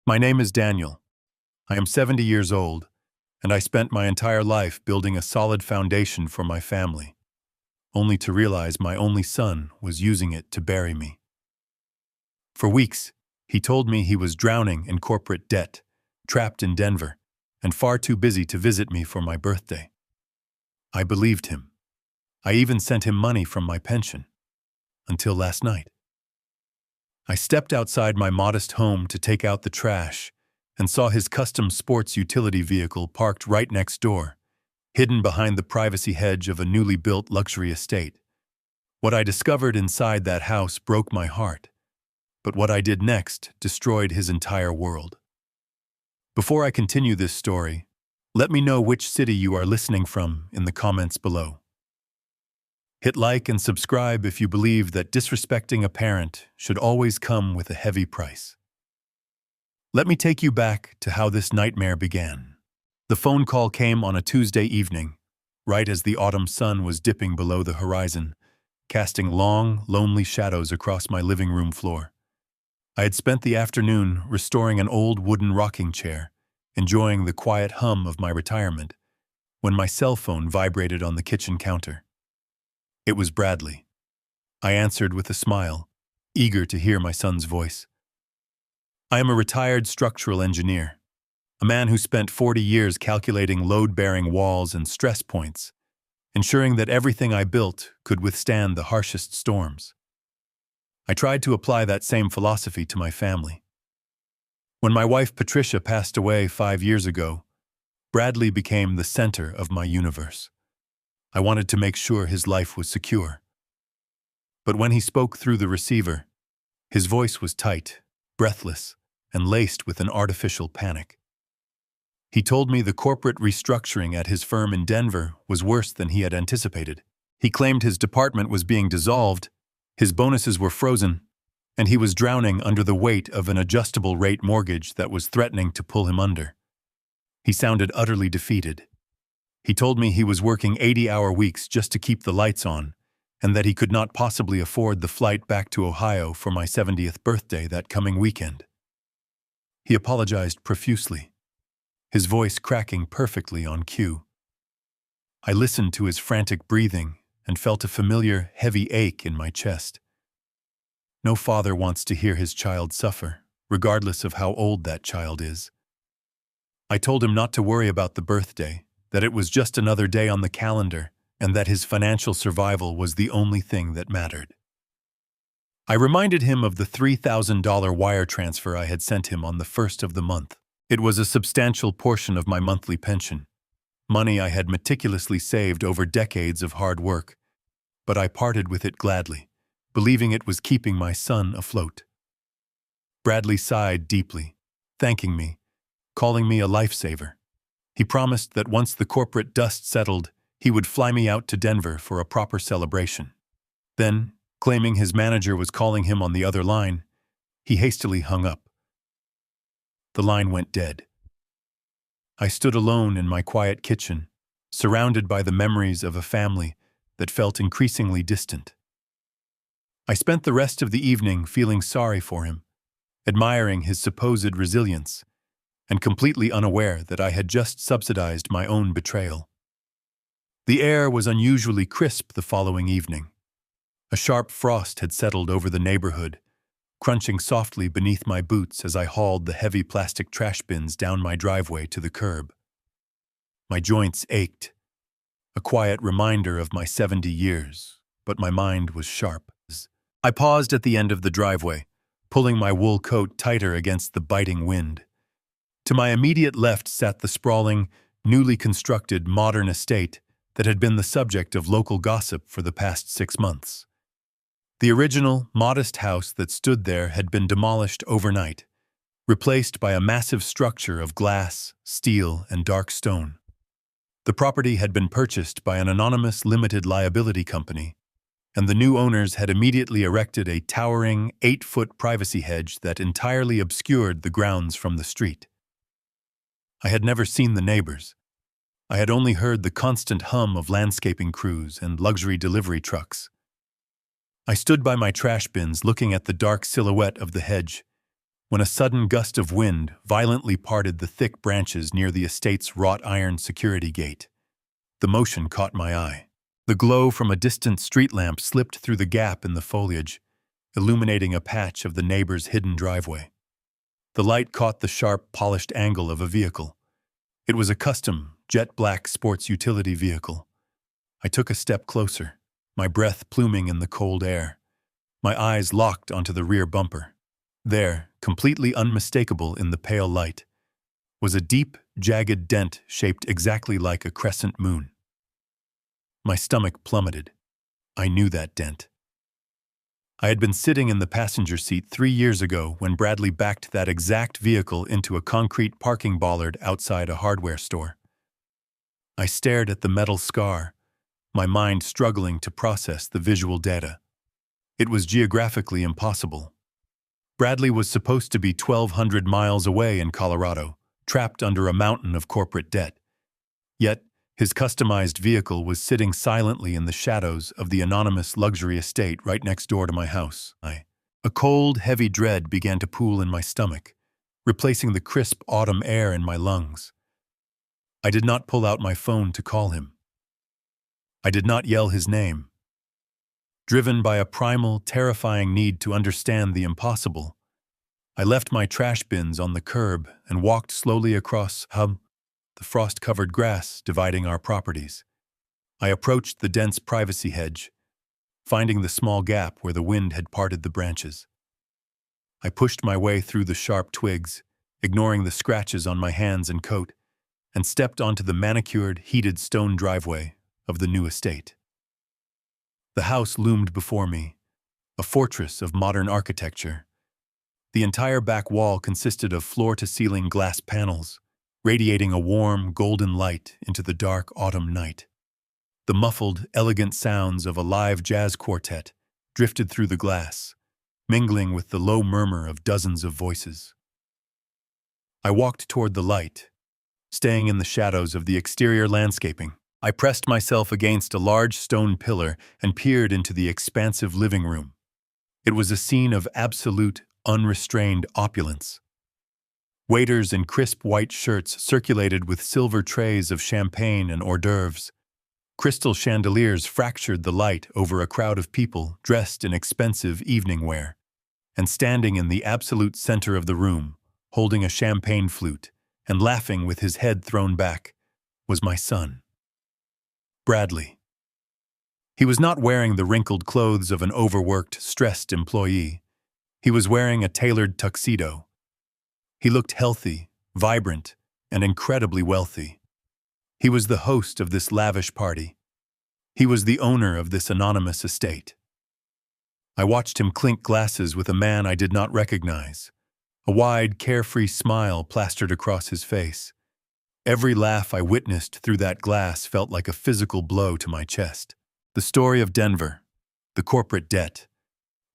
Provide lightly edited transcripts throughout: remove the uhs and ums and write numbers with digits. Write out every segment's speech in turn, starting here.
My name is Daniel. I am 70 years old, and I spent my entire life building a solid foundation for my family, only to realize my only son was using it to bury me. For weeks, he told me he was drowning in corporate debt, trapped in Denver, and far too busy to visit me for my birthday. I believed him. I even sent him money from my pension. Until last night. I stepped outside my modest home to take out the trash and saw his custom sports utility vehicle parked right next door, hidden behind the privacy hedge of a newly built luxury estate. What I discovered inside that house broke my heart, but what I did next destroyed his entire world. Before I continue this story, let me know which city you are listening from in the comments below. Hit like and subscribe if you believe that disrespecting a parent should always come with a heavy price. Let me take you back to how this nightmare began. The phone call came on a Tuesday evening, right as the autumn sun was dipping below the horizon, casting long, lonely shadows across my living room floor. I had spent the afternoon restoring an old wooden rocking chair, enjoying the quiet hum of my retirement, when my cell phone vibrated on the kitchen counter. It was Bradley. I answered with a smile, eager to hear my son's voice. I am a retired structural engineer, a man who spent 40 years calculating load-bearing walls and stress points, ensuring that everything I built could withstand the harshest storms. I tried to apply that same philosophy to my family. When my wife Patricia passed away 5 years ago, Bradley became the center of my universe. I wanted to make sure his life was secure. But when he spoke through the receiver, his voice was tight, breathless, and laced with an artificial panic. He told me the corporate restructuring at his firm in Denver was worse than he had anticipated. He claimed his department was being dissolved, his bonuses were frozen, and he was drowning under the weight of an adjustable rate mortgage that was threatening to pull him under. He sounded utterly defeated. He told me he was working 80-hour weeks just to keep the lights on, and that he could not possibly afford the flight back to Ohio for my 70th birthday that coming weekend. He apologized profusely, his voice cracking perfectly on cue. I listened to his frantic breathing and felt a familiar, heavy ache in my chest. No father wants to hear his child suffer, regardless of how old that child is. I told him not to worry about the birthday, that it was just another day on the calendar, and that his financial survival was the only thing that mattered. I reminded him of the $3,000 wire transfer I had sent him on the first of the month. It was a substantial portion of my monthly pension, money I had meticulously saved over decades of hard work, but I parted with it gladly, believing it was keeping my son afloat. Bradley sighed deeply, thanking me, calling me a lifesaver. He promised that once the corporate dust settled, he would fly me out to Denver for a proper celebration. Then, claiming his manager was calling him on the other line, he hastily hung up. The line went dead. I stood alone in my quiet kitchen, surrounded by the memories of a family that felt increasingly distant. I spent the rest of the evening feeling sorry for him, admiring his supposed resilience, and completely unaware that I had just subsidized my own betrayal. The air was unusually crisp the following evening. A sharp frost had settled over the neighborhood, crunching softly beneath my boots as I hauled the heavy plastic trash bins down my driveway to the curb. My joints ached, a quiet reminder of my 70 years, but my mind was sharp. I paused at the end of the driveway, pulling my wool coat tighter against the biting wind. To my immediate left sat the sprawling, newly constructed modern estate that had been the subject of local gossip for the past 6 months. The original, modest house that stood there had been demolished overnight, replaced by a massive structure of glass, steel, and dark stone. The property had been purchased by an anonymous limited liability company, and the new owners had immediately erected a towering 8-foot privacy hedge that entirely obscured the grounds from the street. I had never seen the neighbors. I had only heard the constant hum of landscaping crews and luxury delivery trucks. I stood by my trash bins looking at the dark silhouette of the hedge, when a sudden gust of wind violently parted the thick branches near the estate's wrought iron security gate. The motion caught my eye. The glow from a distant street lamp slipped through the gap in the foliage, illuminating a patch of the neighbor's hidden driveway. The light caught the sharp, polished angle of a vehicle. It was a custom, jet-black sports utility vehicle. I took a step closer, my breath pluming in the cold air. My eyes locked onto the rear bumper. There, completely unmistakable in the pale light, was a deep, jagged dent shaped exactly like a crescent moon. My stomach plummeted. I knew that dent. I had been sitting in the passenger seat 3 years ago when Bradley backed that exact vehicle into a concrete parking bollard outside a hardware store. I stared at the metal scar, my mind struggling to process the visual data. It was geographically impossible. Bradley was supposed to be 1,200 miles away in Colorado, trapped under a mountain of corporate debt. Yet, his customized vehicle was sitting silently in the shadows of the anonymous luxury estate right next door to my house. A cold, heavy dread began to pool in my stomach, replacing the crisp autumn air in my lungs. I did not pull out my phone to call him. I did not yell his name. Driven by a primal, terrifying need to understand the impossible, I left my trash bins on the curb and walked slowly across the frost-covered grass dividing our properties. I approached the dense privacy hedge, finding the small gap where the wind had parted the branches. I pushed my way through the sharp twigs, ignoring the scratches on my hands and coat, and stepped onto the manicured, heated stone driveway of the new estate. The house loomed before me, a fortress of modern architecture. The entire back wall consisted of floor-to-ceiling glass panels, radiating a warm, golden light into the dark autumn night. The muffled, elegant sounds of a live jazz quartet drifted through the glass, mingling with the low murmur of dozens of voices. I walked toward the light, staying in the shadows of the exterior landscaping. I pressed myself against a large stone pillar and peered into the expansive living room. It was a scene of absolute, unrestrained opulence. Waiters in crisp white shirts circulated with silver trays of champagne and hors d'oeuvres. Crystal chandeliers fractured the light over a crowd of people dressed in expensive evening wear. And standing in the absolute center of the room, holding a champagne flute and laughing with his head thrown back, was my son, Bradley. He was not wearing the wrinkled clothes of an overworked, stressed employee. He was wearing a tailored tuxedo. He looked healthy, vibrant, and incredibly wealthy. He was the host of this lavish party. He was the owner of this anonymous estate. I watched him clink glasses with a man I did not recognize. A wide, carefree smile plastered across his face. Every laugh I witnessed through that glass felt like a physical blow to my chest. The story of Denver, the corporate debt,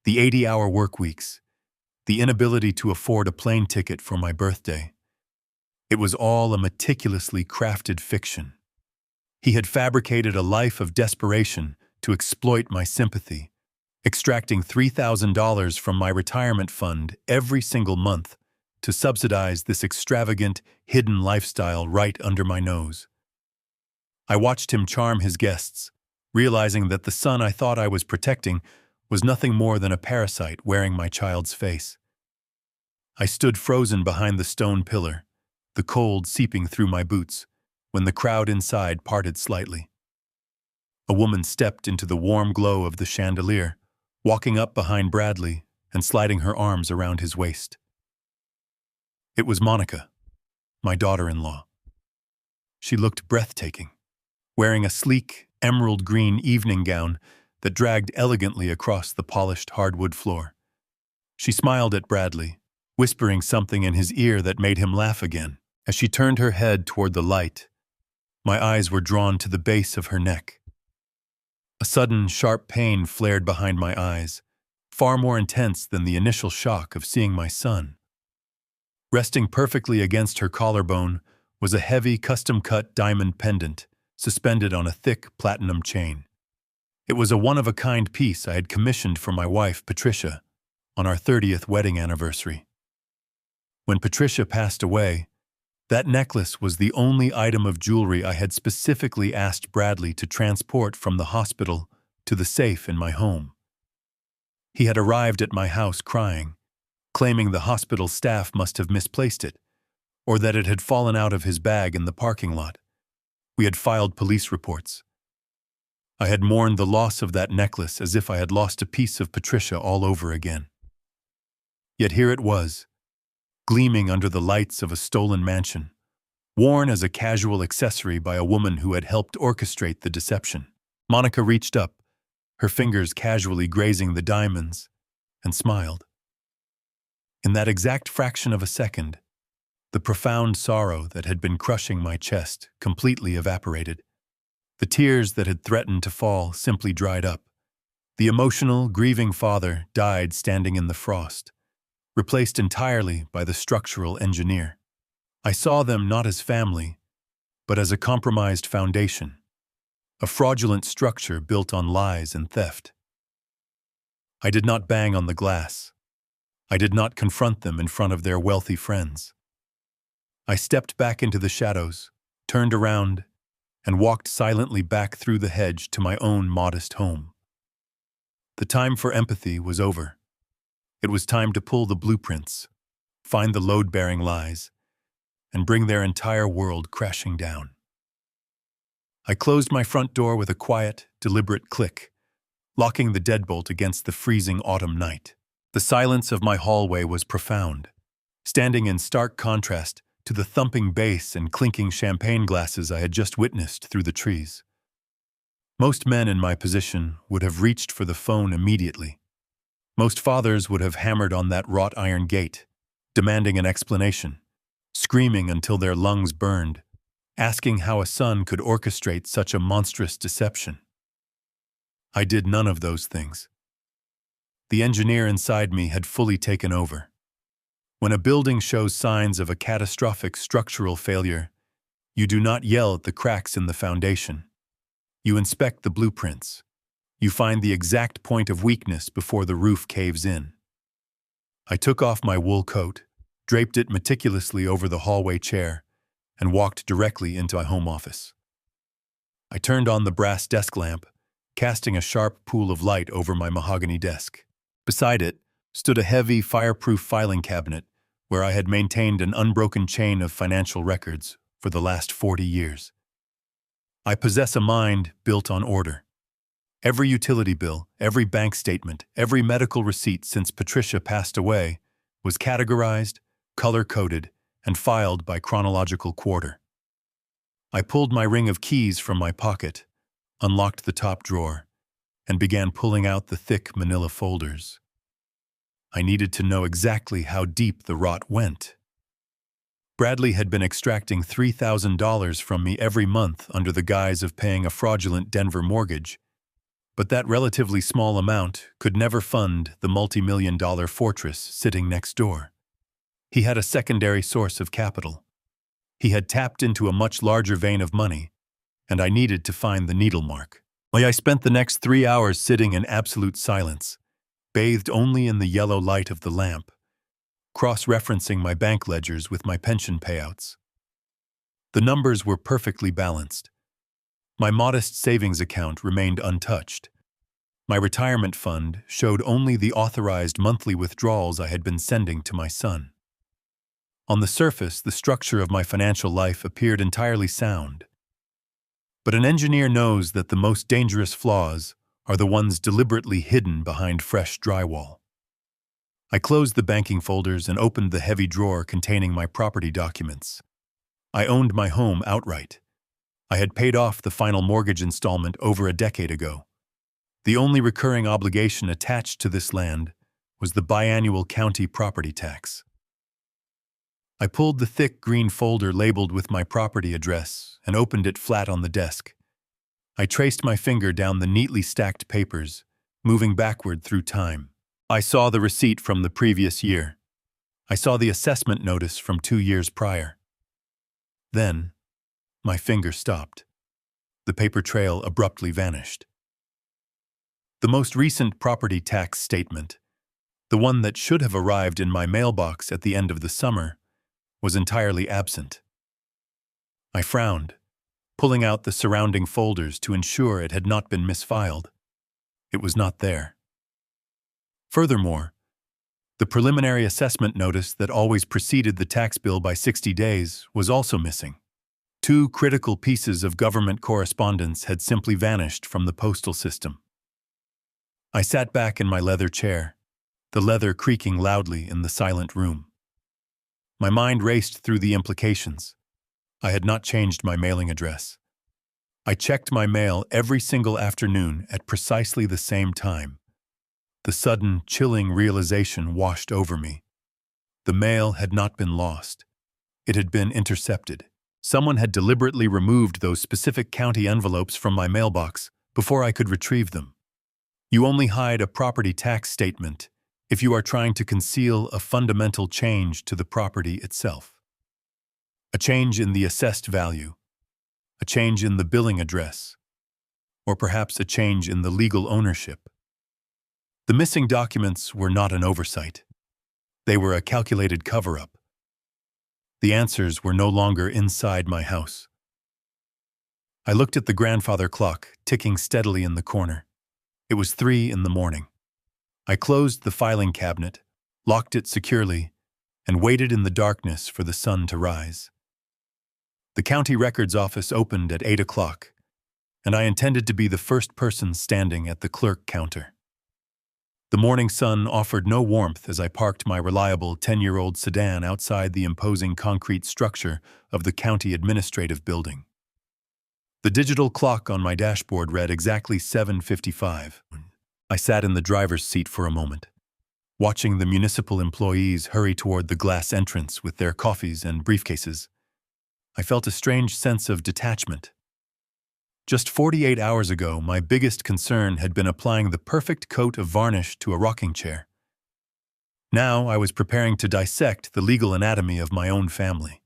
the 80-hour work weeks, the inability to afford a plane ticket for my birthday. It was all a meticulously crafted fiction. He had fabricated a life of desperation to exploit my sympathy, extracting $3,000 from my retirement fund every single month to subsidize this extravagant, hidden lifestyle right under my nose. I watched him charm his guests, realizing that the son I thought I was protecting was nothing more than a parasite wearing my child's face. I stood frozen behind the stone pillar, the cold seeping through my boots, when the crowd inside parted slightly. A woman stepped into the warm glow of the chandelier, walking up behind Bradley and sliding her arms around his waist. It was Monica, my daughter-in-law. She looked breathtaking, wearing a sleek, emerald green evening gown that dragged elegantly across the polished hardwood floor. She smiled at Bradley, whispering something in his ear that made him laugh again. As she turned her head toward the light, my eyes were drawn to the base of her neck. A sudden, sharp pain flared behind my eyes, far more intense than the initial shock of seeing my son. Resting perfectly against her collarbone was a heavy, custom-cut diamond pendant suspended on a thick platinum chain. It was a one-of-a-kind piece I had commissioned for my wife, Patricia, on our 30th wedding anniversary. When Patricia passed away, that necklace was the only item of jewelry I had specifically asked Bradley to transport from the hospital to the safe in my home. He had arrived at my house crying, claiming the hospital staff must have misplaced it, or that it had fallen out of his bag in the parking lot. We had filed police reports. I had mourned the loss of that necklace as if I had lost a piece of Patricia all over again. Yet here it was, gleaming under the lights of a stolen mansion, worn as a casual accessory by a woman who had helped orchestrate the deception. Monica reached up, her fingers casually grazing the diamonds, and smiled. In that exact fraction of a second, the profound sorrow that had been crushing my chest completely evaporated. The tears that had threatened to fall simply dried up. The emotional, grieving father died standing in the frost, replaced entirely by the structural engineer. I saw them not as family, but as a compromised foundation, a fraudulent structure built on lies and theft. I did not bang on the glass. I did not confront them in front of their wealthy friends. I stepped back into the shadows, turned around, and walked silently back through the hedge to my own modest home. The time for empathy was over. It was time to pull the blueprints, find the load-bearing lies, and bring their entire world crashing down. I closed my front door with a quiet, deliberate click, locking the deadbolt against the freezing autumn night. The silence of my hallway was profound, standing in stark contrast to the thumping bass and clinking champagne glasses I had just witnessed through the trees. Most men in my position would have reached for the phone immediately. Most fathers would have hammered on that wrought iron gate, demanding an explanation, screaming until their lungs burned, asking how a son could orchestrate such a monstrous deception. I did none of those things. The engineer inside me had fully taken over. When a building shows signs of a catastrophic structural failure, you do not yell at the cracks in the foundation. You inspect the blueprints. You find the exact point of weakness before the roof caves in. I took off my wool coat, draped it meticulously over the hallway chair, and walked directly into my home office. I turned on the brass desk lamp, casting a sharp pool of light over my mahogany desk. Beside it stood a heavy, fireproof filing cabinet where I had maintained an unbroken chain of financial records for the last 40 years. I possess a mind built on order. Every utility bill, every bank statement, every medical receipt since Patricia passed away was categorized, color-coded, and filed by chronological quarter. I pulled my ring of keys from my pocket, unlocked the top drawer, and began pulling out the thick manila folders. I needed to know exactly how deep the rot went. Bradley had been extracting $3,000 from me every month under the guise of paying a fraudulent Denver mortgage, but that relatively small amount could never fund the multi-million-dollar fortress sitting next door. He had a secondary source of capital. He had tapped into a much larger vein of money, and I needed to find the needle mark. I spent the next 3 hours sitting in absolute silence, bathed only in the yellow light of the lamp, cross-referencing my bank ledgers with my pension payouts. The numbers were perfectly balanced. My modest savings account remained untouched. My retirement fund showed only the authorized monthly withdrawals I had been sending to my son. On the surface, the structure of my financial life appeared entirely sound. But an engineer knows that the most dangerous flaws are the ones deliberately hidden behind fresh drywall. I closed the banking folders and opened the heavy drawer containing my property documents. I owned my home outright. I had paid off the final mortgage installment over a decade ago. The only recurring obligation attached to this land was the biannual county property tax. I pulled the thick green folder labeled with my property address and opened it flat on the desk. I traced my finger down the neatly stacked papers, moving backward through time. I saw the receipt from the previous year. I saw the assessment notice from 2 years prior. Then, my finger stopped. The paper trail abruptly vanished. The most recent property tax statement, the one that should have arrived in my mailbox at the end of the summer, was entirely absent. I frowned, pulling out the surrounding folders to ensure it had not been misfiled. It was not there. Furthermore, the preliminary assessment notice that always preceded the tax bill by 60 days was also missing. Two critical pieces of government correspondence had simply vanished from the postal system. I sat back in my leather chair, the leather creaking loudly in the silent room. My mind raced through the implications. I had not changed my mailing address. I checked my mail every single afternoon at precisely the same time. The sudden, chilling realization washed over me. The mail had not been lost. It had been intercepted. Someone had deliberately removed those specific county envelopes from my mailbox before I could retrieve them. You only hide a property tax statement if you are trying to conceal a fundamental change to the property itself. A change in the assessed value, a change in the billing address, or perhaps a change in the legal ownership. The missing documents were not an oversight. They were a calculated cover-up. The answers were no longer inside my house. I looked at the grandfather clock, ticking steadily in the corner. It was 3 a.m. I closed the filing cabinet, locked it securely, and waited in the darkness for the sun to rise. The county records office opened at 8 o'clock, and I intended to be the first person standing at the clerk counter. The morning sun offered no warmth as I parked my reliable 10-year-old sedan outside the imposing concrete structure of the county administrative building. The digital clock on my dashboard read exactly 7:55. I sat in the driver's seat for a moment, watching the municipal employees hurry toward the glass entrance with their coffees and briefcases. I felt a strange sense of detachment. Just 48 hours ago, my biggest concern had been applying the perfect coat of varnish to a rocking chair. Now I was preparing to dissect the legal anatomy of my own family.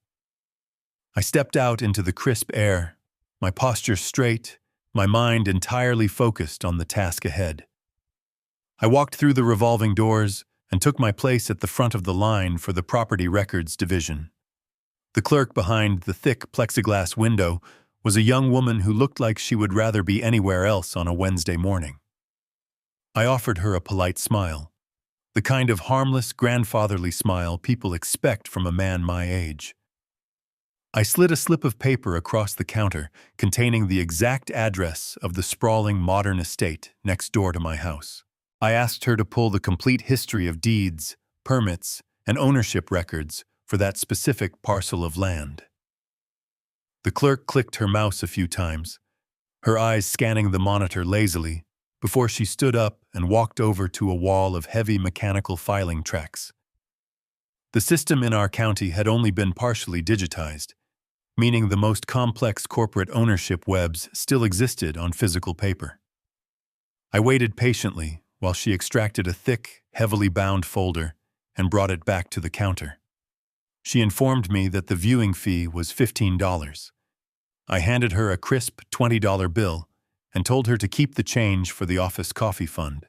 I stepped out into the crisp air, my posture straight, my mind entirely focused on the task ahead. I walked through the revolving doors and took my place at the front of the line for the property records division. The clerk behind the thick plexiglass window was a young woman who looked like she would rather be anywhere else on a Wednesday morning. I offered her a polite smile, the kind of harmless, grandfatherly smile people expect from a man my age. I slid a slip of paper across the counter containing the exact address of the sprawling modern estate next door to my house. I asked her to pull the complete history of deeds, permits, and ownership records for that specific parcel of land. The clerk clicked her mouse a few times, her eyes scanning the monitor lazily, before she stood up and walked over to a wall of heavy mechanical filing tracks. The system in our county had only been partially digitized, meaning the most complex corporate ownership webs still existed on physical paper. I waited patiently while she extracted a thick, heavily bound folder and brought it back to the counter. She informed me that the viewing fee was $15. I handed her a crisp $20 bill and told her to keep the change for the office coffee fund.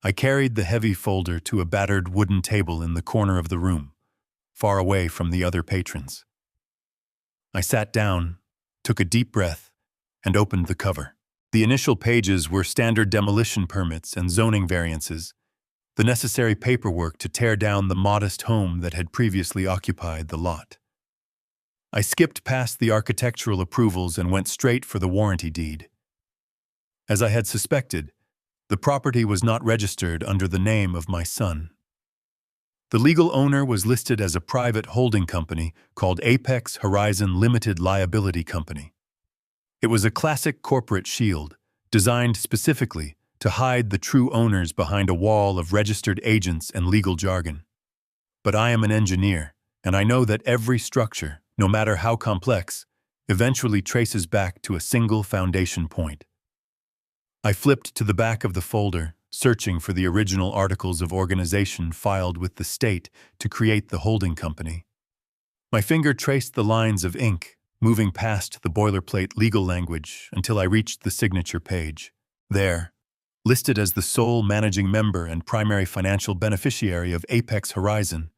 I carried the heavy folder to a battered wooden table in the corner of the room, far away from the other patrons. I sat down, took a deep breath, and opened the cover. The initial pages were standard demolition permits and zoning variances, the necessary paperwork to tear down the modest home that had previously occupied the lot. I skipped past the architectural approvals and went straight for the warranty deed. As I had suspected, the property was not registered under the name of my son. The legal owner was listed as a private holding company called Apex Horizon Limited Liability Company. It was a classic corporate shield, designed specifically to hide the true owners behind a wall of registered agents and legal jargon. But I am an engineer, and I know that every structure, no matter how complex, eventually traces back to a single foundation point. I flipped to the back of the folder, searching for the original articles of organization filed with the state to create the holding company. My finger traced the lines of ink, moving past the boilerplate legal language until I reached the signature page. There, listed as the sole managing member and primary financial beneficiary of Apex Horizon,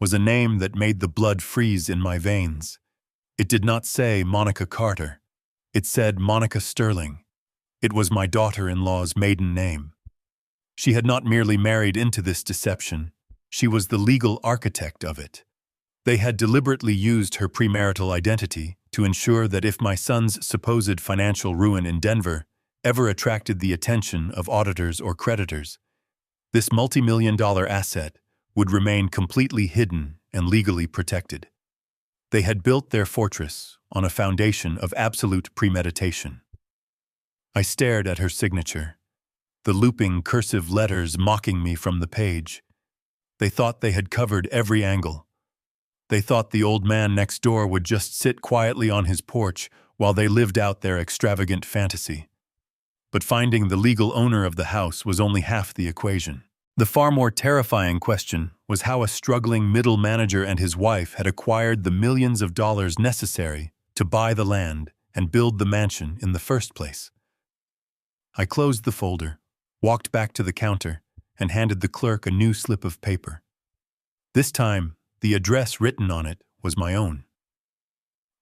was a name that made the blood freeze in my veins. It did not say Monica Carter. It said Monica Sterling. It was my daughter-in-law's maiden name. She had not merely married into this deception, she was the legal architect of it. They had deliberately used her premarital identity to ensure that if my son's supposed financial ruin in Denver ever attracted the attention of auditors or creditors, this multi-million-dollar asset would remain completely hidden and legally protected. They had built their fortress on a foundation of absolute premeditation. I stared at her signature, the looping cursive letters mocking me from the page. They thought they had covered every angle. They thought the old man next door would just sit quietly on his porch while they lived out their extravagant fantasy. But finding the legal owner of the house was only half the equation. The far more terrifying question was how a struggling middle manager and his wife had acquired the millions of dollars necessary to buy the land and build the mansion in the first place. I closed the folder, walked back to the counter, and handed the clerk a new slip of paper. This time, the address written on it was my own.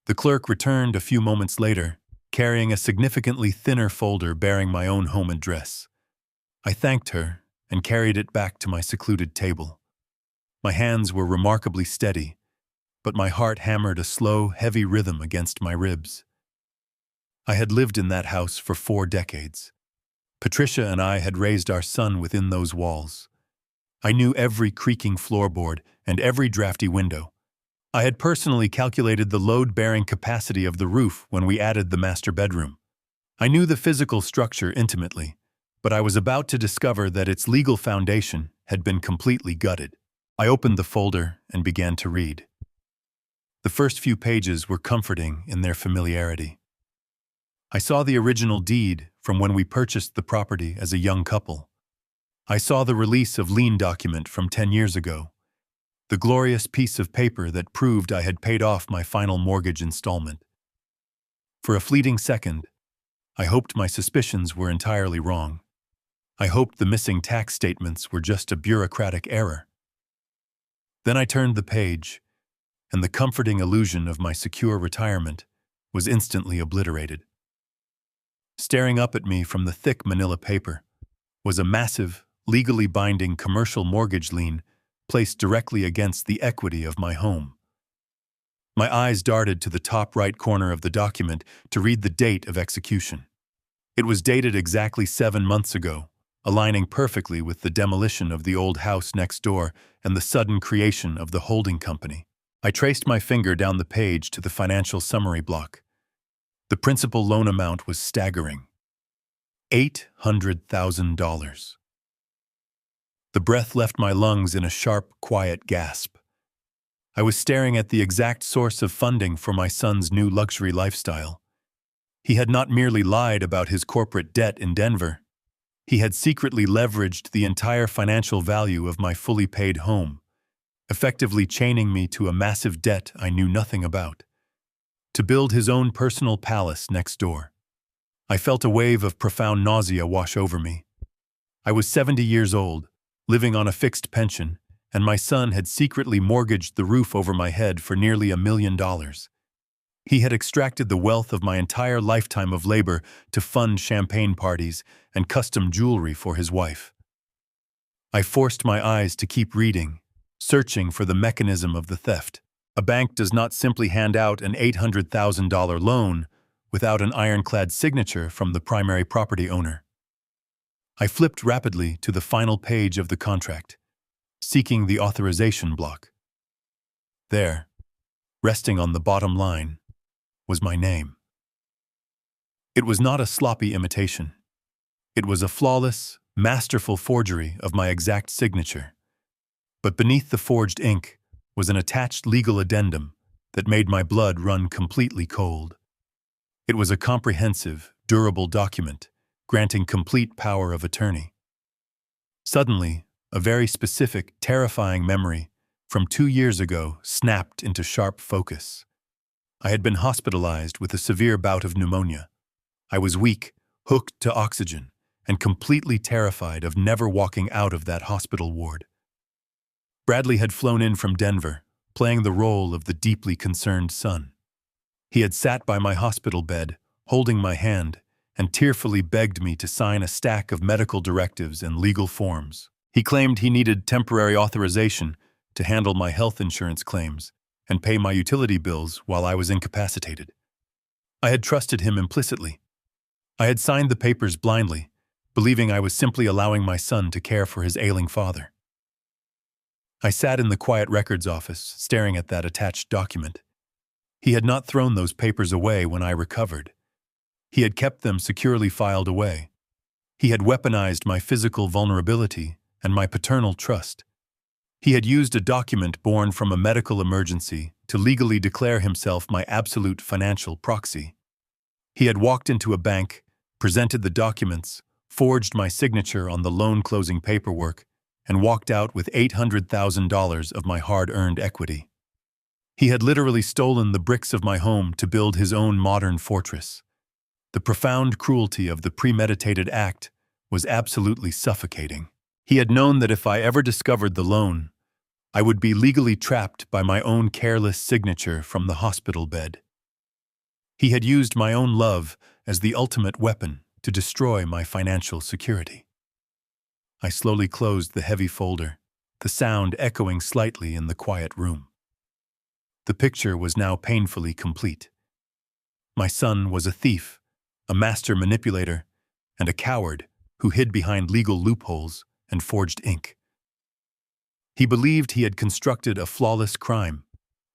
The clerk returned a few moments later, carrying a significantly thinner folder bearing my own home address. I thanked her and carried it back to my secluded table. My hands were remarkably steady, but my heart hammered a slow, heavy rhythm against my ribs. I had lived in that house for 4 decades. Patricia and I had raised our son within those walls. I knew every creaking floorboard and every drafty window. I had personally calculated the load-bearing capacity of the roof when we added the master bedroom. I knew the physical structure intimately, but I was about to discover that its legal foundation had been completely gutted. I opened the folder and began to read. The first few pages were comforting in their familiarity. I saw the original deed from when we purchased the property as a young couple. I saw the release of lien document from 10 years ago, the glorious piece of paper that proved I had paid off my final mortgage installment. For a fleeting second, I hoped my suspicions were entirely wrong. I hoped the missing tax statements were just a bureaucratic error. Then I turned the page, and the comforting illusion of my secure retirement was instantly obliterated. Staring up at me from the thick manila paper was a massive, legally binding commercial mortgage lien placed directly against the equity of my home. My eyes darted to the top right corner of the document to read the date of execution. It was dated exactly 7 months ago, aligning perfectly with the demolition of the old house next door and the sudden creation of the holding company. I traced my finger down the page to the financial summary block. The principal loan amount was staggering: $800,000. The breath left my lungs in a sharp, quiet gasp. I was staring at the exact source of funding for my son's new luxury lifestyle. He had not merely lied about his corporate debt in Denver. He had secretly leveraged the entire financial value of my fully paid home, effectively chaining me to a massive debt I knew nothing about, to build his own personal palace next door. I felt a wave of profound nausea wash over me. I was 70 years old, living on a fixed pension, and my son had secretly mortgaged the roof over my head for nearly $1 million. He had extracted the wealth of my entire lifetime of labor to fund champagne parties and custom jewelry for his wife. I forced my eyes to keep reading, searching for the mechanism of the theft. A bank does not simply hand out an $800,000 loan without an ironclad signature from the primary property owner. I flipped rapidly to the final page of the contract, seeking the authorization block. There, resting on the bottom line, was my name. It was not a sloppy imitation. It was a flawless, masterful forgery of my exact signature. But beneath the forged ink was an attached legal addendum that made my blood run completely cold. It was a comprehensive, durable document, granting complete power of attorney. Suddenly, a very specific, terrifying memory from 2 years ago snapped into sharp focus. I had been hospitalized with a severe bout of pneumonia. I was weak, hooked to oxygen, and completely terrified of never walking out of that hospital ward. Bradley had flown in from Denver, playing the role of the deeply concerned son. He had sat by my hospital bed, holding my hand, and tearfully begged me to sign a stack of medical directives and legal forms. He claimed he needed temporary authorization to handle my health insurance claims and pay my utility bills while I was incapacitated. I had trusted him implicitly. I had signed the papers blindly, believing I was simply allowing my son to care for his ailing father. I sat in the quiet records office, staring at that attached document. He had not thrown those papers away when I recovered. He had kept them securely filed away. He had weaponized my physical vulnerability and my paternal trust. He had used a document born from a medical emergency to legally declare himself my absolute financial proxy. He had walked into a bank, presented the documents, forged my signature on the loan closing paperwork, and walked out with $800,000 of my hard-earned equity. He had literally stolen the bricks of my home to build his own modern fortress. The profound cruelty of the premeditated act was absolutely suffocating. He had known that if I ever discovered the loan, I would be legally trapped by my own careless signature from the hospital bed. He had used my own love as the ultimate weapon to destroy my financial security. I slowly closed the heavy folder, the sound echoing slightly in the quiet room. The picture was now painfully complete. My son was a thief, a master manipulator, and a coward who hid behind legal loopholes and forged ink. He believed he had constructed a flawless crime,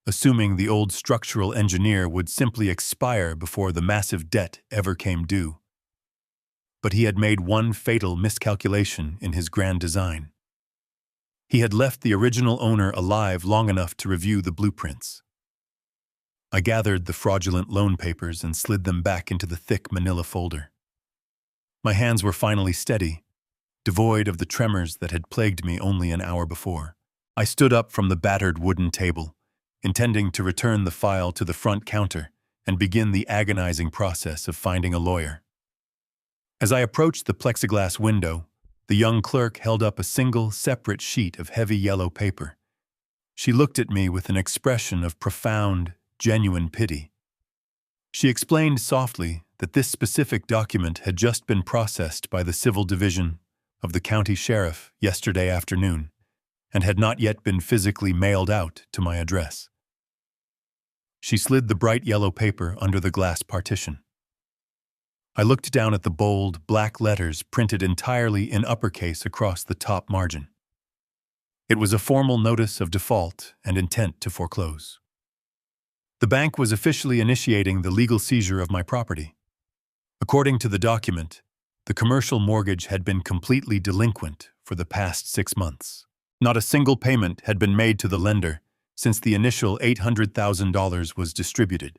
assuming the old structural engineer would simply expire before the massive debt ever came due. But he had made one fatal miscalculation in his grand design. He had left the original owner alive long enough to review the blueprints. I gathered the fraudulent loan papers and slid them back into the thick manila folder. My hands were finally steady, devoid of the tremors that had plagued me only an hour before. I stood up from the battered wooden table, intending to return the file to the front counter and begin the agonizing process of finding a lawyer. As I approached the plexiglass window, the young clerk held up a single, separate sheet of heavy yellow paper. She looked at me with an expression of profound, genuine pity. She explained softly that this specific document had just been processed by the civil division of the county sheriff yesterday afternoon and had not yet been physically mailed out to my address. She slid the bright yellow paper under the glass partition. I looked down at the bold, black letters printed entirely in uppercase across the top margin. It was a formal notice of default and intent to foreclose. The bank was officially initiating the legal seizure of my property. According to the document, the commercial mortgage had been completely delinquent for the past 6 months. Not a single payment had been made to the lender since the initial $800,000 was distributed.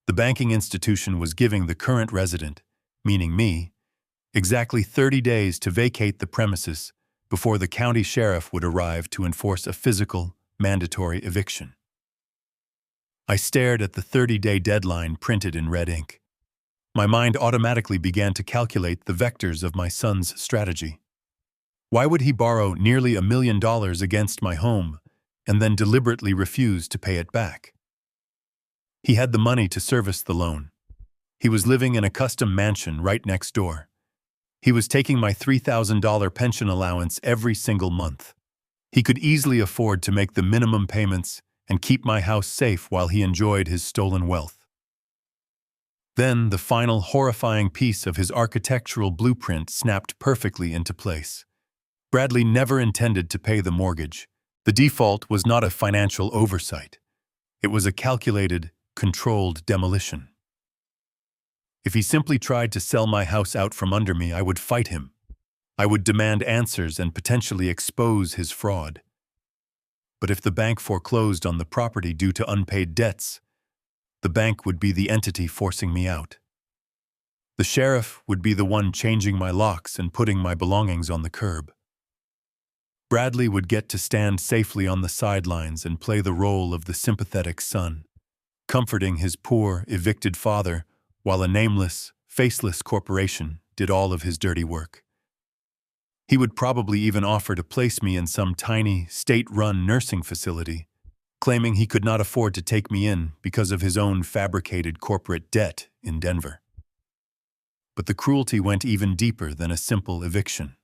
The banking institution was giving the current resident, meaning me, exactly 30 days to vacate the premises before the county sheriff would arrive to enforce a physical, mandatory eviction. I stared at the 30-day deadline printed in red ink. My mind automatically began to calculate the vectors of my son's strategy. Why would he borrow nearly $1 million against my home and then deliberately refuse to pay it back? He had the money to service the loan. He was living in a custom mansion right next door. He was taking my $3,000 pension allowance every single month. He could easily afford to make the minimum payments and keep my house safe while he enjoyed his stolen wealth. Then the final horrifying piece of his architectural blueprint snapped perfectly into place. Bradley never intended to pay the mortgage. The default was not a financial oversight. It was a calculated, controlled demolition. If he simply tried to sell my house out from under me, I would fight him. I would demand answers and potentially expose his fraud. But if the bank foreclosed on the property due to unpaid debts, the bank would be the entity forcing me out. The sheriff would be the one changing my locks and putting my belongings on the curb. Bradley would get to stand safely on the sidelines and play the role of the sympathetic son, comforting his poor, evicted father while a nameless, faceless corporation did all of his dirty work. He would probably even offer to place me in some tiny, state-run nursing facility, claiming he could not afford to take me in because of his own fabricated corporate debt in Denver. But the cruelty went even deeper than a simple eviction.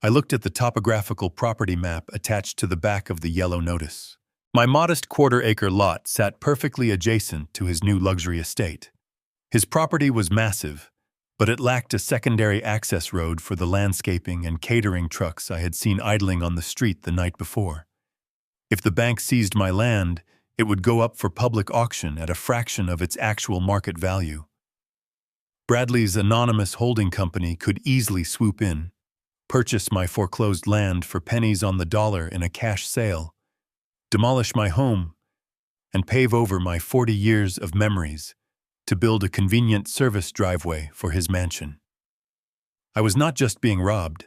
I looked at the topographical property map attached to the back of the yellow notice. My modest quarter-acre lot sat perfectly adjacent to his new luxury estate. His property was massive, but it lacked a secondary access road for the landscaping and catering trucks I had seen idling on the street the night before. If the bank seized my land, it would go up for public auction at a fraction of its actual market value. Bradley's anonymous holding company could easily swoop in, purchase my foreclosed land for pennies on the dollar in a cash sale, demolish my home, and pave over my 40 years of memories to build a convenient service driveway for his mansion. I was not just being robbed,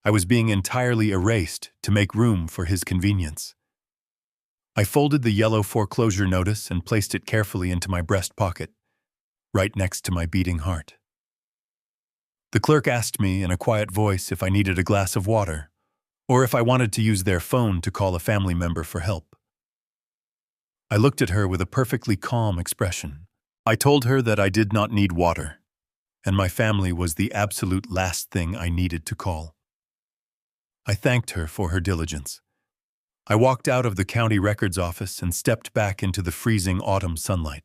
I was being entirely erased to make room for his convenience. I folded the yellow foreclosure notice and placed it carefully into my breast pocket, right next to my beating heart. The clerk asked me in a quiet voice if I needed a glass of water, or if I wanted to use their phone to call a family member for help. I looked at her with a perfectly calm expression. I told her that I did not need water, and my family was the absolute last thing I needed to call. I thanked her for her diligence. I walked out of the county records office and stepped back into the freezing autumn sunlight.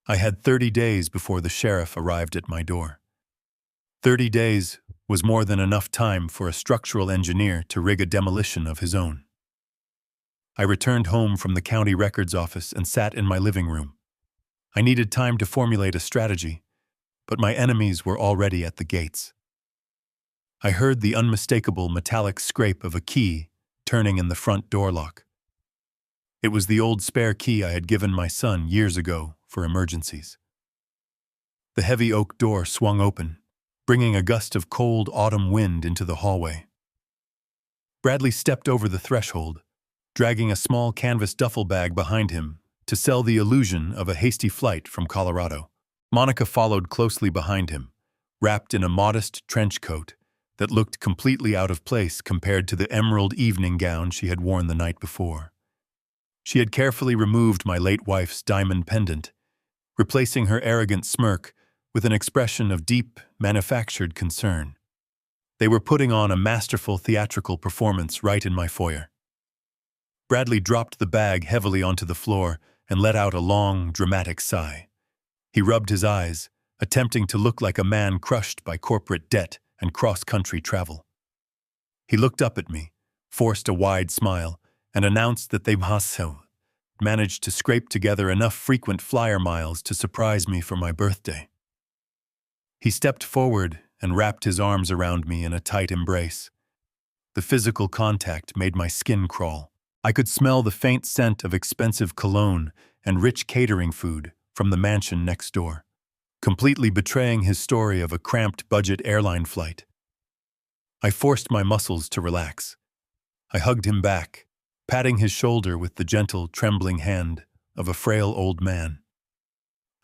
I had 30 days before the sheriff arrived at my door. 30 days was more than enough time for a structural engineer to rig a demolition of his own. I returned home from the county records office and sat in my living room. I needed time to formulate a strategy, but my enemies were already at the gates. I heard the unmistakable metallic scrape of a key turning in the front door lock. It was the old spare key I had given my son years ago for emergencies. The heavy oak door swung open, bringing a gust of cold autumn wind into the hallway. Bradley stepped over the threshold, dragging a small canvas duffel bag behind him to sell the illusion of a hasty flight from Colorado. Monica followed closely behind him, wrapped in a modest trench coat that looked completely out of place compared to the emerald evening gown she had worn the night before. She had carefully removed my late wife's diamond pendant, replacing her arrogant smirk with an expression of deep, manufactured concern. They were putting on a masterful theatrical performance right in my foyer. Bradley dropped the bag heavily onto the floor and let out a long, dramatic sigh. He rubbed his eyes, attempting to look like a man crushed by corporate debt and cross-country travel. He looked up at me, forced a wide smile, and announced that they managed to scrape together enough frequent flyer miles to surprise me for my birthday. He stepped forward and wrapped his arms around me in a tight embrace. The physical contact made my skin crawl. I could smell the faint scent of expensive cologne and rich catering food from the mansion next door, completely betraying his story of a cramped budget airline flight. I forced my muscles to relax. I hugged him back, patting his shoulder with the gentle, trembling hand of a frail old man.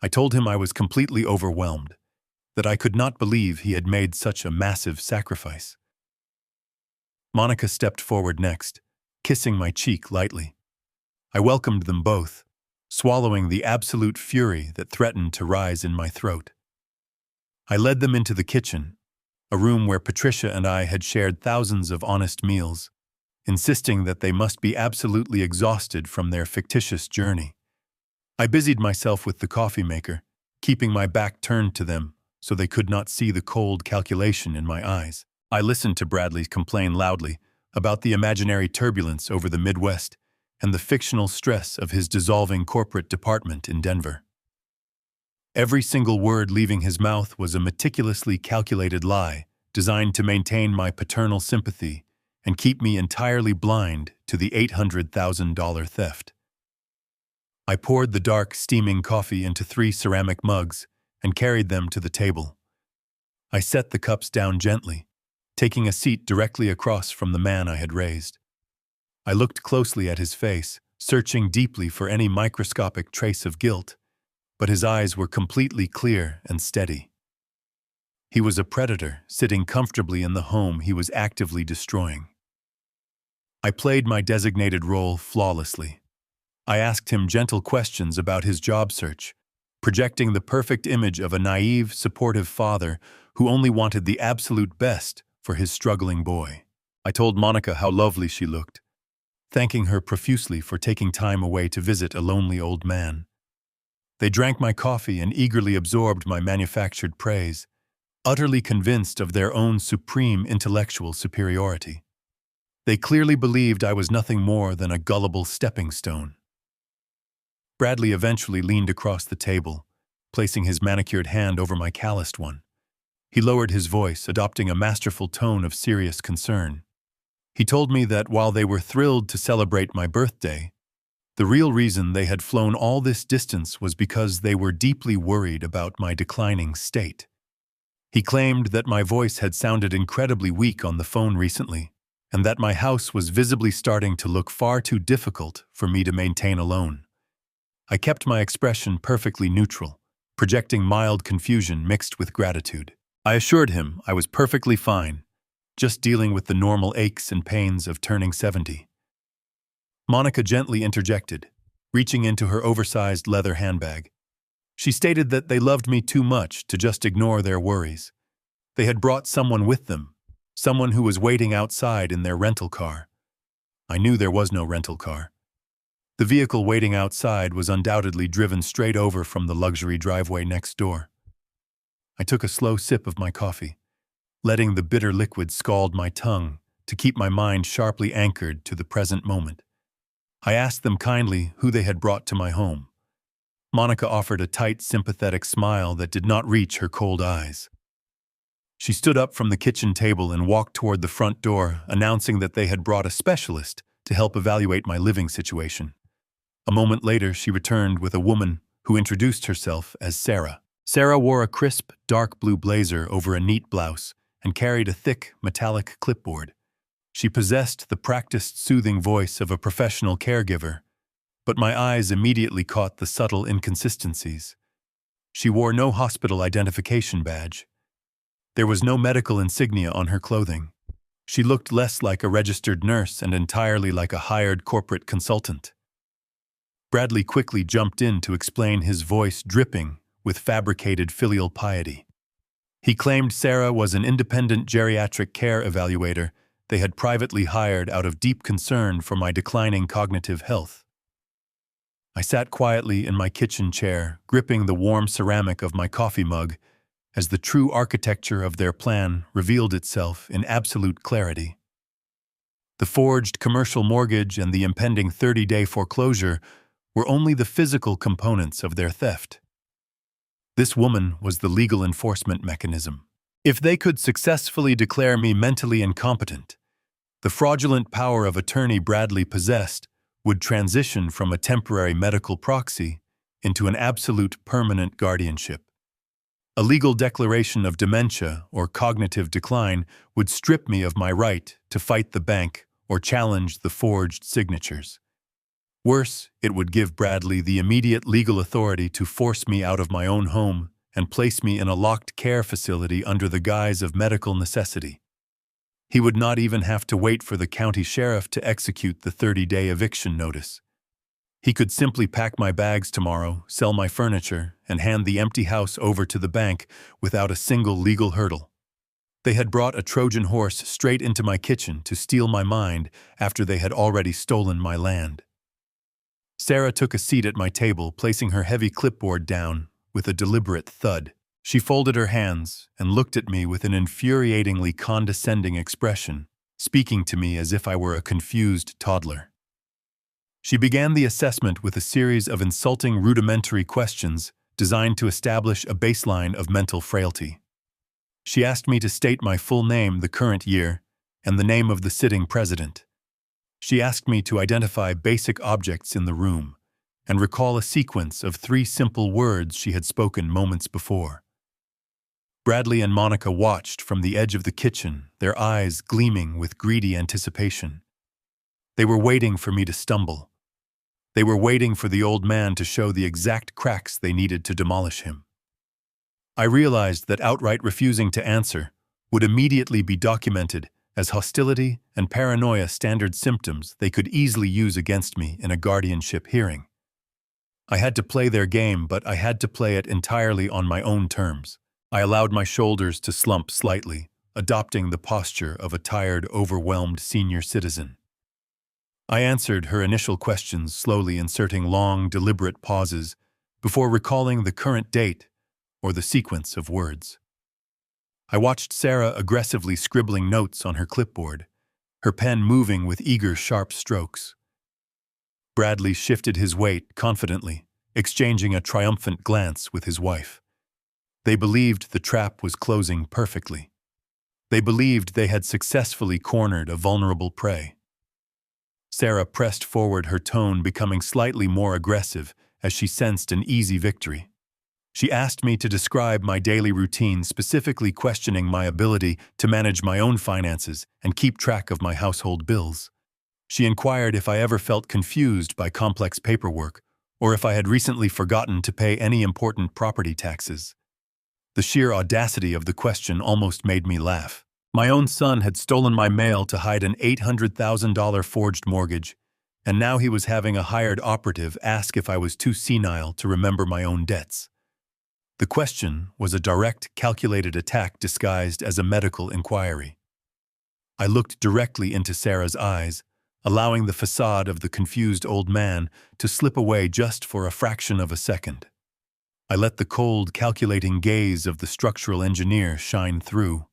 I told him I was completely overwhelmed, that I could not believe he had made such a massive sacrifice. Monica stepped forward next, kissing my cheek lightly. I welcomed them both, swallowing the absolute fury that threatened to rise in my throat. I led them into the kitchen, a room where Patricia and I had shared thousands of honest meals, insisting that they must be absolutely exhausted from their fictitious journey. I busied myself with the coffee maker, keeping my back turned to them so they could not see the cold calculation in my eyes. I listened to Bradley complain loudly about the imaginary turbulence over the Midwest and the fictional stress of his dissolving corporate department in Denver. Every single word leaving his mouth was a meticulously calculated lie designed to maintain my paternal sympathy and keep me entirely blind to the $800,000 theft. I poured the dark, steaming coffee into 3 ceramic mugs and carried them to the table. I set the cups down gently, taking a seat directly across from the man I had raised. I looked closely at his face, searching deeply for any microscopic trace of guilt, but his eyes were completely clear and steady. He was a predator, sitting comfortably in the home he was actively destroying. I played my designated role flawlessly. I asked him gentle questions about his job search, projecting the perfect image of a naive, supportive father who only wanted the absolute best for his struggling boy. I told Monica how lovely she looked, thanking her profusely for taking time away to visit a lonely old man. They drank my coffee and eagerly absorbed my manufactured praise, utterly convinced of their own supreme intellectual superiority. They clearly believed I was nothing more than a gullible stepping stone. Bradley eventually leaned across the table, placing his manicured hand over my calloused one. He lowered his voice, adopting a masterful tone of serious concern. He told me that while they were thrilled to celebrate my birthday, the real reason they had flown all this distance was because they were deeply worried about my declining state. He claimed that my voice had sounded incredibly weak on the phone recently, and that my house was visibly starting to look far too difficult for me to maintain alone. I kept my expression perfectly neutral, projecting mild confusion mixed with gratitude. I assured him I was perfectly fine, just dealing with the normal aches and pains of turning 70. Monica gently interjected, reaching into her oversized leather handbag. She stated that they loved me too much to just ignore their worries. They had brought someone with them, someone who was waiting outside in their rental car. I knew there was no rental car. The vehicle waiting outside was undoubtedly driven straight over from the luxury driveway next door. I took a slow sip of my coffee, letting the bitter liquid scald my tongue to keep my mind sharply anchored to the present moment. I asked them kindly who they had brought to my home. Monica offered a tight, sympathetic smile that did not reach her cold eyes. She stood up from the kitchen table and walked toward the front door, announcing that they had brought a specialist to help evaluate my living situation. A moment later, she returned with a woman who introduced herself as Sarah. Sarah wore a crisp, dark blue blazer over a neat blouse and carried a thick, metallic clipboard. She possessed the practiced, soothing voice of a professional caregiver, but my eyes immediately caught the subtle inconsistencies. She wore no hospital identification badge. There was no medical insignia on her clothing. She looked less like a registered nurse and entirely like a hired corporate consultant. Bradley quickly jumped in to explain, his voice dripping with fabricated filial piety. He claimed Sarah was an independent geriatric care evaluator they had privately hired out of deep concern for my declining cognitive health. I sat quietly in my kitchen chair, gripping the warm ceramic of my coffee mug, as the true architecture of their plan revealed itself in absolute clarity. The forged commercial mortgage and the impending 30-day foreclosure were only the physical components of their theft. This woman was the legal enforcement mechanism. If they could successfully declare me mentally incompetent, the fraudulent power of attorney Bradley possessed would transition from a temporary medical proxy into an absolute permanent guardianship. A legal declaration of dementia or cognitive decline would strip me of my right to fight the bank or challenge the forged signatures. Worse, it would give Bradley the immediate legal authority to force me out of my own home and place me in a locked care facility under the guise of medical necessity. He would not even have to wait for the county sheriff to execute the 30-day eviction notice. He could simply pack my bags tomorrow, sell my furniture, and hand the empty house over to the bank without a single legal hurdle. They had brought a Trojan horse straight into my kitchen to steal my mind after they had already stolen my land. Sarah took a seat at my table, placing her heavy clipboard down with a deliberate thud. She folded her hands and looked at me with an infuriatingly condescending expression, speaking to me as if I were a confused toddler. She began the assessment with a series of insulting rudimentary questions designed to establish a baseline of mental frailty. She asked me to state my full name, the current year, and the name of the sitting president. She asked me to identify basic objects in the room and recall a sequence of 3 simple words she had spoken moments before. Bradley and Monica watched from the edge of the kitchen, their eyes gleaming with greedy anticipation. They were waiting for me to stumble. They were waiting for the old man to show the exact cracks they needed to demolish him. I realized that outright refusing to answer would immediately be documented as hostility and paranoia, standard symptoms they could easily use against me in a guardianship hearing. I had to play their game, but I had to play it entirely on my own terms. I allowed my shoulders to slump slightly, adopting the posture of a tired, overwhelmed senior citizen. I answered her initial questions, slowly inserting long, deliberate pauses before recalling the current date or the sequence of words. I watched Sarah aggressively scribbling notes on her clipboard, her pen moving with eager, sharp strokes. Bradley shifted his weight confidently, exchanging a triumphant glance with his wife. They believed the trap was closing perfectly. They believed they had successfully cornered a vulnerable prey. Sarah pressed forward, her tone becoming slightly more aggressive as she sensed an easy victory. She asked me to describe my daily routine, specifically questioning my ability to manage my own finances and keep track of my household bills. She inquired if I ever felt confused by complex paperwork or if I had recently forgotten to pay any important property taxes. The sheer audacity of the question almost made me laugh. My own son had stolen my mail to hide an $800,000 forged mortgage, and now he was having a hired operative ask if I was too senile to remember my own debts. The question was a direct, calculated attack disguised as a medical inquiry. I looked directly into Sarah's eyes, allowing the facade of the confused old man to slip away just for a fraction of a second. I let the cold, calculating gaze of the structural engineer shine through.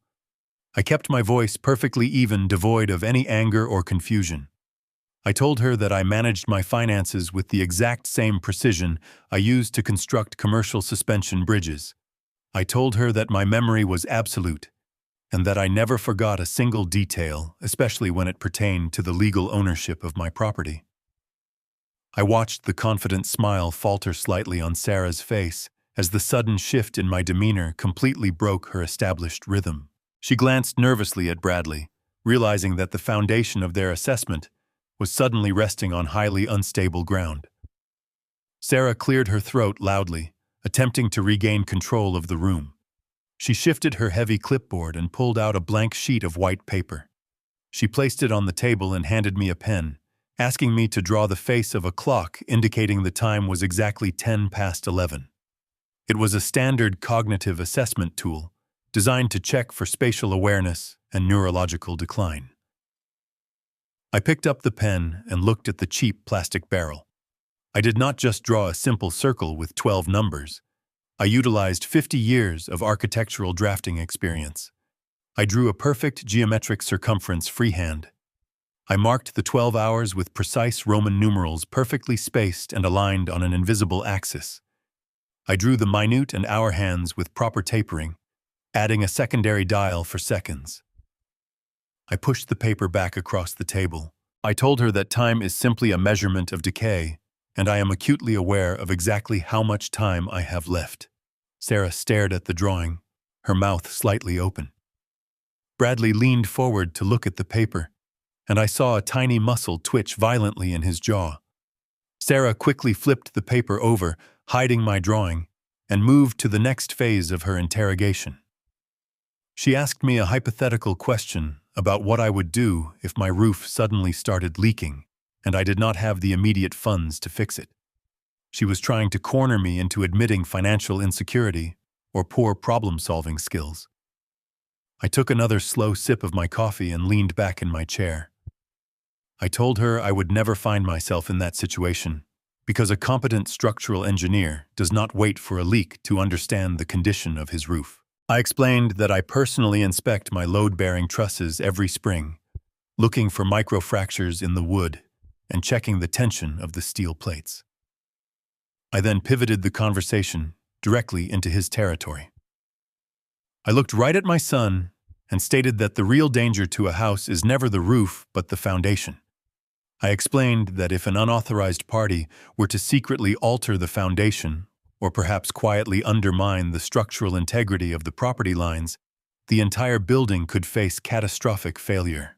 I kept my voice perfectly even, devoid of any anger or confusion. I told her that I managed my finances with the exact same precision I used to construct commercial suspension bridges. I told her that my memory was absolute, and that I never forgot a single detail, especially when it pertained to the legal ownership of my property. I watched the confident smile falter slightly on Sarah's face as the sudden shift in my demeanor completely broke her established rhythm. She glanced nervously at Bradley, realizing that the foundation of their assessment was suddenly resting on highly unstable ground. Sarah cleared her throat loudly, attempting to regain control of the room. She shifted her heavy clipboard and pulled out a blank sheet of white paper. She placed it on the table and handed me a pen, asking me to draw the face of a clock indicating the time was exactly 11:10. It was a standard cognitive assessment tool designed to check for spatial awareness and neurological decline. I picked up the pen and looked at the cheap plastic barrel. I did not just draw a simple circle with 12 numbers. I utilized 50 years of architectural drafting experience. I drew a perfect geometric circumference freehand. I marked the 12 hours with precise Roman numerals perfectly spaced and aligned on an invisible axis. I drew the minute and hour hands with proper tapering, adding a secondary dial for seconds. I pushed the paper back across the table. I told her that time is simply a measurement of decay, and I am acutely aware of exactly how much time I have left. Sarah stared at the drawing, her mouth slightly open. Bradley leaned forward to look at the paper, and I saw a tiny muscle twitch violently in his jaw. Sarah quickly flipped the paper over, hiding my drawing, and moved to the next phase of her interrogation. She asked me a hypothetical question about what I would do if my roof suddenly started leaking and I did not have the immediate funds to fix it. She was trying to corner me into admitting financial insecurity or poor problem-solving skills. I took another slow sip of my coffee and leaned back in my chair. I told her I would never find myself in that situation because a competent structural engineer does not wait for a leak to understand the condition of his roof. I explained that I personally inspect my load-bearing trusses every spring, looking for microfractures in the wood and checking the tension of the steel plates. I then pivoted the conversation directly into his territory. I looked right at my son and stated that the real danger to a house is never the roof but the foundation. I explained that if an unauthorized party were to secretly alter the foundation or perhaps quietly undermine the structural integrity of the property lines, the entire building could face catastrophic failure.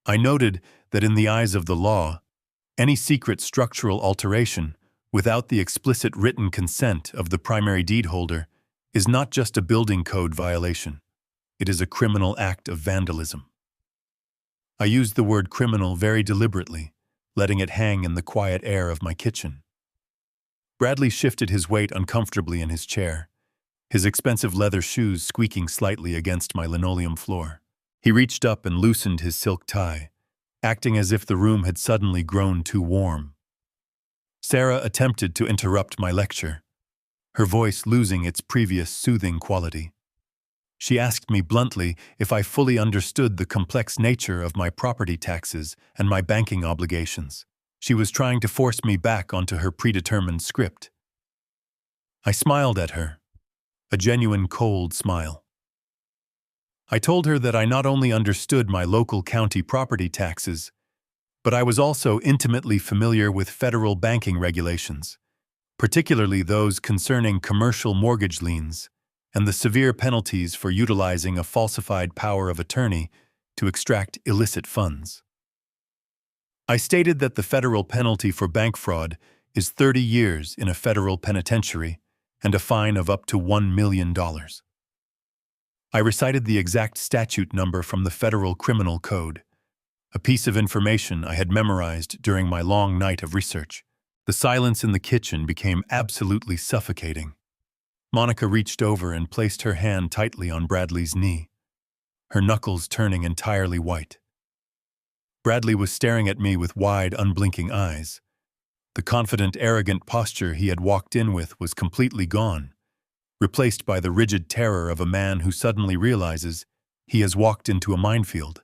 I noted that in the eyes of the law, any secret structural alteration, without the explicit written consent of the primary deed holder, is not just a building code violation. It is a criminal act of vandalism. I used the word criminal very deliberately, letting it hang in the quiet air of my kitchen. Bradley shifted his weight uncomfortably in his chair, his expensive leather shoes squeaking slightly against my linoleum floor. He reached up and loosened his silk tie, acting as if the room had suddenly grown too warm. Sarah attempted to interrupt my lecture, her voice losing its previous soothing quality. She asked me bluntly if I fully understood the complex nature of my property taxes and my banking obligations. She was trying to force me back onto her predetermined script. I smiled at her, a genuine cold smile. I told her that I not only understood my local county property taxes, but I was also intimately familiar with federal banking regulations, particularly those concerning commercial mortgage liens and the severe penalties for utilizing a falsified power of attorney to extract illicit funds. I stated that the federal penalty for bank fraud is 30 years in a federal penitentiary and a fine of up to $1 million. I recited the exact statute number from the Federal Criminal Code, a piece of information I had memorized during my long night of research. The silence in the kitchen became absolutely suffocating. Monica reached over and placed her hand tightly on Bradley's knee, her knuckles turning entirely white. Bradley was staring at me with wide, unblinking eyes. The confident, arrogant posture he had walked in with was completely gone, replaced by the rigid terror of a man who suddenly realizes he has walked into a minefield.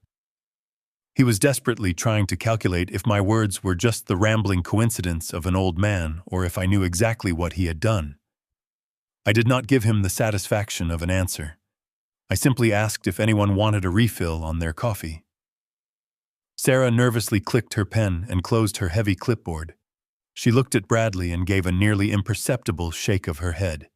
He was desperately trying to calculate if my words were just the rambling coincidence of an old man or if I knew exactly what he had done. I did not give him the satisfaction of an answer. I simply asked if anyone wanted a refill on their coffee. Sarah nervously clicked her pen and closed her heavy clipboard. She looked at Bradley and gave a nearly imperceptible shake of her head.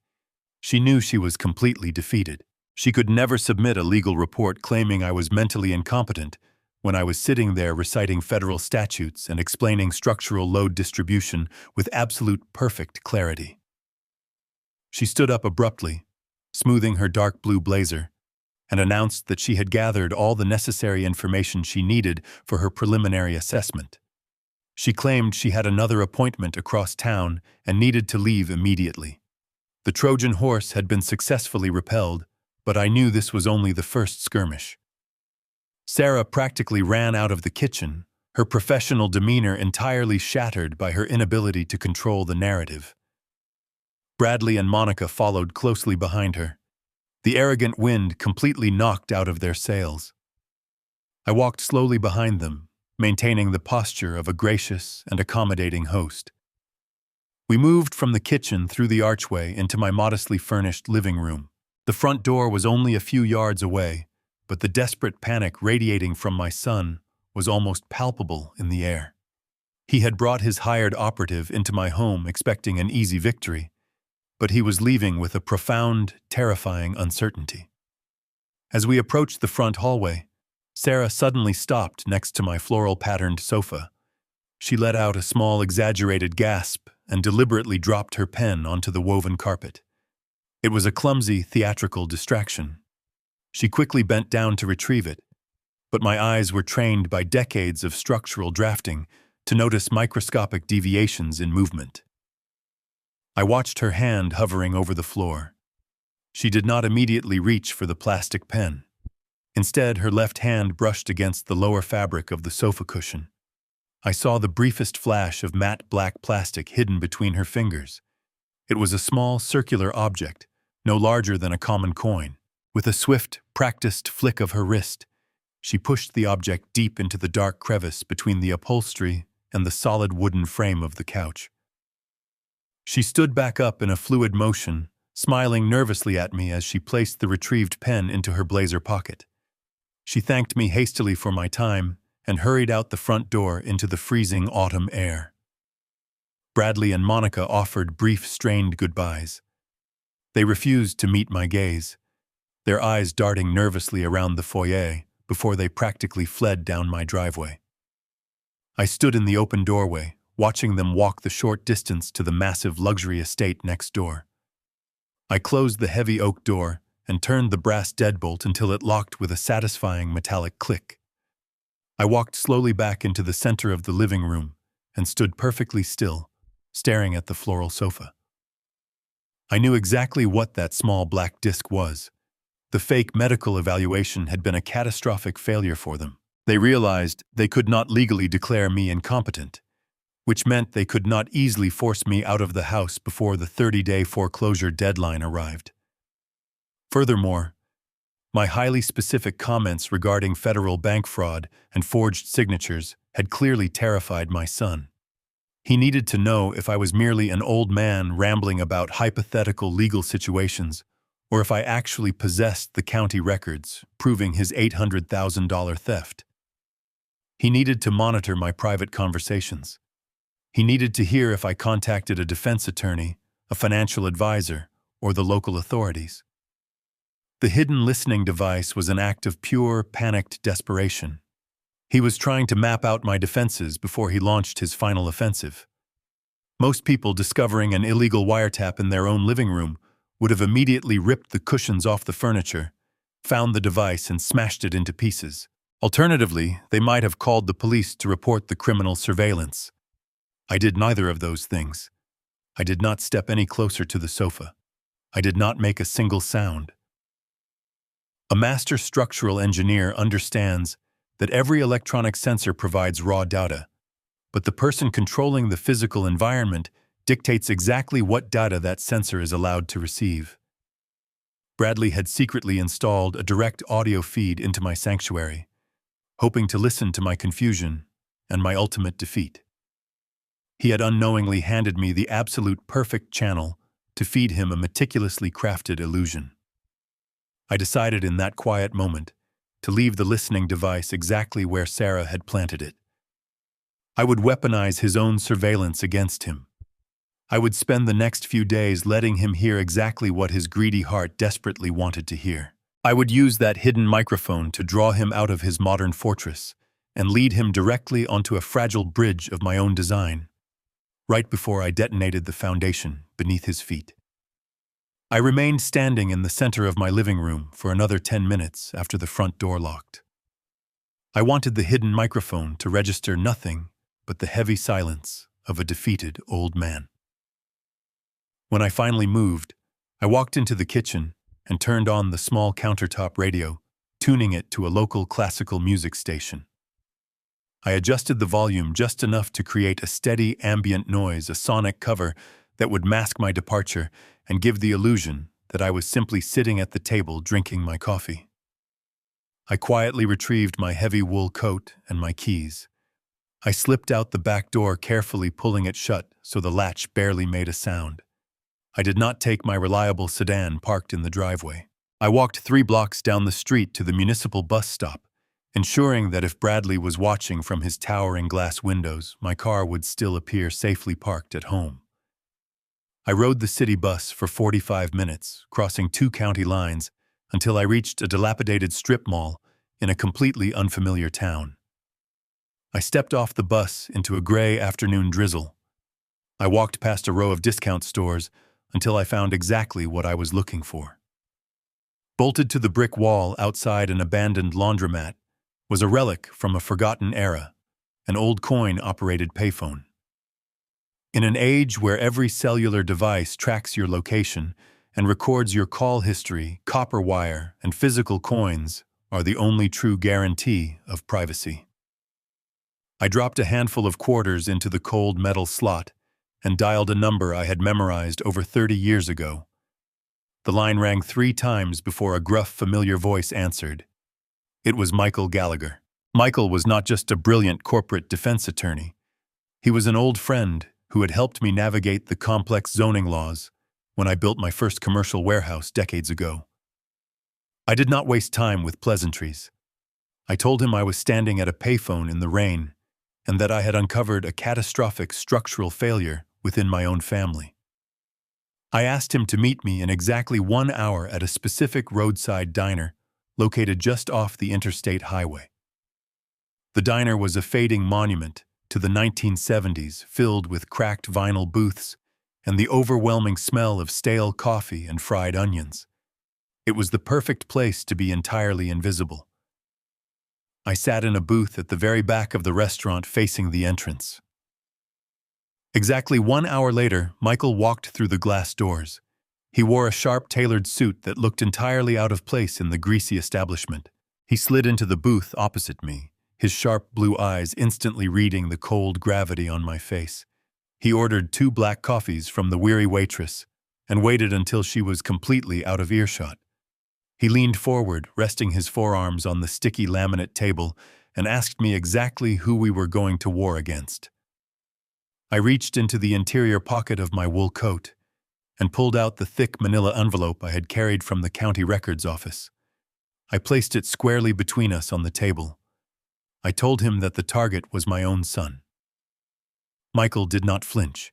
She knew she was completely defeated. She could never submit a legal report claiming I was mentally incompetent when I was sitting there reciting federal statutes and explaining structural load distribution with absolute perfect clarity. She stood up abruptly, smoothing her dark blue blazer, and announced that she had gathered all the necessary information she needed for her preliminary assessment. She claimed she had another appointment across town and needed to leave immediately. The Trojan horse had been successfully repelled, but I knew this was only the first skirmish. Sarah practically ran out of the kitchen, her professional demeanor entirely shattered by her inability to control the narrative. Bradley and Monica followed closely behind her, the arrogant wind completely knocked out of their sails. I walked slowly behind them, maintaining the posture of a gracious and accommodating host. We moved from the kitchen through the archway into my modestly furnished living room. The front door was only a few yards away, but the desperate panic radiating from my son was almost palpable in the air. He had brought his hired operative into my home expecting an easy victory, but he was leaving with a profound, terrifying uncertainty. As we approached the front hallway, Sarah suddenly stopped next to my floral-patterned sofa. She let out a small, exaggerated gasp and deliberately dropped her pen onto the woven carpet. It was a clumsy, theatrical distraction. She quickly bent down to retrieve it, but my eyes were trained by decades of structural drafting to notice microscopic deviations in movement. I watched her hand hovering over the floor. She did not immediately reach for the plastic pen. Instead, her left hand brushed against the lower fabric of the sofa cushion. I saw the briefest flash of matte black plastic hidden between her fingers. It was a small, circular object, no larger than a common coin. With a swift, practiced flick of her wrist, she pushed the object deep into the dark crevice between the upholstery and the solid wooden frame of the couch. She stood back up in a fluid motion, smiling nervously at me as she placed the retrieved pen into her blazer pocket. She thanked me hastily for my time and hurried out the front door into the freezing autumn air. Bradley and Monica offered brief, strained goodbyes. They refused to meet my gaze, their eyes darting nervously around the foyer before they practically fled down my driveway. I stood in the open doorway, watching them walk the short distance to the massive luxury estate next door. I closed the heavy oak door and turned the brass deadbolt until it locked with a satisfying metallic click. I walked slowly back into the center of the living room and stood perfectly still, staring at the floral sofa. I knew exactly what that small black disc was. The fake medical evaluation had been a catastrophic failure for them. They realized they could not legally declare me incompetent, which meant they could not easily force me out of the house before the 30-day foreclosure deadline arrived. Furthermore, my highly specific comments regarding federal bank fraud and forged signatures had clearly terrified my son. He needed to know if I was merely an old man rambling about hypothetical legal situations, or if I actually possessed the county records proving his $800,000 theft. He needed to monitor my private conversations. He needed to hear if I contacted a defense attorney, a financial advisor, or the local authorities. The hidden listening device was an act of pure, panicked desperation. He was trying to map out my defenses before he launched his final offensive. Most people discovering an illegal wiretap in their own living room would have immediately ripped the cushions off the furniture, found the device, and smashed it into pieces. Alternatively, they might have called the police to report the criminal surveillance. I did neither of those things. I did not step any closer to the sofa. I did not make a single sound. A master structural engineer understands that every electronic sensor provides raw data, but the person controlling the physical environment dictates exactly what data that sensor is allowed to receive. Bradley had secretly installed a direct audio feed into my sanctuary, hoping to listen to my confusion and my ultimate defeat. He had unknowingly handed me the absolute perfect channel to feed him a meticulously crafted illusion. I decided in that quiet moment to leave the listening device exactly where Sarah had planted it. I would weaponize his own surveillance against him. I would spend the next few days letting him hear exactly what his greedy heart desperately wanted to hear. I would use that hidden microphone to draw him out of his modern fortress and lead him directly onto a fragile bridge of my own design, right before I detonated the foundation beneath his feet. I remained standing in the center of my living room for another 10 minutes after the front door locked. I wanted the hidden microphone to register nothing but the heavy silence of a defeated old man. When I finally moved, I walked into the kitchen and turned on the small countertop radio, tuning it to a local classical music station. I adjusted the volume just enough to create a steady ambient noise, a sonic cover that would mask my departure and give the illusion that I was simply sitting at the table drinking my coffee. I quietly retrieved my heavy wool coat and my keys. I slipped out the back door, carefully pulling it shut so the latch barely made a sound. I did not take my reliable sedan parked in the driveway. I walked 3 blocks down the street to the municipal bus stop, ensuring that if Bradley was watching from his towering glass windows, my car would still appear safely parked at home. I rode the city bus for 45 minutes, crossing 2 county lines, until I reached a dilapidated strip mall in a completely unfamiliar town. I stepped off the bus into a gray afternoon drizzle. I walked past a row of discount stores until I found exactly what I was looking for. Bolted to the brick wall outside an abandoned laundromat was a relic from a forgotten era, an old coin-operated payphone. In an age where every cellular device tracks your location and records your call history, copper wire and physical coins are the only true guarantee of privacy. I dropped a handful of quarters into the cold metal slot and dialed a number I had memorized over 30 years ago. The line rang 3 times before a gruff, familiar voice answered. It was Michael Gallagher. Michael was not just a brilliant corporate defense attorney. He was an old friend who had helped me navigate the complex zoning laws when I built my first commercial warehouse decades ago. I did not waste time with pleasantries. I told him I was standing at a payphone in the rain and that I had uncovered a catastrophic structural failure within my own family. I asked him to meet me in exactly 1 hour at a specific roadside diner located just off the interstate highway. The diner was a fading monument to the 1970s, filled with cracked vinyl booths and the overwhelming smell of stale coffee and fried onions. It was the perfect place to be entirely invisible. I sat in a booth at the very back of the restaurant facing the entrance. Exactly 1 hour later, Michael walked through the glass doors. He wore a sharp, tailored suit that looked entirely out of place in the greasy establishment. He slid into the booth opposite me, his sharp blue eyes instantly reading the cold gravity on my face. He ordered 2 black coffees from the weary waitress and waited until she was completely out of earshot. He leaned forward, resting his forearms on the sticky laminate table, and asked me exactly who we were going to war against. I reached into the interior pocket of my wool coat and pulled out the thick manila envelope I had carried from the county records office. I placed it squarely between us on the table. I told him that the target was my own son. Michael did not flinch.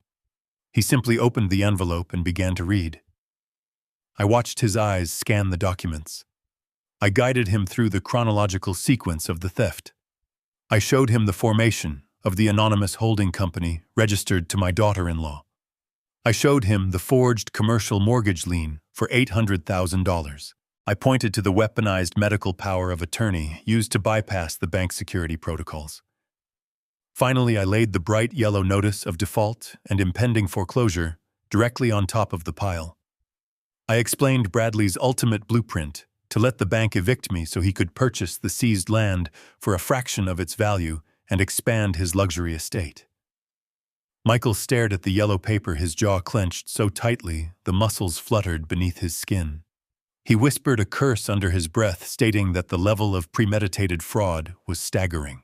He simply opened the envelope and began to read. I watched his eyes scan the documents. I guided him through the chronological sequence of the theft. I showed him the formation of the anonymous holding company registered to my daughter-in-law. I showed him the forged commercial mortgage lien for $800,000. I pointed to the weaponized medical power of attorney used to bypass the bank security protocols. Finally, I laid the bright yellow notice of default and impending foreclosure directly on top of the pile. I explained Bradley's ultimate blueprint to let the bank evict me so he could purchase the seized land for a fraction of its value and expand his luxury estate. Michael stared at the yellow paper, his jaw clenched so tightly the muscles fluttered beneath his skin. He whispered a curse under his breath, stating that the level of premeditated fraud was staggering.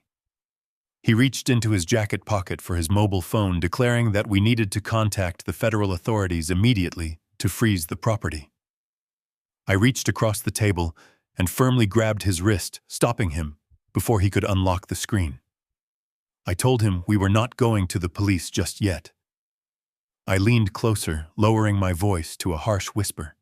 He reached into his jacket pocket for his mobile phone, declaring that we needed to contact the federal authorities immediately to freeze the property. I reached across the table and firmly grabbed his wrist, stopping him before he could unlock the screen. I told him we were not going to the police just yet. I leaned closer, lowering my voice to a harsh whisper.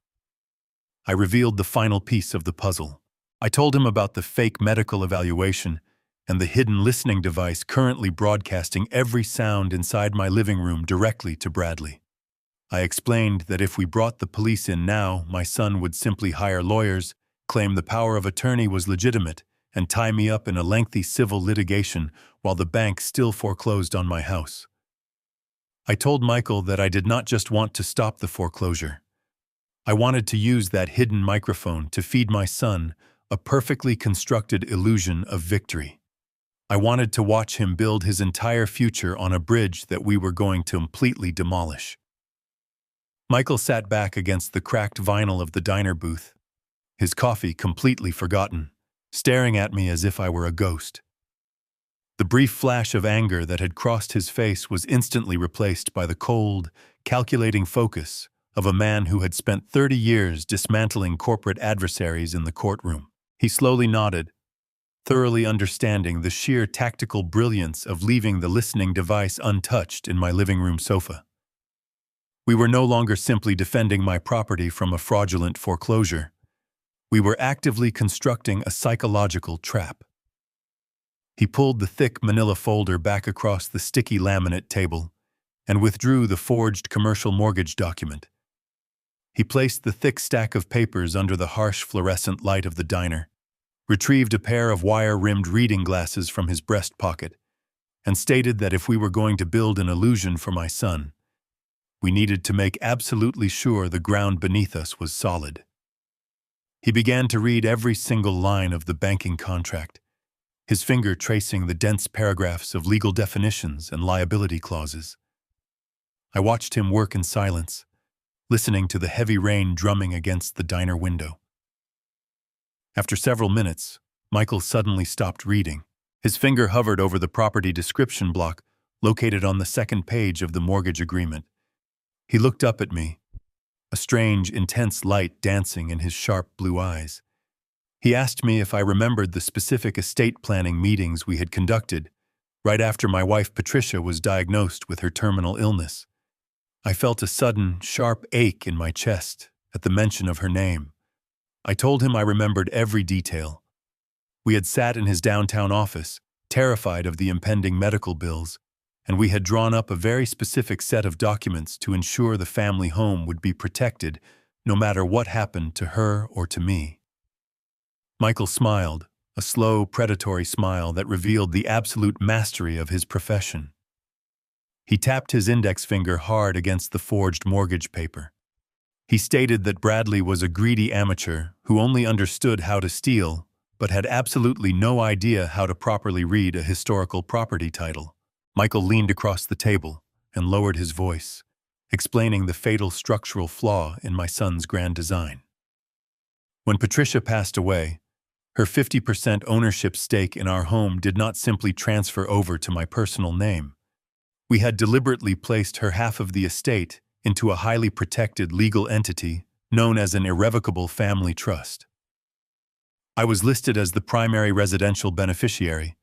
I revealed the final piece of the puzzle. I told him about the fake medical evaluation and the hidden listening device currently broadcasting every sound inside my living room directly to Bradley. I explained that if we brought the police in now, my son would simply hire lawyers, claim the power of attorney was legitimate, and tie me up in a lengthy civil litigation while the bank still foreclosed on my house. I told Michael that I did not just want to stop the foreclosure. I wanted to use that hidden microphone to feed my son a perfectly constructed illusion of victory. I wanted to watch him build his entire future on a bridge that we were going to completely demolish. Michael sat back against the cracked vinyl of the diner booth, his coffee completely forgotten, staring at me as if I were a ghost. The brief flash of anger that had crossed his face was instantly replaced by the cold, calculating focus of a man who had spent 30 years dismantling corporate adversaries in the courtroom. He slowly nodded, thoroughly understanding the sheer tactical brilliance of leaving the listening device untouched in my living room sofa. We were no longer simply defending my property from a fraudulent foreclosure. We were actively constructing a psychological trap. He pulled the thick manila folder back across the sticky laminate table and withdrew the forged commercial mortgage document. He placed the thick stack of papers under the harsh fluorescent light of the diner, retrieved a pair of wire-rimmed reading glasses from his breast pocket, and stated that if we were going to build an illusion for my son, we needed to make absolutely sure the ground beneath us was solid. He began to read every single line of the banking contract, his finger tracing the dense paragraphs of legal definitions and liability clauses. I watched him work in silence, listening to the heavy rain drumming against the diner window. After several minutes, Michael suddenly stopped reading. His finger hovered over the property description block located on the second page of the mortgage agreement. He looked up at me, a strange, intense light dancing in his sharp blue eyes. He asked me if I remembered the specific estate planning meetings we had conducted right after my wife Patricia was diagnosed with her terminal illness. I felt a sudden, sharp ache in my chest at the mention of her name. I told him I remembered every detail. We had sat in his downtown office, terrified of the impending medical bills, and we had drawn up a very specific set of documents to ensure the family home would be protected no matter what happened to her or to me. Michael smiled, a slow, predatory smile that revealed the absolute mastery of his profession. He tapped his index finger hard against the forged mortgage paper. He stated that Bradley was a greedy amateur who only understood how to steal, but had absolutely no idea how to properly read a historical property title. Michael leaned across the table and lowered his voice, explaining the fatal structural flaw in my son's grand design. When Patricia passed away, her 50% ownership stake in our home did not simply transfer over to my personal name. We had deliberately placed her half of the estate into a highly protected legal entity known as an irrevocable family trust. I was listed as the primary residential beneficiary,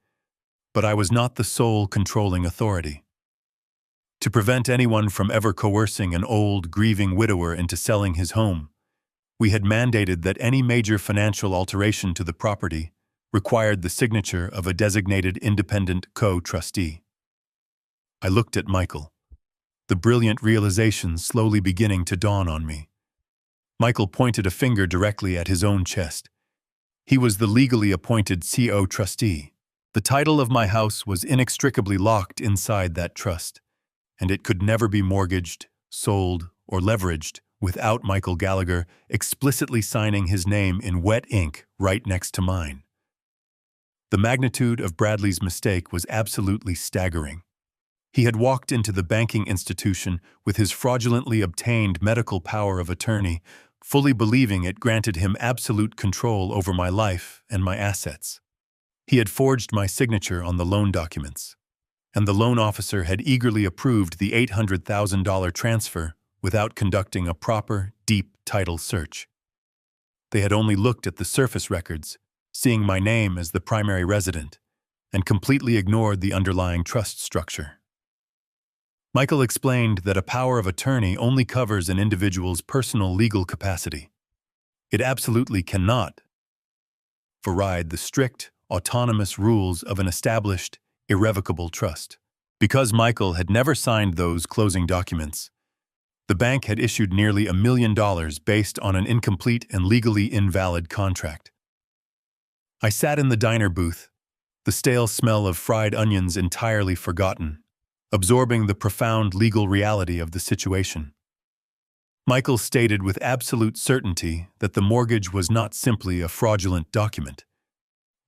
but I was not the sole controlling authority. To prevent anyone from ever coercing an old, grieving widower into selling his home, we had mandated that any major financial alteration to the property required the signature of a designated independent co-trustee. I looked at Michael, the brilliant realization slowly beginning to dawn on me. Michael pointed a finger directly at his own chest. He was the legally appointed CO trustee. The title of my house was inextricably locked inside that trust, and it could never be mortgaged, sold, or leveraged without Michael Gallagher explicitly signing his name in wet ink right next to mine. The magnitude of Bradley's mistake was absolutely staggering. He had walked into the banking institution with his fraudulently obtained medical power of attorney, fully believing it granted him absolute control over my life and my assets. He had forged my signature on the loan documents, and the loan officer had eagerly approved the $800,000 transfer without conducting a proper, deep title search. They had only looked at the surface records, seeing my name as the primary resident, and completely ignored the underlying trust structure. Michael explained that a power of attorney only covers an individual's personal legal capacity. It absolutely cannot override the strict, autonomous rules of an established, irrevocable trust. Because Michael had never signed those closing documents, the bank had issued nearly $1 million based on an incomplete and legally invalid contract. I sat in the diner booth, the stale smell of fried onions entirely forgotten, absorbing the profound legal reality of the situation. Michael stated with absolute certainty that the mortgage was not simply a fraudulent document.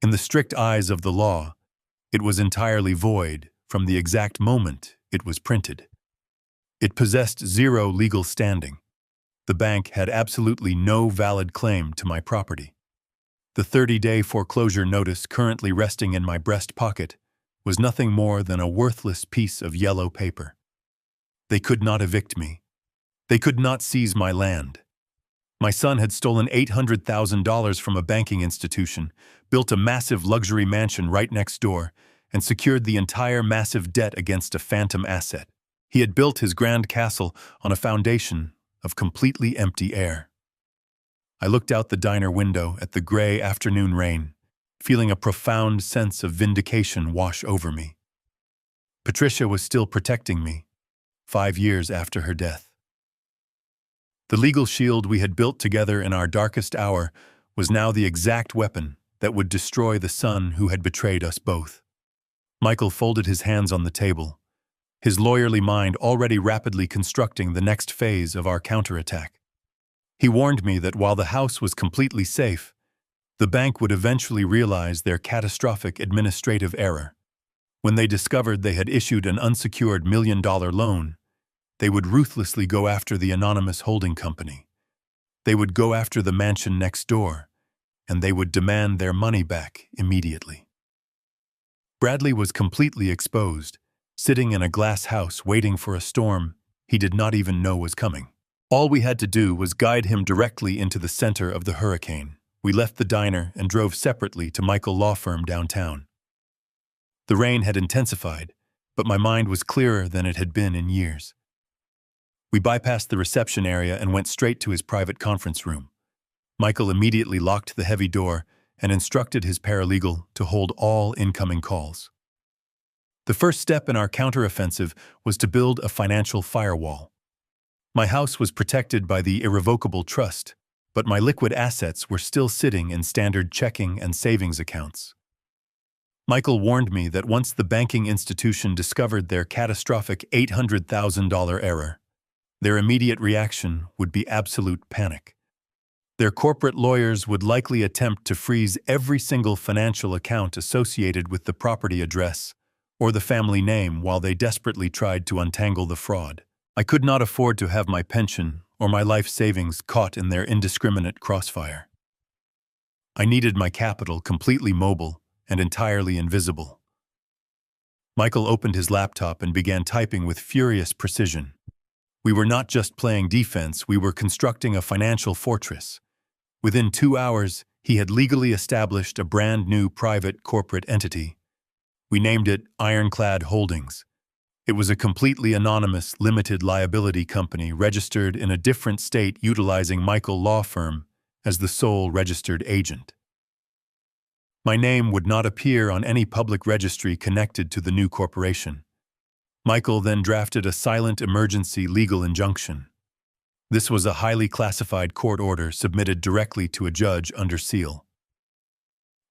In the strict eyes of the law, it was entirely void from the exact moment it was printed. It possessed zero legal standing. The bank had absolutely no valid claim to my property. The 30-day foreclosure notice currently resting in my breast pocket was nothing more than a worthless piece of yellow paper. They could not evict me. They could not seize my land. My son had stolen $800,000 from a banking institution, built a massive luxury mansion right next door, and secured the entire massive debt against a phantom asset. He had built his grand castle on a foundation of completely empty air. I looked out the diner window at the gray afternoon rain, feeling a profound sense of vindication wash over me. Patricia was still protecting me, 5 years after her death. The legal shield we had built together in our darkest hour was now the exact weapon that would destroy the son who had betrayed us both. Michael folded his hands on the table, his lawyerly mind already rapidly constructing the next phase of our counterattack. He warned me that while the house was completely safe, the bank would eventually realize their catastrophic administrative error. When they discovered they had issued an unsecured $1 million loan, they would ruthlessly go after the anonymous holding company. They would go after the mansion next door, and they would demand their money back immediately. Bradley was completely exposed, sitting in a glass house waiting for a storm he did not even know was coming. All we had to do was guide him directly into the center of the hurricane. We left the diner and drove separately to Michael Law Firm downtown. The rain had intensified, but my mind was clearer than it had been in years. We bypassed the reception area and went straight to his private conference room. Michael immediately locked the heavy door and instructed his paralegal to hold all incoming calls. The first step in our counteroffensive was to build a financial firewall. My house was protected by the irrevocable trust, but my liquid assets were still sitting in standard checking and savings accounts. Michael warned me that once the banking institution discovered their catastrophic $800,000 error, their immediate reaction would be absolute panic. Their corporate lawyers would likely attempt to freeze every single financial account associated with the property address or the family name while they desperately tried to untangle the fraud. I could not afford to have my pension or my life savings caught in their indiscriminate crossfire. I needed my capital completely mobile and entirely invisible. Michael opened his laptop and began typing with furious precision. We were not just playing defense, we were constructing a financial fortress. Within 2 hours, he had legally established a brand new private corporate entity. We named it Ironclad Holdings. It was a completely anonymous, limited liability company registered in a different state utilizing Michael Law Firm as the sole registered agent. My name would not appear on any public registry connected to the new corporation. Michael then drafted a silent emergency legal injunction. This was a highly classified court order submitted directly to a judge under seal.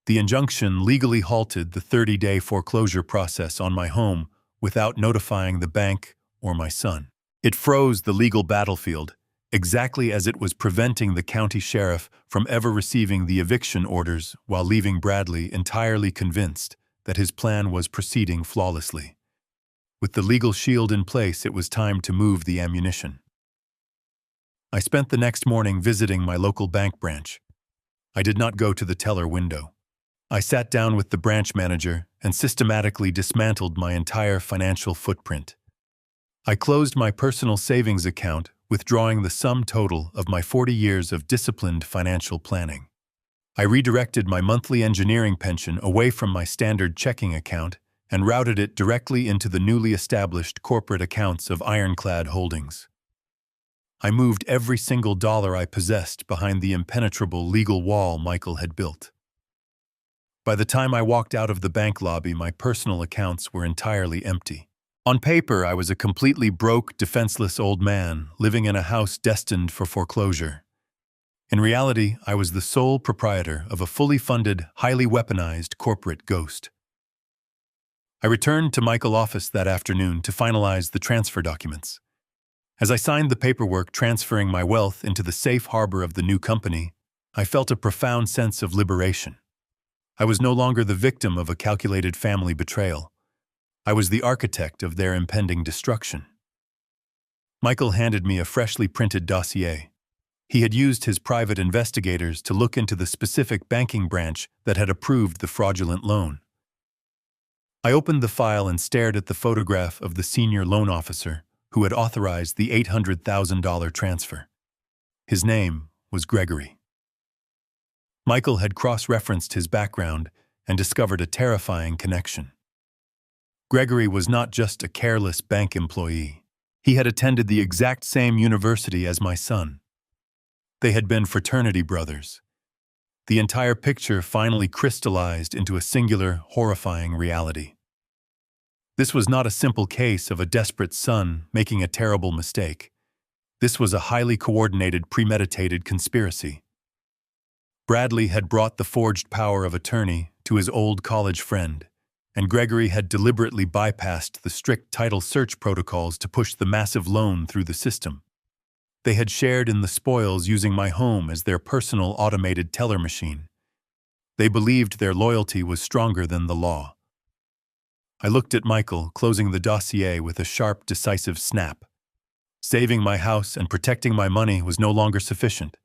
The injunction legally halted the 30-day foreclosure process on my home without notifying the bank or my son. It froze the legal battlefield, exactly as it was preventing the county sheriff from ever receiving the eviction orders while leaving Bradley entirely convinced that his plan was proceeding flawlessly. With the legal shield in place, it was time to move the ammunition. I spent the next morning visiting my local bank branch. I did not go to the teller window. I sat down with the branch manager and systematically dismantled my entire financial footprint. I closed my personal savings account, withdrawing the sum total of my 40 years of disciplined financial planning. I redirected my monthly engineering pension away from my standard checking account and routed it directly into the newly established corporate accounts of Ironclad Holdings. I moved every single dollar I possessed behind the impenetrable legal wall Michael had built. By the time I walked out of the bank lobby, my personal accounts were entirely empty. On paper, I was a completely broke, defenseless old man living in a house destined for foreclosure. In reality, I was the sole proprietor of a fully funded, highly weaponized corporate ghost. I returned to Michael's office that afternoon to finalize the transfer documents. As I signed the paperwork transferring my wealth into the safe harbor of the new company, I felt a profound sense of liberation. I was no longer the victim of a calculated family betrayal. I was the architect of their impending destruction. Michael handed me a freshly printed dossier. He had used his private investigators to look into the specific banking branch that had approved the fraudulent loan. I opened the file and stared at the photograph of the senior loan officer who had authorized the $800,000 transfer. His name was Gregory. Michael had cross-referenced his background and discovered a terrifying connection. Gregory was not just a careless bank employee. He had attended the exact same university as my son. They had been fraternity brothers. The entire picture finally crystallized into a singular, horrifying reality. This was not a simple case of a desperate son making a terrible mistake. This was a highly coordinated, premeditated conspiracy. Bradley had brought the forged power of attorney to his old college friend, and Gregory had deliberately bypassed the strict title search protocols to push the massive loan through the system. They had shared in the spoils using my home as their personal automated teller machine. They believed their loyalty was stronger than the law. I looked at Michael, closing the dossier with a sharp, decisive snap. Saving my house and protecting my money was no longer sufficient.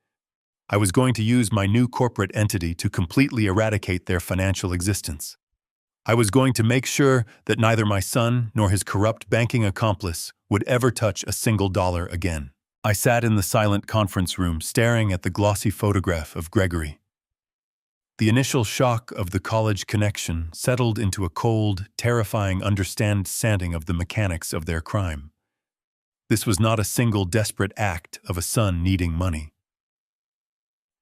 I was going to use my new corporate entity to completely eradicate their financial existence. I was going to make sure that neither my son nor his corrupt banking accomplice would ever touch a single dollar again. I sat in the silent conference room staring at the glossy photograph of Gregory. The initial shock of the college connection settled into a cold, terrifying understanding of the mechanics of their crime. This was not a single desperate act of a son needing money.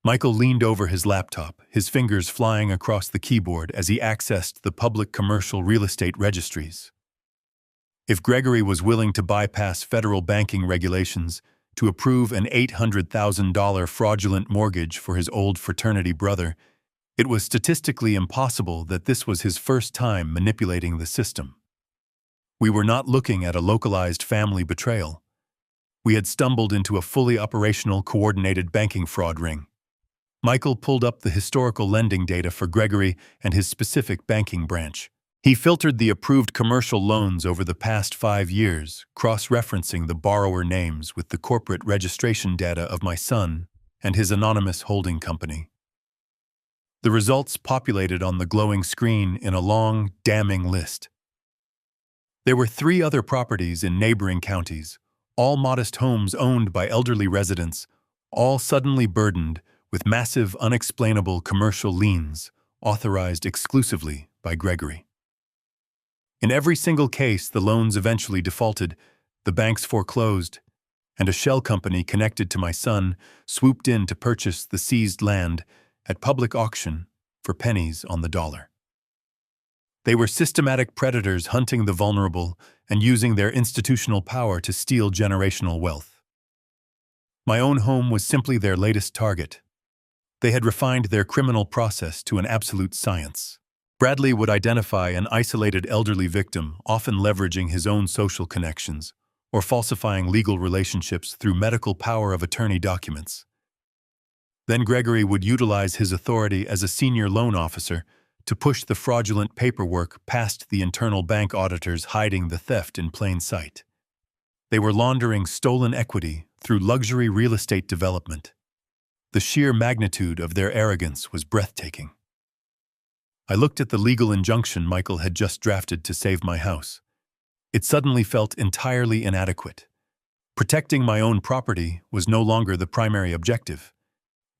Michael leaned over his laptop, his fingers flying across the keyboard as he accessed the public commercial real estate registries. If Gregory was willing to bypass federal banking regulations to approve an $800,000 fraudulent mortgage for his old fraternity brother, it was statistically impossible that this was his first time manipulating the system. We were not looking at a localized family betrayal. We had stumbled into a fully operational, coordinated banking fraud ring. Michael pulled up the historical lending data for Gregory and his specific banking branch. He filtered the approved commercial loans over the past 5 years, cross-referencing the borrower names with the corporate registration data of my son and his anonymous holding company. The results populated on the glowing screen in a long, damning list. There were 3 other properties in neighboring counties, all modest homes owned by elderly residents, all suddenly burdened with massive, unexplainable commercial liens authorized exclusively by Gregory. In every single case, the loans eventually defaulted, the banks foreclosed, and a shell company connected to my son swooped in to purchase the seized land at public auction for pennies on the dollar. They were systematic predators hunting the vulnerable and using their institutional power to steal generational wealth. My own home was simply their latest target. They had refined their criminal process to an absolute science. Bradley would identify an isolated elderly victim, often leveraging his own social connections, or falsifying legal relationships through medical power of attorney documents. Then Gregory would utilize his authority as a senior loan officer to push the fraudulent paperwork past the internal bank auditors, hiding the theft in plain sight. They were laundering stolen equity through luxury real estate development. The sheer magnitude of their arrogance was breathtaking. I looked at the legal injunction Michael had just drafted to save my house. It suddenly felt entirely inadequate. Protecting my own property was no longer the primary objective.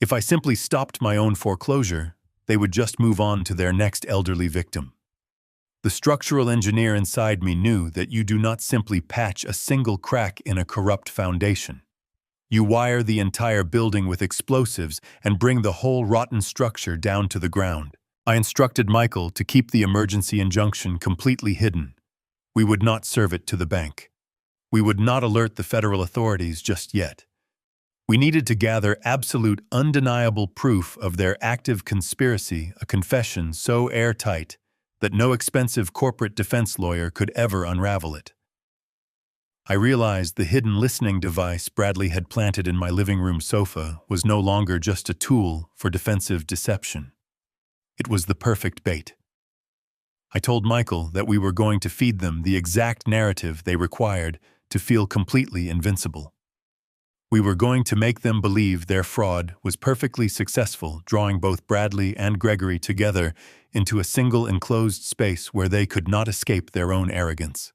If I simply stopped my own foreclosure, they would just move on to their next elderly victim. The structural engineer inside me knew that you do not simply patch a single crack in a corrupt foundation. You wire the entire building with explosives and bring the whole rotten structure down to the ground. I instructed Michael to keep the emergency injunction completely hidden. We would not serve it to the bank. We would not alert the federal authorities just yet. We needed to gather absolute, undeniable proof of their active conspiracy, a confession so airtight that no expensive corporate defense lawyer could ever unravel it. I realized the hidden listening device Bradley had planted in my living room sofa was no longer just a tool for defensive deception. It was the perfect bait. I told Michael that we were going to feed them the exact narrative they required to feel completely invincible. We were going to make them believe their fraud was perfectly successful, drawing both Bradley and Gregory together into a single enclosed space where they could not escape their own arrogance.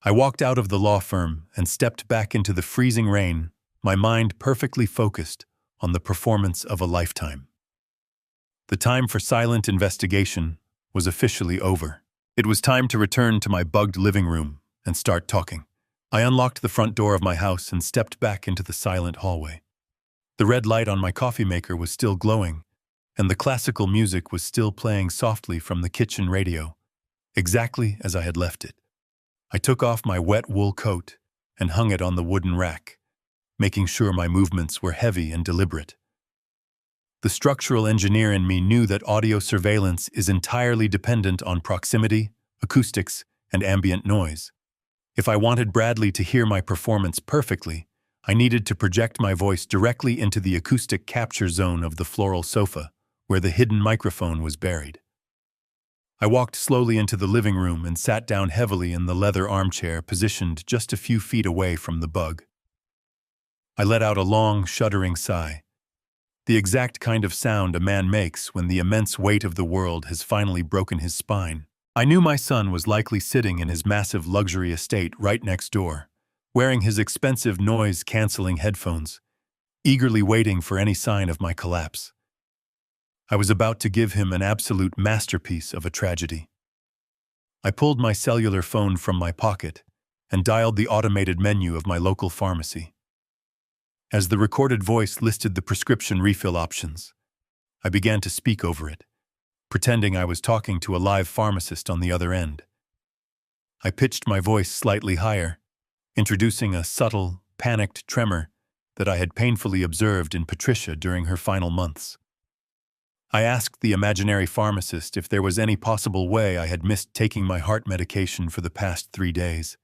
I walked out of the law firm and stepped back into the freezing rain, my mind perfectly focused on the performance of a lifetime. The time for silent investigation was officially over. It was time to return to my bugged living room and start talking. I unlocked the front door of my house and stepped back into the silent hallway. The red light on my coffee maker was still glowing, and the classical music was still playing softly from the kitchen radio, exactly as I had left it. I took off my wet wool coat and hung it on the wooden rack, making sure my movements were heavy and deliberate. The structural engineer in me knew that audio surveillance is entirely dependent on proximity, acoustics, and ambient noise. If I wanted Bradley to hear my performance perfectly, I needed to project my voice directly into the acoustic capture zone of the floral sofa, where the hidden microphone was buried. I walked slowly into the living room and sat down heavily in the leather armchair positioned just a few feet away from the bug. I let out a long, shuddering sigh, the exact kind of sound a man makes when the immense weight of the world has finally broken his spine. I knew my son was likely sitting in his massive luxury estate right next door, wearing his expensive noise-canceling headphones, eagerly waiting for any sign of my collapse. I was about to give him an absolute masterpiece of a tragedy. I pulled my cellular phone from my pocket and dialed the automated menu of my local pharmacy. As the recorded voice listed the prescription refill options, I began to speak over it, pretending I was talking to a live pharmacist on the other end. I pitched my voice slightly higher, introducing a subtle, panicked tremor that I had painfully observed in Patricia during her final months. I asked the imaginary pharmacist if there was any possible way I had missed taking my heart medication for the past 3 days.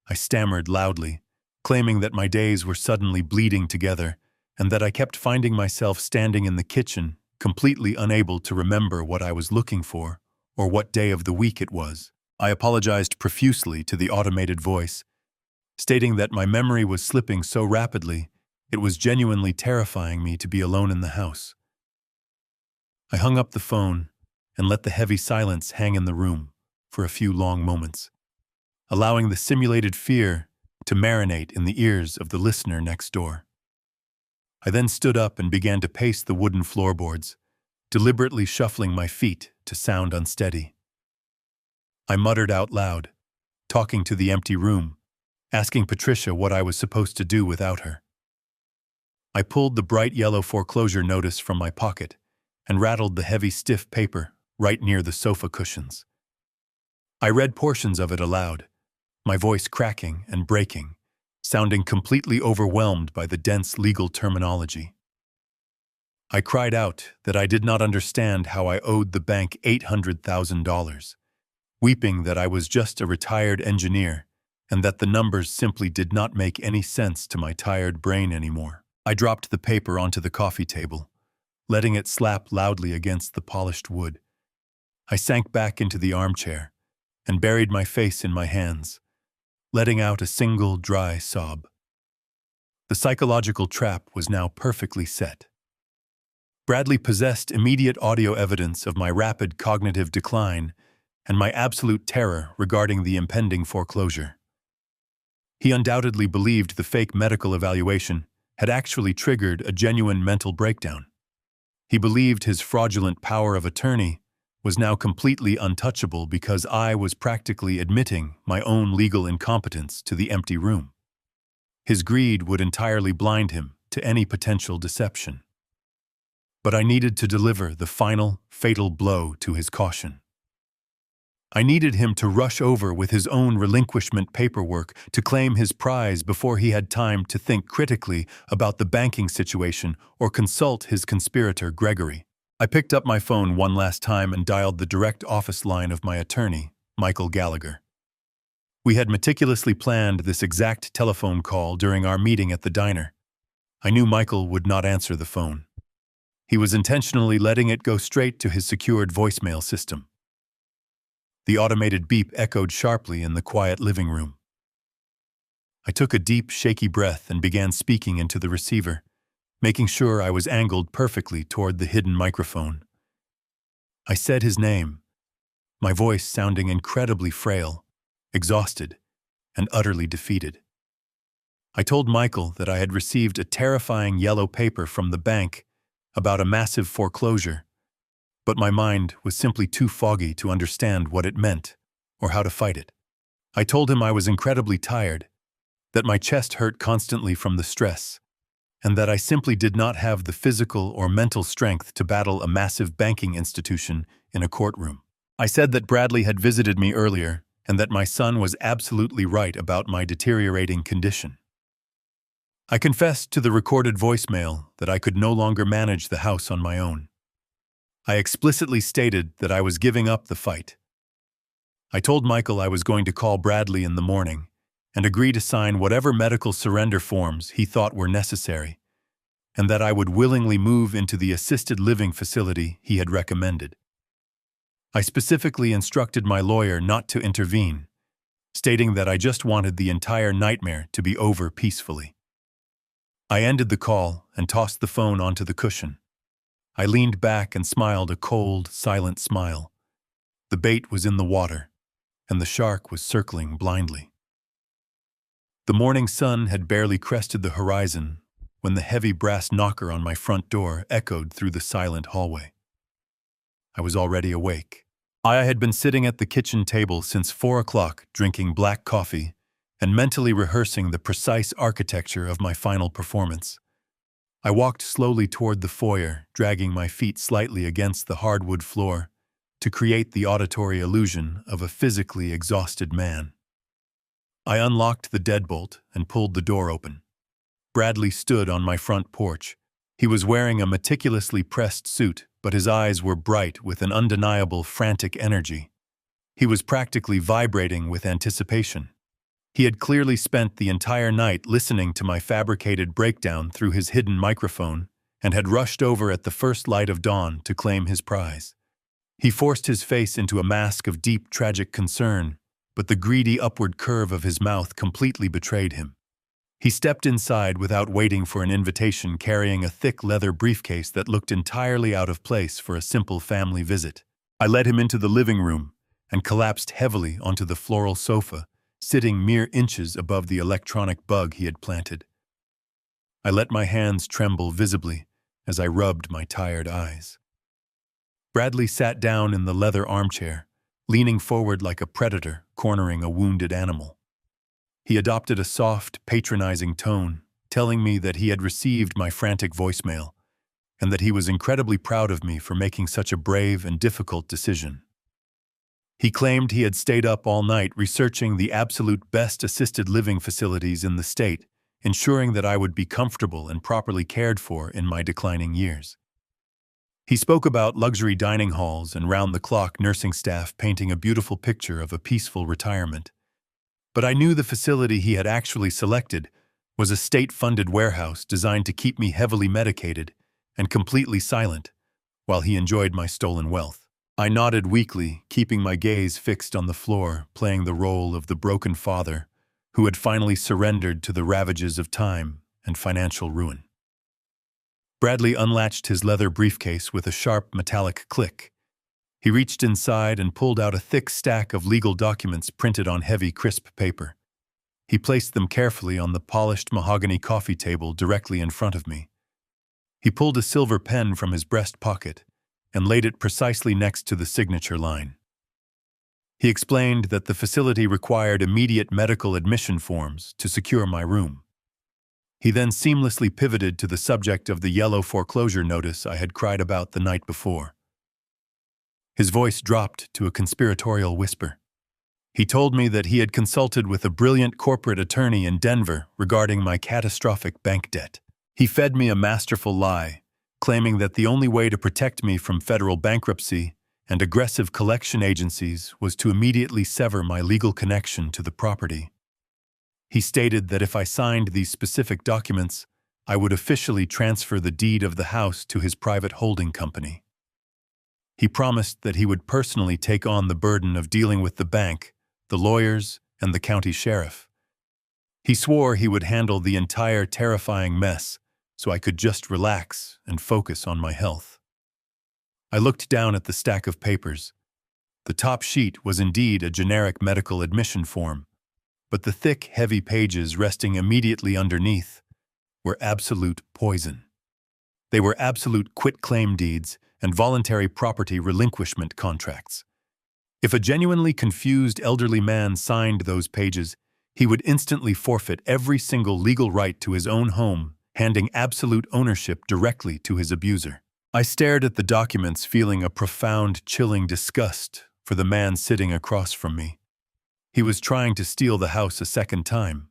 I stammered loudly, claiming that my days were suddenly bleeding together and that I kept finding myself standing in the kitchen, completely unable to remember what I was looking for or what day of the week it was. I apologized profusely to the automated voice, stating that my memory was slipping so rapidly it was genuinely terrifying me to be alone in the house. I hung up the phone and let the heavy silence hang in the room for a few long moments, allowing the simulated fear to marinate in the ears of the listener next door. I then stood up and began to pace the wooden floorboards, deliberately shuffling my feet to sound unsteady. I muttered out loud, talking to the empty room, asking Patricia what I was supposed to do without her. I pulled the bright yellow foreclosure notice from my pocket and rattled the heavy, stiff paper right near the sofa cushions. I read portions of it aloud, my voice cracking and breaking, sounding completely overwhelmed by the dense legal terminology. I cried out that I did not understand how I owed the bank $800,000, weeping that I was just a retired engineer and that the numbers simply did not make any sense to my tired brain anymore. I dropped the paper onto the coffee table, letting it slap loudly against the polished wood. I sank back into the armchair and buried my face in my hands, letting out a single dry sob. The psychological trap was now perfectly set. Bradley possessed immediate audio evidence of my rapid cognitive decline and my absolute terror regarding the impending foreclosure. He undoubtedly believed the fake medical evaluation had actually triggered a genuine mental breakdown. He believed his fraudulent power of attorney was now completely untouchable because I was practically admitting my own legal incompetence to the empty room. His greed would entirely blind him to any potential deception. But I needed to deliver the final, fatal blow to his caution. I needed him to rush over with his own relinquishment paperwork to claim his prize before he had time to think critically about the banking situation or consult his conspirator, Gregory. I picked up my phone one last time and dialed the direct office line of my attorney, Michael Gallagher. We had meticulously planned this exact telephone call during our meeting at the diner. I knew Michael would not answer the phone. He was intentionally letting it go straight to his secured voicemail system. The automated beep echoed sharply in the quiet living room. I took a deep, shaky breath and began speaking into the receiver, making sure I was angled perfectly toward the hidden microphone. I said his name, my voice sounding incredibly frail, exhausted, and utterly defeated. I told Michael that I had received a terrifying yellow paper from the bank about a massive foreclosure, but my mind was simply too foggy to understand what it meant or how to fight it. I told him I was incredibly tired, that my chest hurt constantly from the stress, and that I simply did not have the physical or mental strength to battle a massive banking institution in a courtroom. I said that Bradley had visited me earlier and that my son was absolutely right about my deteriorating condition. I confessed to the recorded voicemail that I could no longer manage the house on my own. I explicitly stated that I was giving up the fight. I told Michael I was going to call Bradley in the morning and agree to sign whatever medical surrender forms he thought were necessary, and that I would willingly move into the assisted living facility he had recommended. I specifically instructed my lawyer not to intervene, stating that I just wanted the entire nightmare to be over peacefully. I ended the call and tossed the phone onto the cushion. I leaned back and smiled a cold, silent smile. The bait was in the water, and the shark was circling blindly. The morning sun had barely crested the horizon when the heavy brass knocker on my front door echoed through the silent hallway. I was already awake. I had been sitting at the kitchen table since 4 o'clock drinking black coffee and mentally rehearsing the precise architecture of my final performance. I walked slowly toward the foyer, dragging my feet slightly against the hardwood floor to create the auditory illusion of a physically exhausted man. I unlocked the deadbolt and pulled the door open. Bradley stood on my front porch. He was wearing a meticulously pressed suit, but his eyes were bright with an undeniable frantic energy. He was practically vibrating with anticipation. He had clearly spent the entire night listening to my fabricated breakdown through his hidden microphone and had rushed over at the first light of dawn to claim his prize. He forced his face into a mask of deep, tragic concern, but the greedy upward curve of his mouth completely betrayed him. He stepped inside without waiting for an invitation, carrying a thick leather briefcase that looked entirely out of place for a simple family visit. I led him into the living room and collapsed heavily onto the floral sofa, sitting mere inches above the electronic bug he had planted. I let my hands tremble visibly as I rubbed my tired eyes. Bradley sat down in the leather armchair, leaning forward like a predator cornering a wounded animal. He adopted a soft, patronizing tone, telling me that he had received my frantic voicemail and that he was incredibly proud of me for making such a brave and difficult decision. He claimed he had stayed up all night researching the absolute best assisted living facilities in the state, ensuring that I would be comfortable and properly cared for in my declining years. He spoke about luxury dining halls and round-the-clock nursing staff painting a beautiful picture of a peaceful retirement. But I knew the facility he had actually selected was a state-funded warehouse designed to keep me heavily medicated and completely silent while he enjoyed my stolen wealth. I nodded weakly, keeping my gaze fixed on the floor, playing the role of the broken father who had finally surrendered to the ravages of time and financial ruin. Bradley unlatched his leather briefcase with a sharp metallic click. He reached inside and pulled out a thick stack of legal documents printed on heavy, crisp paper. He placed them carefully on the polished mahogany coffee table directly in front of me. He pulled a silver pen from his breast pocket and laid it precisely next to the signature line. He explained that the facility required immediate medical admission forms to secure my room. He then seamlessly pivoted to the subject of the yellow foreclosure notice I had cried about the night before. His voice dropped to a conspiratorial whisper. He told me that he had consulted with a brilliant corporate attorney in Denver regarding my catastrophic bank debt. He fed me a masterful lie, claiming that the only way to protect me from federal bankruptcy and aggressive collection agencies was to immediately sever my legal connection to the property. He stated that if I signed these specific documents, I would officially transfer the deed of the house to his private holding company. He promised that he would personally take on the burden of dealing with the bank, the lawyers, and the county sheriff. He swore he would handle the entire terrifying mess so I could just relax and focus on my health. I looked down at the stack of papers. The top sheet was indeed a generic medical admission form, but the thick, heavy pages resting immediately underneath were absolute poison. They were absolute quitclaim deeds and voluntary property relinquishment contracts. If a genuinely confused elderly man signed those pages, he would instantly forfeit every single legal right to his own home, handing absolute ownership directly to his abuser. I stared at the documents, feeling a profound, chilling disgust for the man sitting across from me. He was trying to steal the house a second time.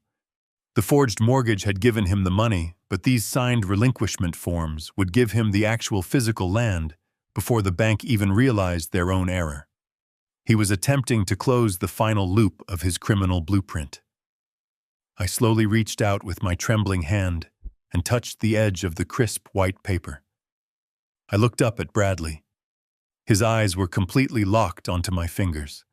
The forged mortgage had given him the money, but these signed relinquishment forms would give him the actual physical land before the bank even realized their own error. He was attempting to close the final loop of his criminal blueprint. I slowly reached out with my trembling hand and touched the edge of the crisp white paper. I looked up at Bradley. His eyes were completely locked onto my fingers.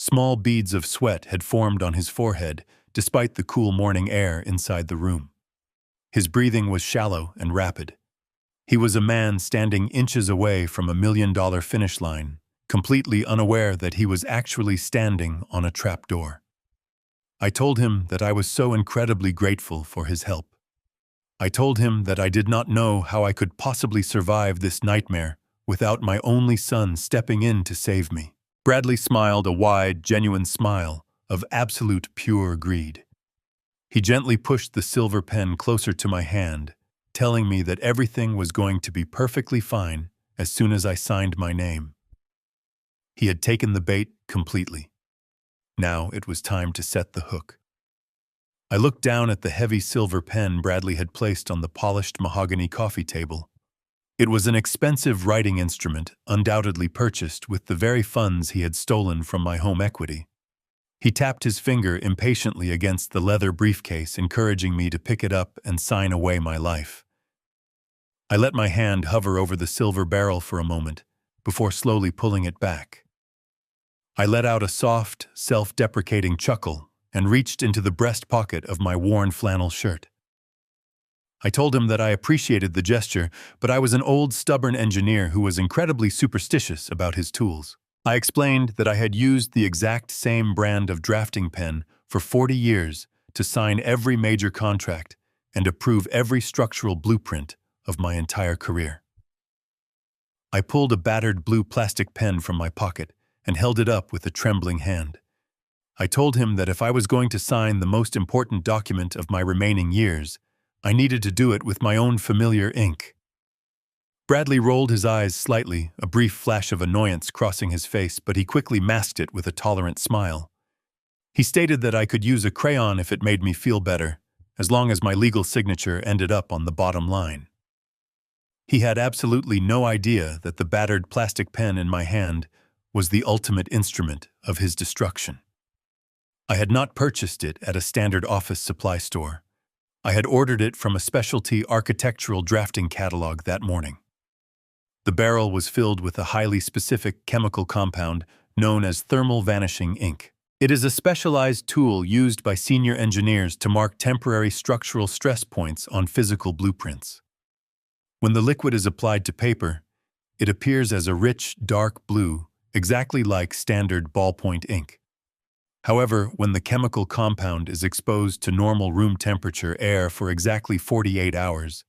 Small beads of sweat had formed on his forehead despite the cool morning air inside the room. His breathing was shallow and rapid. He was a man standing inches away from $1 million finish line, completely unaware that he was actually standing on a trapdoor. I told him that I was so incredibly grateful for his help. I told him that I did not know how I could possibly survive this nightmare without my only son stepping in to save me. Bradley smiled a wide, genuine smile of absolute pure greed. He gently pushed the silver pen closer to my hand, telling me that everything was going to be perfectly fine as soon as I signed my name. He had taken the bait completely. Now it was time to set the hook. I looked down at the heavy silver pen Bradley had placed on the polished mahogany coffee table. It was an expensive writing instrument, undoubtedly purchased with the very funds he had stolen from my home equity. He tapped his finger impatiently against the leather briefcase, encouraging me to pick it up and sign away my life. I let my hand hover over the silver barrel for a moment, before slowly pulling it back. I let out a soft, self-deprecating chuckle and reached into the breast pocket of my worn flannel shirt. I told him that I appreciated the gesture, but I was an old, stubborn engineer who was incredibly superstitious about his tools. I explained that I had used the exact same brand of drafting pen for 40 years to sign every major contract and approve every structural blueprint of my entire career. I pulled a battered blue plastic pen from my pocket and held it up with a trembling hand. I told him that if I was going to sign the most important document of my remaining years, I needed to do it with my own familiar ink. Bradley rolled his eyes slightly, a brief flash of annoyance crossing his face, but he quickly masked it with a tolerant smile. He stated that I could use a crayon if it made me feel better, as long as my legal signature ended up on the bottom line. He had absolutely no idea that the battered plastic pen in my hand was the ultimate instrument of his destruction. I had not purchased it at a standard office supply store. I had ordered it from a specialty architectural drafting catalog that morning. The barrel was filled with a highly specific chemical compound known as thermal vanishing ink. It is a specialized tool used by senior engineers to mark temporary structural stress points on physical blueprints. When the liquid is applied to paper, it appears as a rich, dark blue, exactly like standard ballpoint ink. However, when the chemical compound is exposed to normal room temperature air for exactly 48 hours,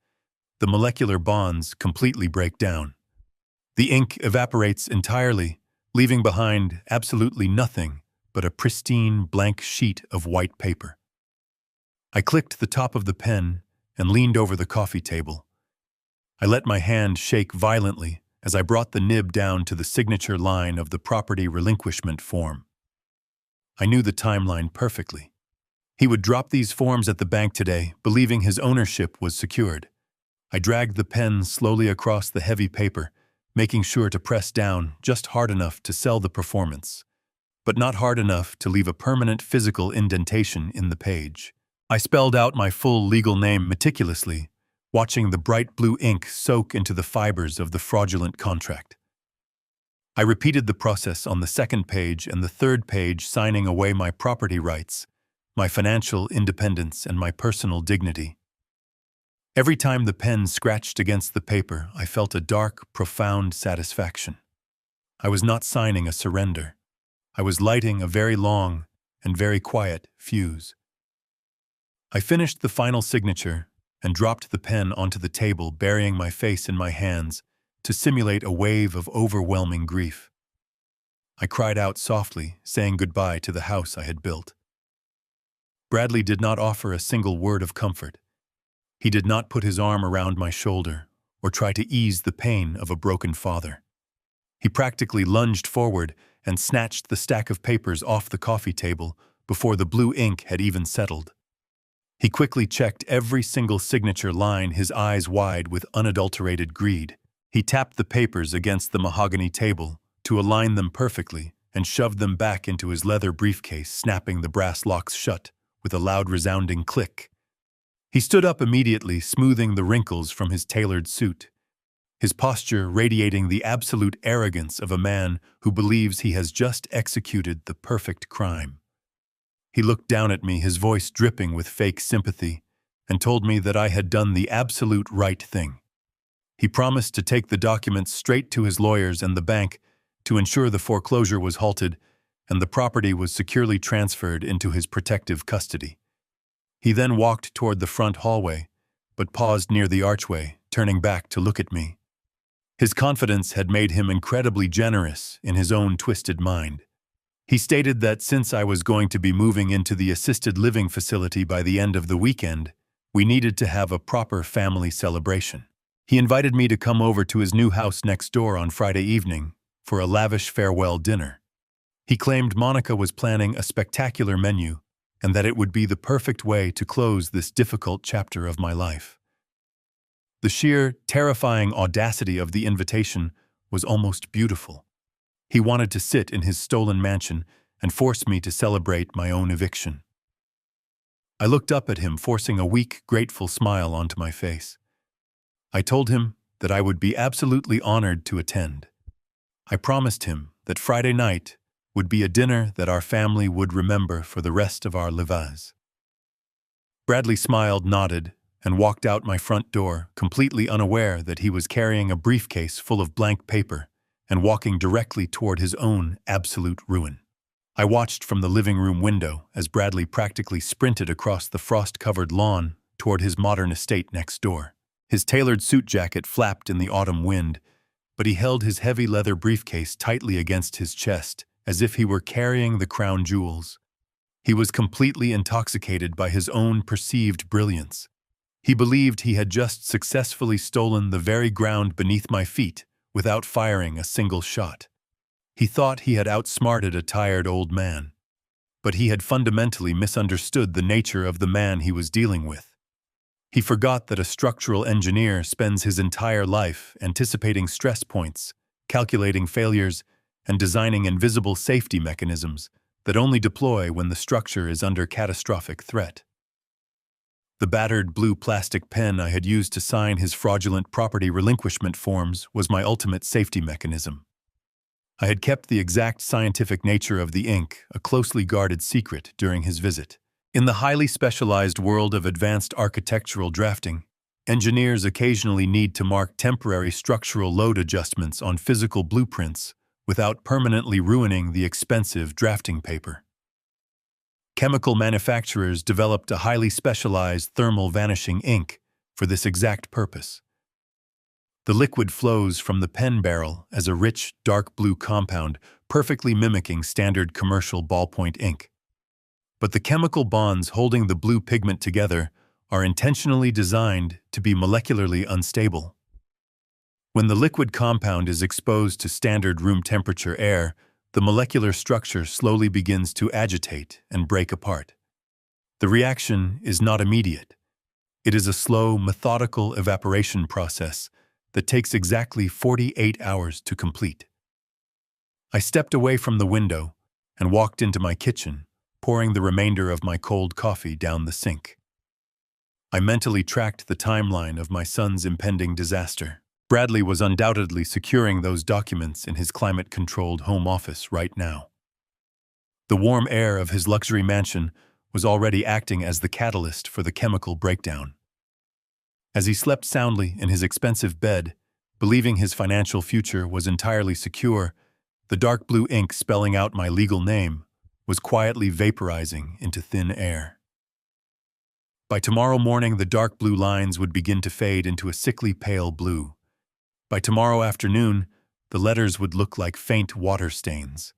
the molecular bonds completely break down. The ink evaporates entirely, leaving behind absolutely nothing but a pristine blank sheet of white paper. I clicked the top of the pen and leaned over the coffee table. I let my hand shake violently as I brought the nib down to the signature line of the property relinquishment form. I knew the timeline perfectly. He would drop these forms at the bank today, believing his ownership was secured. I dragged the pen slowly across the heavy paper, making sure to press down just hard enough to sell the performance, but not hard enough to leave a permanent physical indentation in the page. I spelled out my full legal name meticulously, watching the bright blue ink soak into the fibers of the fraudulent contract. I repeated the process on the second page and the third page, signing away my property rights, my financial independence, and my personal dignity. Every time the pen scratched against the paper, I felt a dark, profound satisfaction. I was not signing a surrender. I was lighting a very long and very quiet fuse. I finished the final signature and dropped the pen onto the table, burying my face in my hands to simulate a wave of overwhelming grief. I cried out softly, saying goodbye to the house I had built. Bradley did not offer a single word of comfort. He did not put his arm around my shoulder or try to ease the pain of a broken father. He practically lunged forward and snatched the stack of papers off the coffee table before the blue ink had even settled. He quickly checked every single signature line, his eyes wide with unadulterated greed. He tapped the papers against the mahogany table to align them perfectly and shoved them back into his leather briefcase, snapping the brass locks shut with a loud resounding click. He stood up immediately, smoothing the wrinkles from his tailored suit, his posture radiating the absolute arrogance of a man who believes he has just executed the perfect crime. He looked down at me, his voice dripping with fake sympathy, and told me that I had done the absolute right thing. He promised to take the documents straight to his lawyers and the bank to ensure the foreclosure was halted and the property was securely transferred into his protective custody. He then walked toward the front hallway, but paused near the archway, turning back to look at me. His confidence had made him incredibly generous in his own twisted mind. He stated that since I was going to be moving into the assisted living facility by the end of the weekend, we needed to have a proper family celebration. He invited me to come over to his new house next door on Friday evening for a lavish farewell dinner. He claimed Monica was planning a spectacular menu and that it would be the perfect way to close this difficult chapter of my life. The sheer, terrifying audacity of the invitation was almost beautiful. He wanted to sit in his stolen mansion and force me to celebrate my own eviction. I looked up at him, forcing a weak, grateful smile onto my face. I told him that I would be absolutely honored to attend. I promised him that Friday night would be a dinner that our family would remember for the rest of our lives. Bradley smiled, nodded, and walked out my front door, completely unaware that he was carrying a briefcase full of blank paper and walking directly toward his own absolute ruin. I watched from the living room window as Bradley practically sprinted across the frost-covered lawn toward his modern estate next door. His tailored suit jacket flapped in the autumn wind, but he held his heavy leather briefcase tightly against his chest, as if he were carrying the crown jewels. He was completely intoxicated by his own perceived brilliance. He believed he had just successfully stolen the very ground beneath my feet without firing a single shot. He thought he had outsmarted a tired old man, but he had fundamentally misunderstood the nature of the man he was dealing with. He forgot that a structural engineer spends his entire life anticipating stress points, calculating failures, and designing invisible safety mechanisms that only deploy when the structure is under catastrophic threat. The battered blue plastic pen I had used to sign his fraudulent property relinquishment forms was my ultimate safety mechanism. I had kept the exact scientific nature of the ink a closely guarded secret during his visit. In the highly specialized world of advanced architectural drafting, engineers occasionally need to mark temporary structural load adjustments on physical blueprints without permanently ruining the expensive drafting paper. Chemical manufacturers developed a highly specialized thermal vanishing ink for this exact purpose. The liquid flows from the pen barrel as a rich, dark blue compound, perfectly mimicking standard commercial ballpoint ink. But the chemical bonds holding the blue pigment together are intentionally designed to be molecularly unstable. When the liquid compound is exposed to standard room temperature air, the molecular structure slowly begins to agitate and break apart. The reaction is not immediate. It is a slow, methodical evaporation process that takes exactly 48 hours to complete. I stepped away from the window and walked into my kitchen, pouring the remainder of my cold coffee down the sink. I mentally tracked the timeline of my son's impending disaster. Bradley was undoubtedly securing those documents in his climate-controlled home office right now. The warm air of his luxury mansion was already acting as the catalyst for the chemical breakdown. As he slept soundly in his expensive bed, believing his financial future was entirely secure, the dark blue ink spelling out my legal name was quietly vaporizing into thin air. By tomorrow morning, the dark blue lines would begin to fade into a sickly pale blue. By tomorrow afternoon, the letters would look like faint water stains.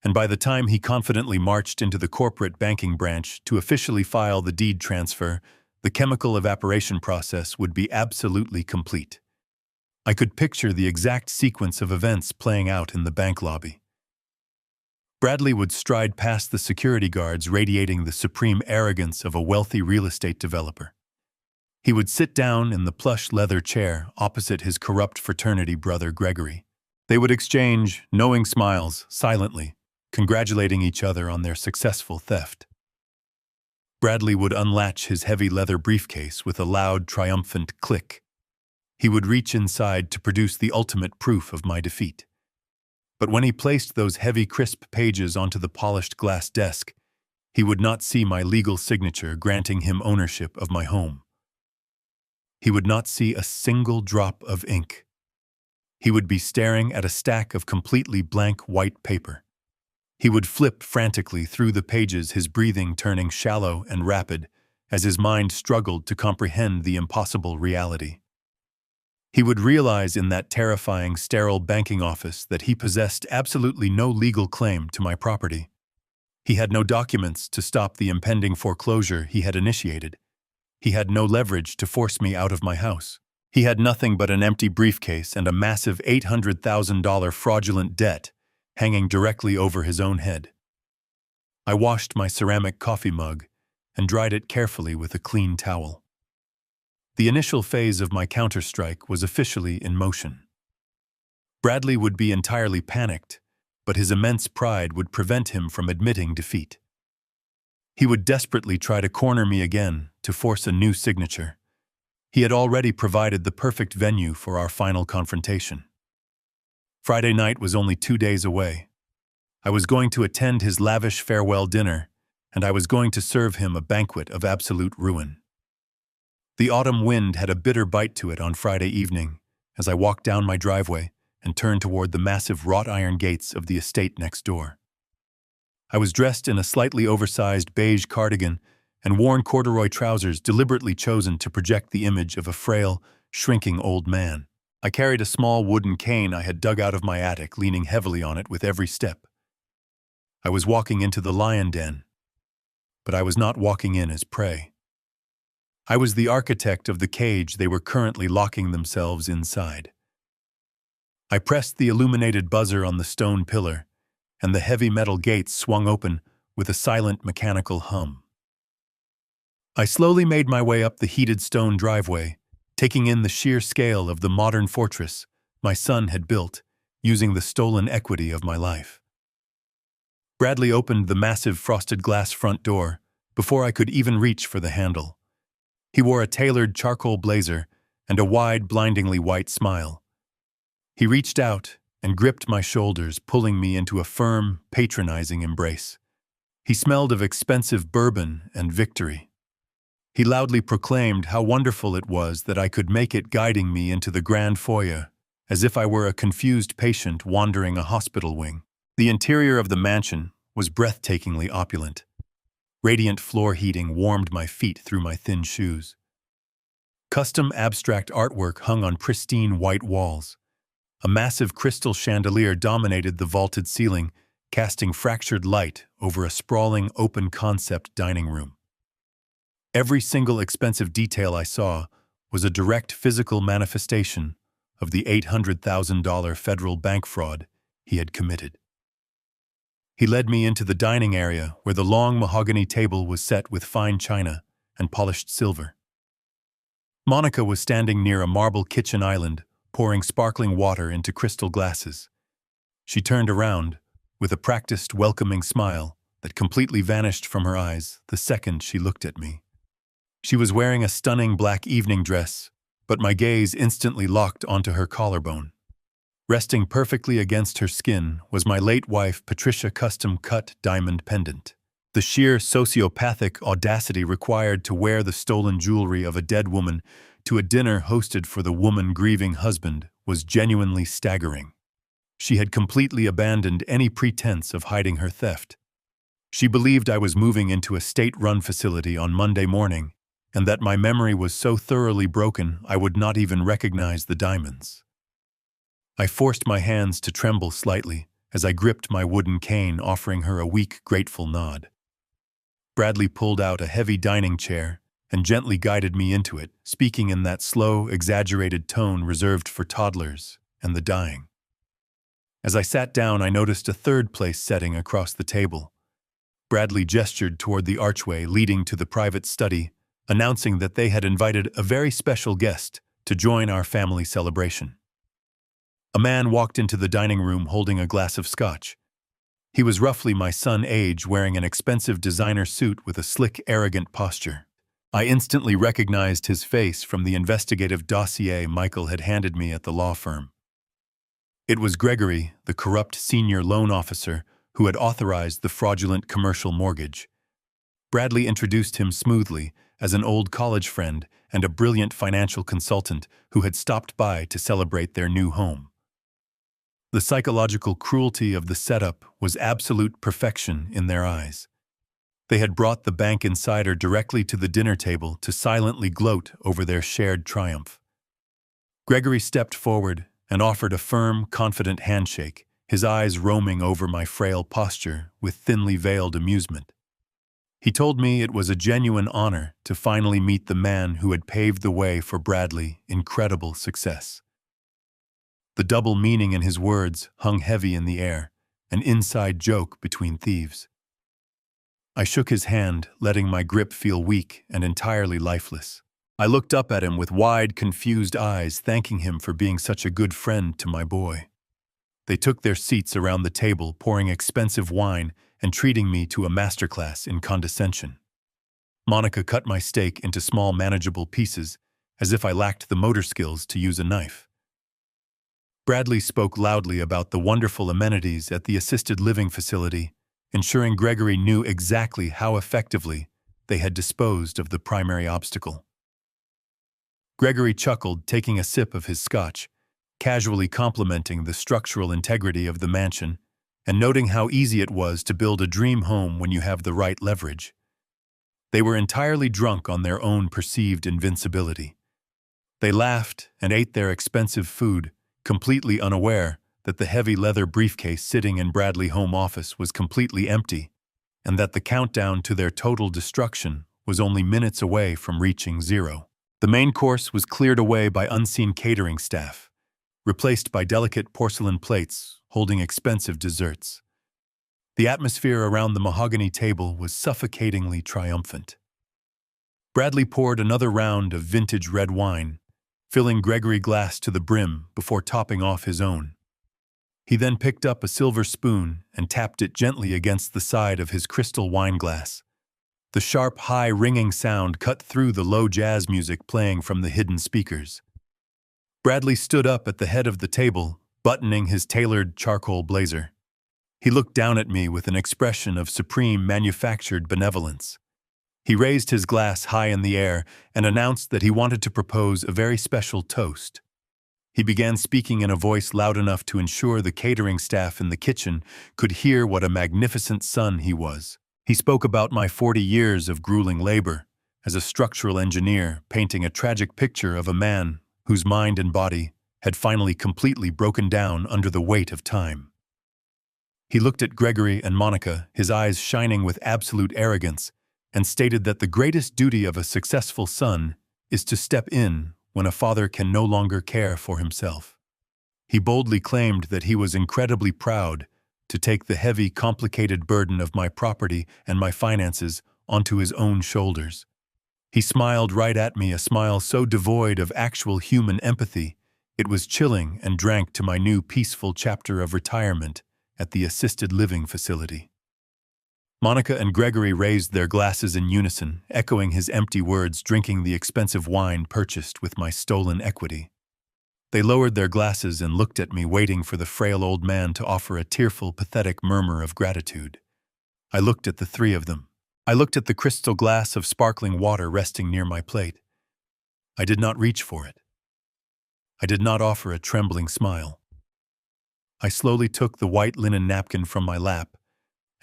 And by the time he confidently marched into the corporate banking branch to officially file the deed transfer, the chemical evaporation process would be absolutely complete. I could picture the exact sequence of events playing out in the bank lobby. Bradley would stride past the security guards, radiating the supreme arrogance of a wealthy real estate developer. He would sit down in the plush leather chair opposite his corrupt fraternity brother Gregory. They would exchange knowing smiles silently, congratulating each other on their successful theft. Bradley would unlatch his heavy leather briefcase with a loud, triumphant click. He would reach inside to produce the ultimate proof of my defeat. But when he placed those heavy, crisp pages onto the polished glass desk, he would not see my legal signature granting him ownership of my home. He would not see a single drop of ink. He would be staring at a stack of completely blank white paper. He would flip frantically through the pages, his breathing turning shallow and rapid as his mind struggled to comprehend the impossible reality. He would realize in that terrifying, sterile banking office that he possessed absolutely no legal claim to my property. He had no documents to stop the impending foreclosure he had initiated. He had no leverage to force me out of my house. He had nothing but an empty briefcase and a massive $800,000 fraudulent debt hanging directly over his own head. I washed my ceramic coffee mug and dried it carefully with a clean towel. The initial phase of my counterstrike was officially in motion. Bradley would be entirely panicked, but his immense pride would prevent him from admitting defeat. He would desperately try to corner me again to force a new signature. He had already provided the perfect venue for our final confrontation. Friday night was only 2 days away. I was going to attend his lavish farewell dinner, and I was going to serve him a banquet of absolute ruin. The autumn wind had a bitter bite to it on Friday evening as I walked down my driveway and turned toward the massive wrought iron gates of the estate next door. I was dressed in a slightly oversized beige cardigan and worn corduroy trousers deliberately chosen to project the image of a frail, shrinking old man. I carried a small wooden cane I had dug out of my attic, leaning heavily on it with every step. I was walking into the lion den, but I was not walking in as prey. I was the architect of the cage they were currently locking themselves inside. I pressed the illuminated buzzer on the stone pillar, and the heavy metal gates swung open with a silent mechanical hum. I slowly made my way up the heated stone driveway, taking in the sheer scale of the modern fortress my son had built, using the stolen equity of my life. Bradley opened the massive frosted glass front door before I could even reach for the handle. He wore a tailored charcoal blazer and a wide, blindingly white smile. He reached out and gripped my shoulders, pulling me into a firm, patronizing embrace. He smelled of expensive bourbon and victory. He loudly proclaimed how wonderful it was that I could make it, guiding me into the grand foyer, as if I were a confused patient wandering a hospital wing. The interior of the mansion was breathtakingly opulent. Radiant floor heating warmed my feet through my thin shoes. Custom abstract artwork hung on pristine white walls. A massive crystal chandelier dominated the vaulted ceiling, casting fractured light over a sprawling, open-concept dining room. Every single expensive detail I saw was a direct physical manifestation of the $800,000 federal bank fraud he had committed. He led me into the dining area where the long mahogany table was set with fine china and polished silver. Monica was standing near a marble kitchen island, pouring sparkling water into crystal glasses. She turned around with a practiced, welcoming smile that completely vanished from her eyes the second she looked at me. She was wearing a stunning black evening dress, but my gaze instantly locked onto her collarbone. Resting perfectly against her skin was my late wife Patricia custom-cut diamond pendant. The sheer sociopathic audacity required to wear the stolen jewelry of a dead woman to a dinner hosted for the woman-grieving husband was genuinely staggering. She had completely abandoned any pretense of hiding her theft. She believed I was moving into a state-run facility on Monday morning, and that my memory was so thoroughly broken I would not even recognize the diamonds. I forced my hands to tremble slightly as I gripped my wooden cane, offering her a weak, grateful nod. Bradley pulled out a heavy dining chair and gently guided me into it, speaking in that slow, exaggerated tone reserved for toddlers and the dying. As I sat down, I noticed a third-place setting across the table. Bradley gestured toward the archway leading to the private study, announcing that they had invited a very special guest to join our family celebration. A man walked into the dining room holding a glass of scotch. He was roughly my son's age, wearing an expensive designer suit with a slick, arrogant posture. I instantly recognized his face from the investigative dossier Michael had handed me at the law firm. It was Gregory, the corrupt senior loan officer who had authorized the fraudulent commercial mortgage. Bradley introduced him smoothly as an old college friend and a brilliant financial consultant who had stopped by to celebrate their new home. The psychological cruelty of the setup was absolute perfection in their eyes. They had brought the bank insider directly to the dinner table to silently gloat over their shared triumph. Gregory stepped forward and offered a firm, confident handshake, his eyes roaming over my frail posture with thinly veiled amusement. He told me it was a genuine honor to finally meet the man who had paved the way for Bradley's incredible success. The double meaning in his words hung heavy in the air, an inside joke between thieves. I shook his hand, letting my grip feel weak and entirely lifeless. I looked up at him with wide, confused eyes, thanking him for being such a good friend to my boy. They took their seats around the table, pouring expensive wine and treating me to a masterclass in condescension. Monica cut my steak into small, manageable pieces, as if I lacked the motor skills to use a knife. Bradley spoke loudly about the wonderful amenities at the assisted living facility, ensuring Gregory knew exactly how effectively they had disposed of the primary obstacle. Gregory chuckled, taking a sip of his scotch, casually complimenting the structural integrity of the mansion and noting how easy it was to build a dream home when you have the right leverage. They were entirely drunk on their own perceived invincibility. They laughed and ate their expensive food, completely unaware that the heavy leather briefcase sitting in Bradley's home office was completely empty, and that the countdown to their total destruction was only minutes away from reaching zero. The main course was cleared away by unseen catering staff, replaced by delicate porcelain plates holding expensive desserts. The atmosphere around the mahogany table was suffocatingly triumphant. Bradley poured another round of vintage red wine, filling Gregory's glass to the brim before topping off his own. He then picked up a silver spoon and tapped it gently against the side of his crystal wine glass. The sharp, high, ringing sound cut through the low jazz music playing from the hidden speakers. Bradley stood up at the head of the table, buttoning his tailored charcoal blazer. He looked down at me with an expression of supreme manufactured benevolence. He raised his glass high in the air and announced that he wanted to propose a very special toast. He began speaking in a voice loud enough to ensure the catering staff in the kitchen could hear what a magnificent son he was. He spoke about my 40 years of grueling labor as a structural engineer, painting a tragic picture of a man whose mind and body had finally completely broken down under the weight of time. He looked at Gregory and Monica, his eyes shining with absolute arrogance, and stated that the greatest duty of a successful son is to step in when a father can no longer care for himself. He boldly claimed that he was incredibly proud to take the heavy, complicated burden of my property and my finances onto his own shoulders. He smiled right at me, a smile so devoid of actual human empathy, it was chilling, and drank to my new peaceful chapter of retirement at the assisted living facility. Monica and Gregory raised their glasses in unison, echoing his empty words, drinking the expensive wine purchased with my stolen equity. They lowered their glasses and looked at me, waiting for the frail old man to offer a tearful, pathetic murmur of gratitude. I looked at the three of them. I looked at the crystal glass of sparkling water resting near my plate. I did not reach for it. I did not offer a trembling smile. I slowly took the white linen napkin from my lap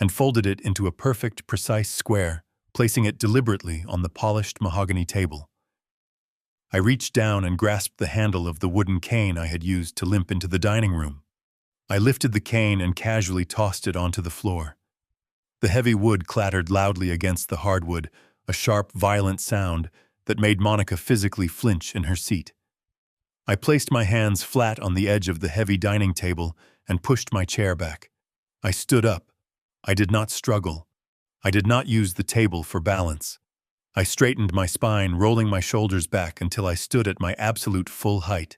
and folded it into a perfect, precise square, placing it deliberately on the polished mahogany table. I reached down and grasped the handle of the wooden cane I had used to limp into the dining room. I lifted the cane and casually tossed it onto the floor. The heavy wood clattered loudly against the hardwood, a sharp, violent sound that made Monica physically flinch in her seat. I placed my hands flat on the edge of the heavy dining table and pushed my chair back. I stood up. I did not struggle. I did not use the table for balance. I straightened my spine, rolling my shoulders back until I stood at my absolute full height.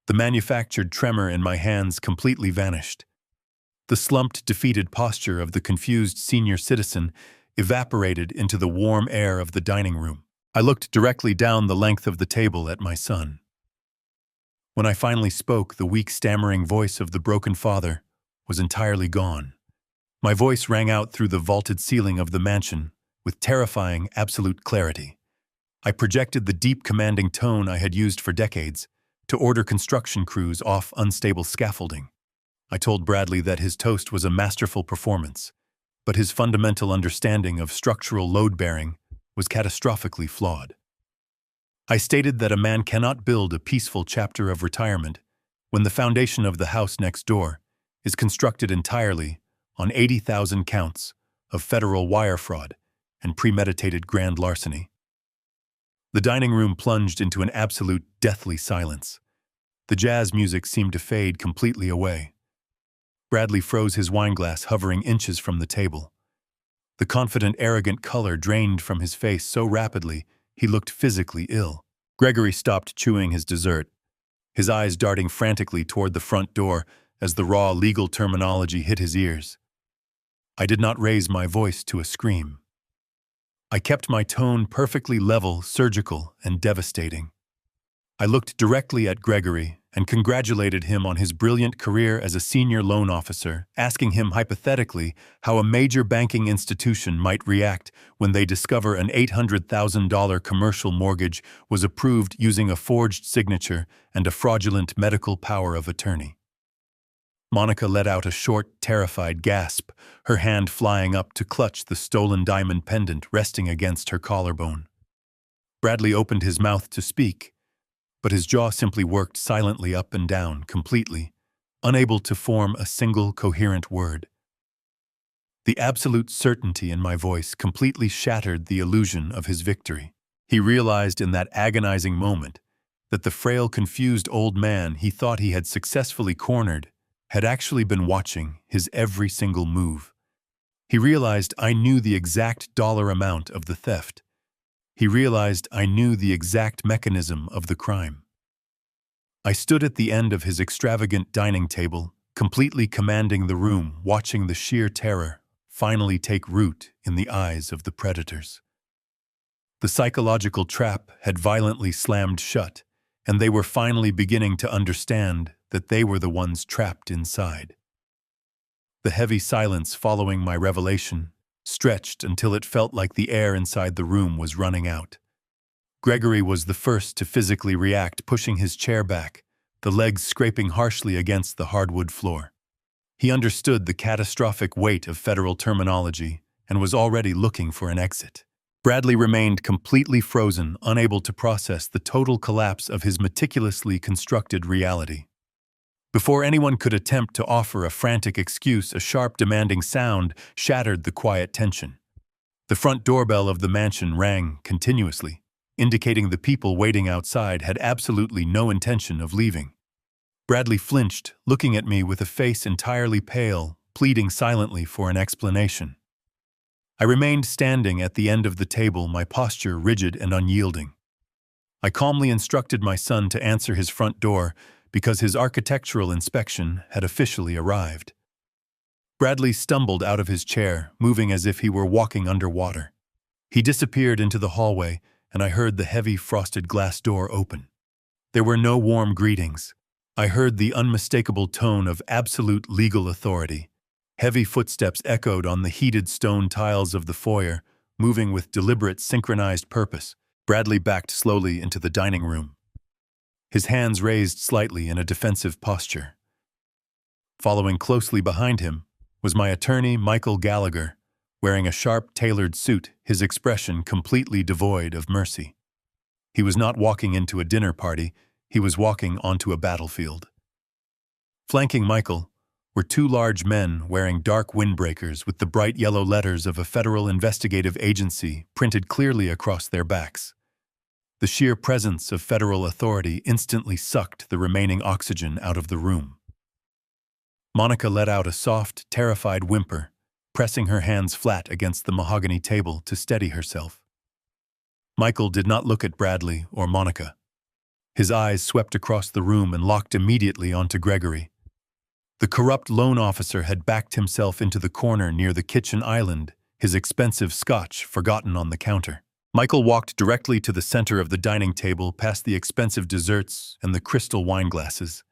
The manufactured tremor in my hands completely vanished. The slumped, defeated posture of the confused senior citizen evaporated into the warm air of the dining room. I looked directly down the length of the table at my son. When I finally spoke, the weak, stammering voice of the broken father was entirely gone. My voice rang out through the vaulted ceiling of the mansion with terrifying, absolute clarity. I projected the deep, commanding tone I had used for decades to order construction crews off unstable scaffolding. I told Bradley that his toast was a masterful performance, but his fundamental understanding of structural load-bearing was catastrophically flawed. I stated that a man cannot build a peaceful chapter of retirement when the foundation of the house next door is constructed entirely on 80,000 counts of federal wire fraud and premeditated grand larceny. The dining room plunged into an absolute deathly silence. The jazz music seemed to fade completely away. Bradley froze his wineglass, hovering inches from the table. The confident, arrogant color drained from his face so rapidly he looked physically ill. Gregory stopped chewing his dessert, his eyes darting frantically toward the front door as the raw legal terminology hit his ears. I did not raise my voice to a scream. I kept my tone perfectly level, surgical, and devastating. I looked directly at Gregory and congratulated him on his brilliant career as a senior loan officer, asking him hypothetically how a major banking institution might react when they discover an $800,000 commercial mortgage was approved using a forged signature and a fraudulent medical power of attorney. Monica let out a short, terrified gasp, her hand flying up to clutch the stolen diamond pendant resting against her collarbone. Bradley opened his mouth to speak, but his jaw simply worked silently up and down, completely, unable to form a single coherent word. The absolute certainty in my voice completely shattered the illusion of his victory. He realized in that agonizing moment that the frail, confused old man he thought he had successfully cornered had actually been watching his every single move. He realized I knew the exact dollar amount of the theft. He realized I knew the exact mechanism of the crime. I stood at the end of his extravagant dining table, completely commanding the room, watching the sheer terror finally take root in the eyes of the predators. The psychological trap had violently slammed shut, and they were finally beginning to understand that they were the ones trapped inside. The heavy silence following my revelation stretched until it felt like the air inside the room was running out. Gregory was the first to physically react, pushing his chair back, the legs scraping harshly against the hardwood floor. He understood the catastrophic weight of federal terminology and was already looking for an exit. Bradley remained completely frozen, unable to process the total collapse of his meticulously constructed reality. Before anyone could attempt to offer a frantic excuse, a sharp, demanding sound shattered the quiet tension. The front doorbell of the mansion rang continuously, indicating the people waiting outside had absolutely no intention of leaving. Bradley flinched, looking at me with a face entirely pale, pleading silently for an explanation. I remained standing at the end of the table, my posture rigid and unyielding. I calmly instructed my son to answer his front door because his architectural inspection had officially arrived. Bradley stumbled out of his chair, moving as if he were walking underwater. He disappeared into the hallway, and I heard the heavy frosted glass door open. There were no warm greetings. I heard the unmistakable tone of absolute legal authority. Heavy footsteps echoed on the heated stone tiles of the foyer, moving with deliberate, synchronized purpose. Bradley backed slowly into the dining room, his hands raised slightly in a defensive posture. Following closely behind him was my attorney, Michael Gallagher, wearing a sharp, tailored suit, his expression completely devoid of mercy. He was not walking into a dinner party, he was walking onto a battlefield. Flanking Michael were two large men wearing dark windbreakers with the bright yellow letters of a federal investigative agency printed clearly across their backs. The sheer presence of federal authority instantly sucked the remaining oxygen out of the room. Monica let out a soft, terrified whimper, pressing her hands flat against the mahogany table to steady herself. Michael did not look at Bradley or Monica. His eyes swept across the room and locked immediately onto Gregory. The corrupt loan officer had backed himself into the corner near the kitchen island, his expensive scotch forgotten on the counter. Michael walked directly to the center of the dining table, past the expensive desserts and the crystal wine glasses.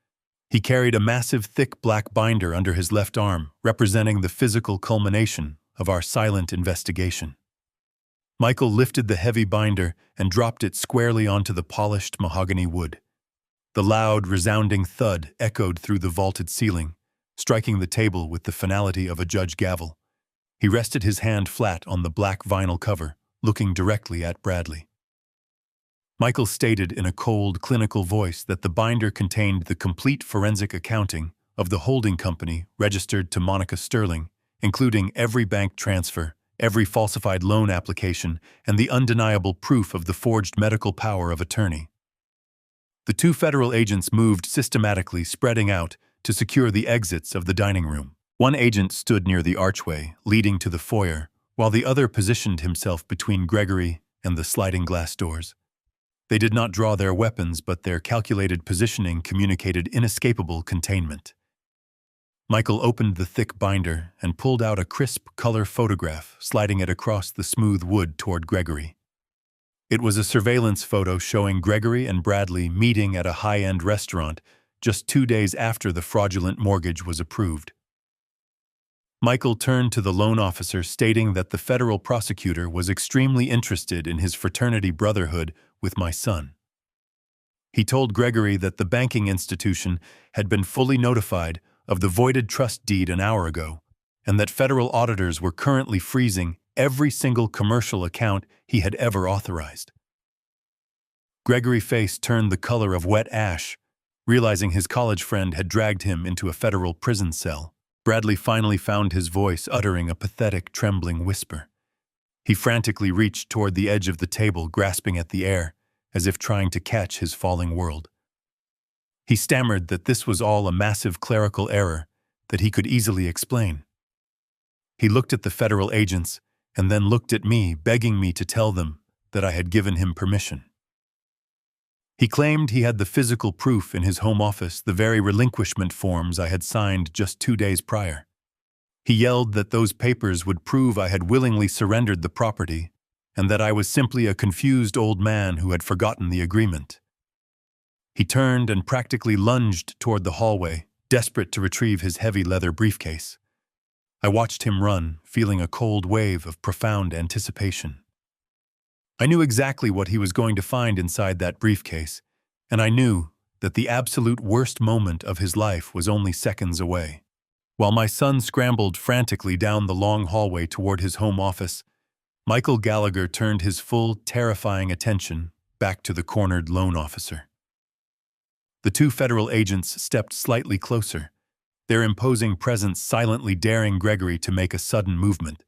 He carried a massive, thick black binder under his left arm, representing the physical culmination of our silent investigation. Michael lifted the heavy binder and dropped it squarely onto the polished mahogany wood. The loud, resounding thud echoed through the vaulted ceiling, striking the table with the finality of a judge gavel. He rested his hand flat on the black vinyl cover, looking directly at Bradley. Michael stated in a cold, clinical voice that the binder contained the complete forensic accounting of the holding company registered to Monica Sterling, including every bank transfer, every falsified loan application, and the undeniable proof of the forged medical power of attorney. The two federal agents moved systematically, spreading out to secure the exits of the dining room. One agent stood near the archway leading to the foyer, while the other positioned himself between Gregory and the sliding glass doors. They did not draw their weapons, but their calculated positioning communicated inescapable containment. Michael opened the thick binder and pulled out a crisp color photograph, sliding it across the smooth wood toward Gregory. It was a surveillance photo showing Gregory and Bradley meeting at a high-end restaurant just 2 days after the fraudulent mortgage was approved. Michael turned to the loan officer, stating that the federal prosecutor was extremely interested in his fraternity brotherhood with my son. He told Gregory that the banking institution had been fully notified of the voided trust deed an hour ago, and that federal auditors were currently freezing every single commercial account he had ever authorized. Gregory's face turned the color of wet ash, realizing his college friend had dragged him into a federal prison cell. Bradley finally found his voice, uttering a pathetic, trembling whisper. He frantically reached toward the edge of the table, grasping at the air, as if trying to catch his falling world. He stammered that this was all a massive clerical error that he could easily explain. He looked at the federal agents and then looked at me, begging me to tell them that I had given him permission. He claimed he had the physical proof in his home office, the very relinquishment forms I had signed just 2 days prior. He yelled that those papers would prove I had willingly surrendered the property and that I was simply a confused old man who had forgotten the agreement. He turned and practically lunged toward the hallway, desperate to retrieve his heavy leather briefcase. I watched him run, feeling a cold wave of profound anticipation. I knew exactly what he was going to find inside that briefcase, and I knew that the absolute worst moment of his life was only seconds away. While my son scrambled frantically down the long hallway toward his home office, Michael Gallagher turned his full, terrifying attention back to the cornered loan officer. The 2 federal agents stepped slightly closer, their imposing presence silently daring Gregory to make a sudden movement.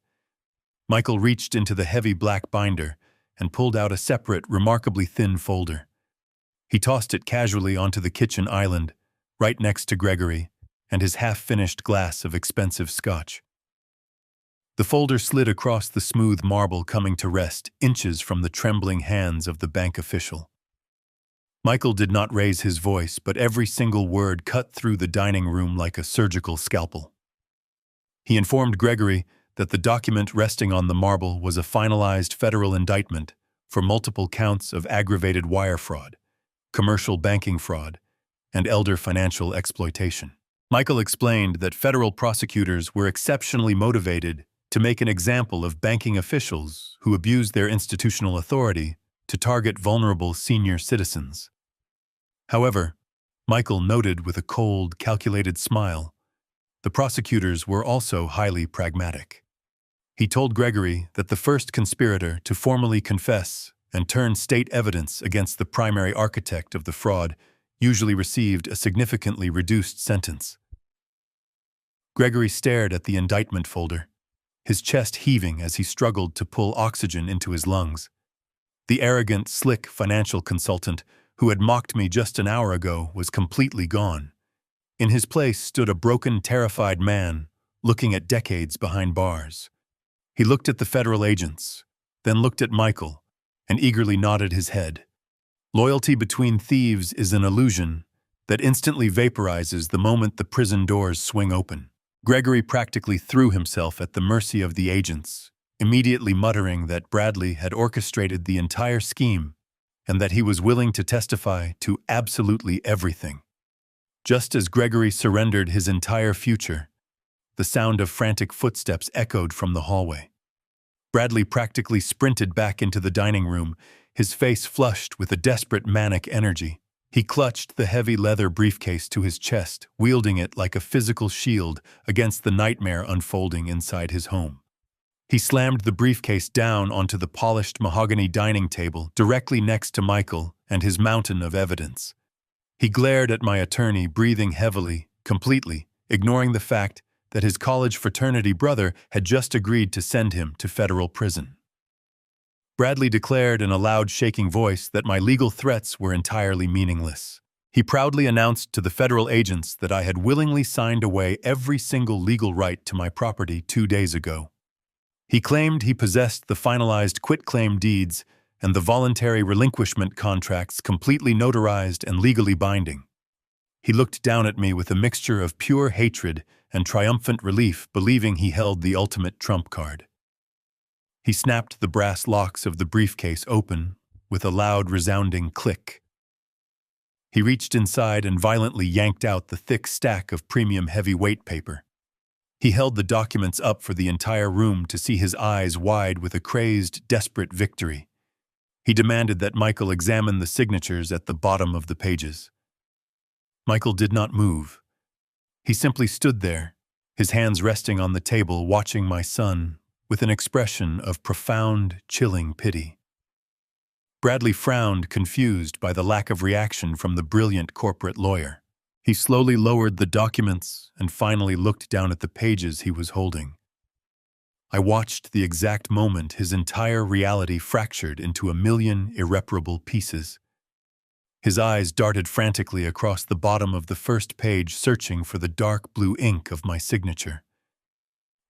Michael reached into the heavy black binder and pulled out a separate, remarkably thin folder. He tossed it casually onto the kitchen island, right next to Gregory and his half-finished glass of expensive scotch. The folder slid across the smooth marble, coming to rest inches from the trembling hands of the bank official. Michael did not raise his voice, but every single word cut through the dining room like a surgical scalpel. He informed Gregory that the document resting on the marble was a finalized federal indictment for multiple counts of aggravated wire fraud, commercial banking fraud, and elder financial exploitation. Michael explained that federal prosecutors were exceptionally motivated to make an example of banking officials who abused their institutional authority to target vulnerable senior citizens. However, Michael noted with a cold, calculated smile, the prosecutors were also highly pragmatic. He told Gregory that the first conspirator to formally confess and turn state evidence against the primary architect of the fraud usually received a significantly reduced sentence. Gregory stared at the indictment folder, his chest heaving as he struggled to pull oxygen into his lungs. The arrogant, slick financial consultant who had mocked me just an hour ago was completely gone. In his place stood a broken, terrified man looking at decades behind bars. He looked at the federal agents, then looked at Michael, and eagerly nodded his head. Loyalty between thieves is an illusion that instantly vaporizes the moment the prison doors swing open. Gregory practically threw himself at the mercy of the agents, immediately muttering that Bradley had orchestrated the entire scheme and that he was willing to testify to absolutely everything. Just as Gregory surrendered his entire future, the sound of frantic footsteps echoed from the hallway. Bradley practically sprinted back into the dining room, his face flushed with a desperate manic energy. He clutched the heavy leather briefcase to his chest, wielding it like a physical shield against the nightmare unfolding inside his home. He slammed the briefcase down onto the polished mahogany dining table directly next to Michael and his mountain of evidence. He glared at my attorney, breathing heavily, completely ignoring the fact that his college fraternity brother had just agreed to send him to federal prison. Bradley declared in a loud, shaking voice that my legal threats were entirely meaningless. He proudly announced to the federal agents that I had willingly signed away every single legal right to my property 2 days ago. He claimed he possessed the finalized quitclaim deeds and the voluntary relinquishment contracts completely notarized and legally binding. He looked down at me with a mixture of pure hatred and triumphant relief, believing he held the ultimate trump card. He snapped the brass locks of the briefcase open with a loud, resounding click. He reached inside and violently yanked out the thick stack of premium heavyweight paper. He held the documents up for the entire room to see, his eyes wide with a crazed, desperate victory. He demanded that Michael examine the signatures at the bottom of the pages. Michael did not move. He simply stood there, his hands resting on the table, watching my son with an expression of profound, chilling pity. Bradley frowned, confused by the lack of reaction from the brilliant corporate lawyer. He slowly lowered the documents and finally looked down at the pages he was holding. I watched the exact moment his entire reality fractured into a million irreparable pieces. His eyes darted frantically across the bottom of the first page, searching for the dark blue ink of my signature.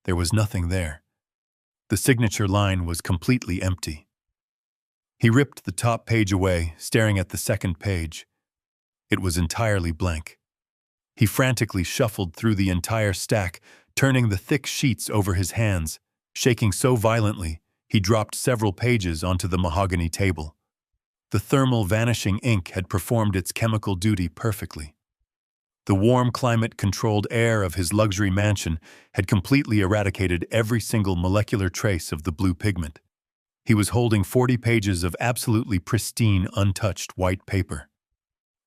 There was nothing there. The signature line was completely empty. He ripped the top page away, staring at the second page. It was entirely blank. He frantically shuffled through the entire stack, turning the thick sheets over his hands. Shaking so violently, he dropped several pages onto the mahogany table. The thermal vanishing ink had performed its chemical duty perfectly. The warm climate-controlled air of his luxury mansion had completely eradicated every single molecular trace of the blue pigment. He was holding 40 pages of absolutely pristine, untouched white paper.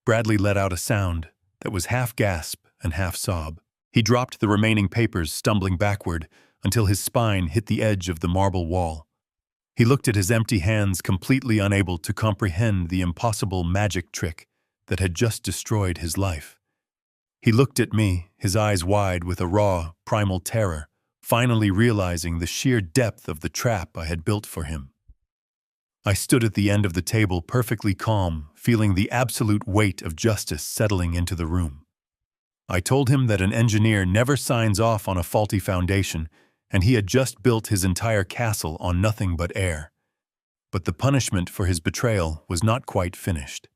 Bradley let out a sound that was half gasp and half sob. He dropped the remaining papers, stumbling backward, until his spine hit the edge of the marble wall. He looked at his empty hands, completely unable to comprehend the impossible magic trick that had just destroyed his life. He looked at me, his eyes wide with a raw, primal terror, finally realizing the sheer depth of the trap I had built for him. I stood at the end of the table, perfectly calm, feeling the absolute weight of justice settling into the room. I told him that an engineer never signs off on a faulty foundation, and he had just built his entire castle on nothing but air. But the punishment for his betrayal was not quite finished.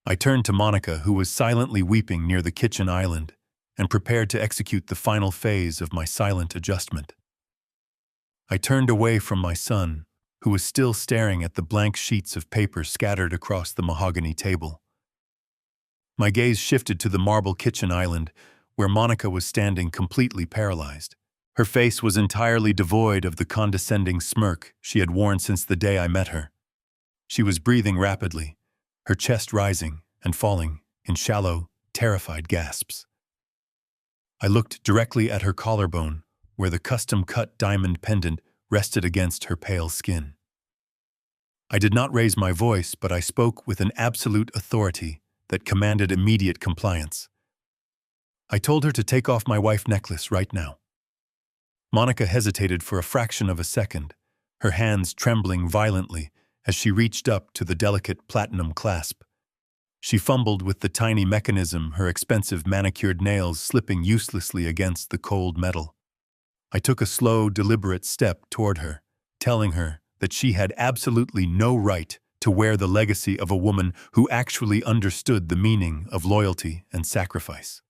I turned to Monica, who was silently weeping near the kitchen island, and prepared to execute the final phase of my silent adjustment. I turned away from my son, who was still staring at the blank sheets of paper scattered across the mahogany table. My gaze shifted to the marble kitchen island, where Monica was standing completely paralyzed. Her face was entirely devoid of the condescending smirk she had worn since the day I met her. She was breathing rapidly, her chest rising and falling in shallow, terrified gasps. I looked directly at her collarbone, where the custom-cut diamond pendant rested against her pale skin. I did not raise my voice, but I spoke with an absolute authority that commanded immediate compliance. I told her to take off my wife's necklace right now. Monica hesitated for a fraction of a second, her hands trembling violently as she reached up to the delicate platinum clasp. She fumbled with the tiny mechanism, her expensive manicured nails slipping uselessly against the cold metal. I took a slow, deliberate step toward her, telling her that she had absolutely no right to wear the legacy of a woman who actually understood the meaning of loyalty and sacrifice.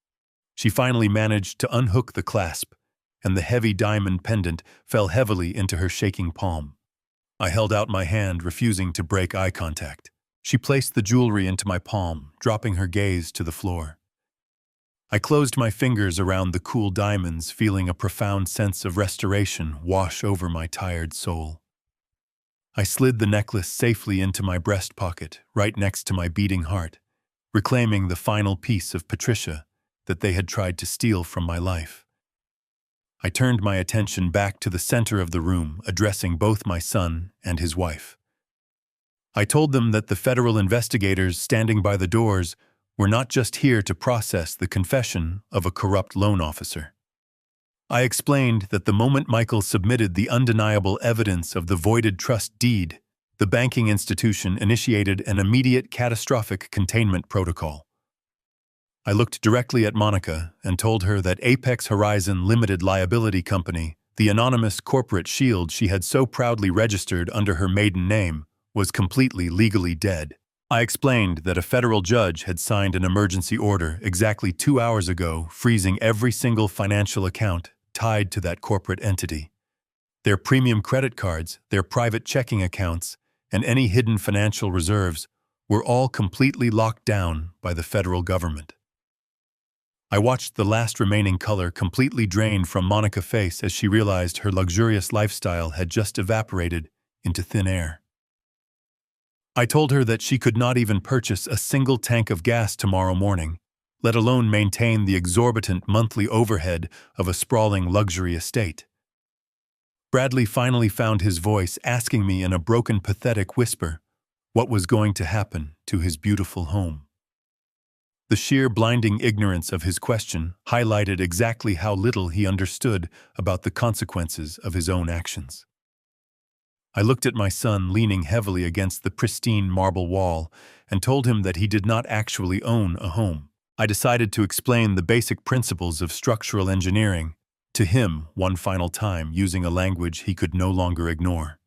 She finally managed to unhook the clasp, and the heavy diamond pendant fell heavily into her shaking palm. I held out my hand, refusing to break eye contact. She placed the jewelry into my palm, dropping her gaze to the floor. I closed my fingers around the cool diamonds, feeling a profound sense of restoration wash over my tired soul. I slid the necklace safely into my breast pocket, right next to my beating heart, reclaiming the final piece of Patricia that they had tried to steal from my life. I turned my attention back to the center of the room, addressing both my son and his wife. I told them that the federal investigators standing by the doors were not just here to process the confession of a corrupt loan officer. I explained that the moment Michael submitted the undeniable evidence of the voided trust deed, the banking institution initiated an immediate catastrophic containment protocol. I looked directly at Monica and told her that Apex Horizon Limited Liability Company The anonymous corporate shield she had so proudly registered under her maiden name was completely legally dead. I explained that a federal judge had signed an emergency order exactly 2 hours ago, freezing every single financial account tied to that corporate entity. Their premium credit cards, their private checking accounts, and any hidden financial reserves were all completely locked down by the federal government. I watched the last remaining color completely drain from Monica's face as she realized her luxurious lifestyle had just evaporated into thin air. I told her that she could not even purchase a single tank of gas tomorrow morning, let alone maintain the exorbitant monthly overhead of a sprawling luxury estate. Bradley finally found his voice asking me in a broken, pathetic whisper what was going to happen to his beautiful home. The sheer blinding ignorance of his question highlighted exactly how little he understood about the consequences of his own actions. I looked at my son leaning heavily against the pristine marble wall and told him that he did not actually own a home. I decided to explain the basic principles of structural engineering to him one final time using a language he could no longer ignore.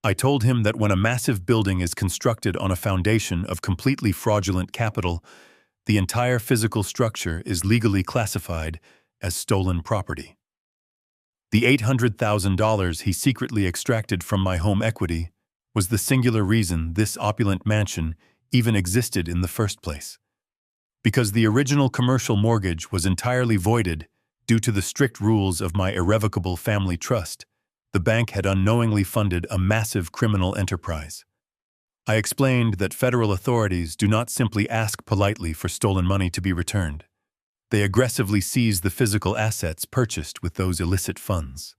I told him that when a massive building is constructed on a foundation of completely fraudulent capital, the entire physical structure is legally classified as stolen property. The $800,000 he secretly extracted from my home equity was the singular reason this opulent mansion even existed in the first place. Because the original commercial mortgage was entirely voided due to the strict rules of my irrevocable family trust, the bank had unknowingly funded a massive criminal enterprise. I explained that federal authorities do not simply ask politely for stolen money to be returned. They aggressively seize the physical assets purchased with those illicit funds.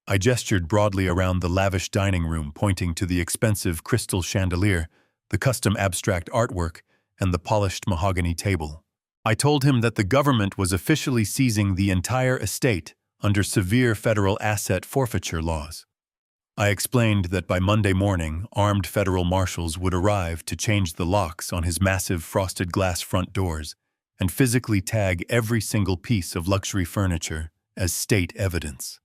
I gestured broadly around the lavish dining room, pointing to the expensive crystal chandelier, the custom abstract artwork, and the polished mahogany table. I told him that the government was officially seizing the entire estate under severe federal asset forfeiture laws. I explained that by Monday morning, armed federal marshals would arrive to change the locks on his massive frosted glass front doors and physically tag every single piece of luxury furniture as state evidence.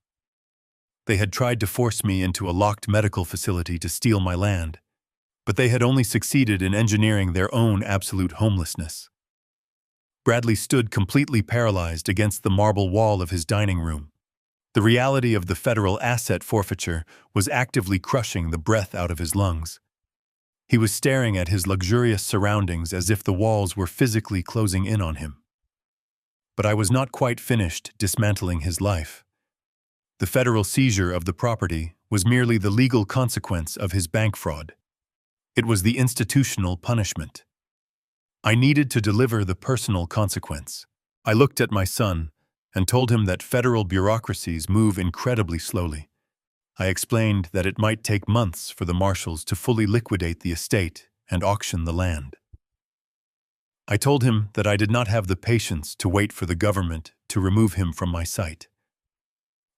They had tried to force me into a locked medical facility to steal my land, but they had only succeeded in engineering their own absolute homelessness. Bradley stood completely paralyzed against the marble wall of his dining room. The reality of the federal asset forfeiture was actively crushing the breath out of his lungs. He was staring at his luxurious surroundings as if the walls were physically closing in on him. But I was not quite finished dismantling his life. The federal seizure of the property was merely the legal consequence of his bank fraud. It was the institutional punishment. I needed to deliver the personal consequence. I looked at my son and told him that federal bureaucracies move incredibly slowly. I explained that it might take months for the marshals to fully liquidate the estate and auction the land. I told him that I did not have the patience to wait for the government to remove him from my sight.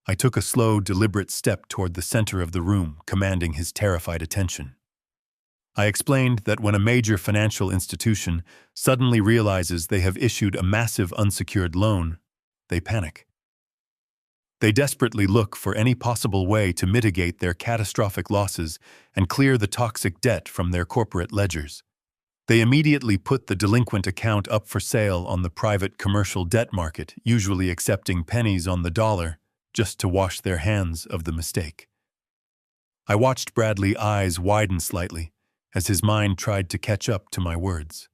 I took a slow, deliberate step toward the center of the room, commanding his terrified attention. I explained that when a major financial institution suddenly realizes they have issued a massive unsecured loan, they panic. They desperately look for any possible way to mitigate their catastrophic losses and clear the toxic debt from their corporate ledgers. They immediately put the delinquent account up for sale on the private commercial debt market, usually accepting pennies on the dollar just to wash their hands of the mistake. I watched Bradley's eyes widen slightly as his mind tried to catch up to my words.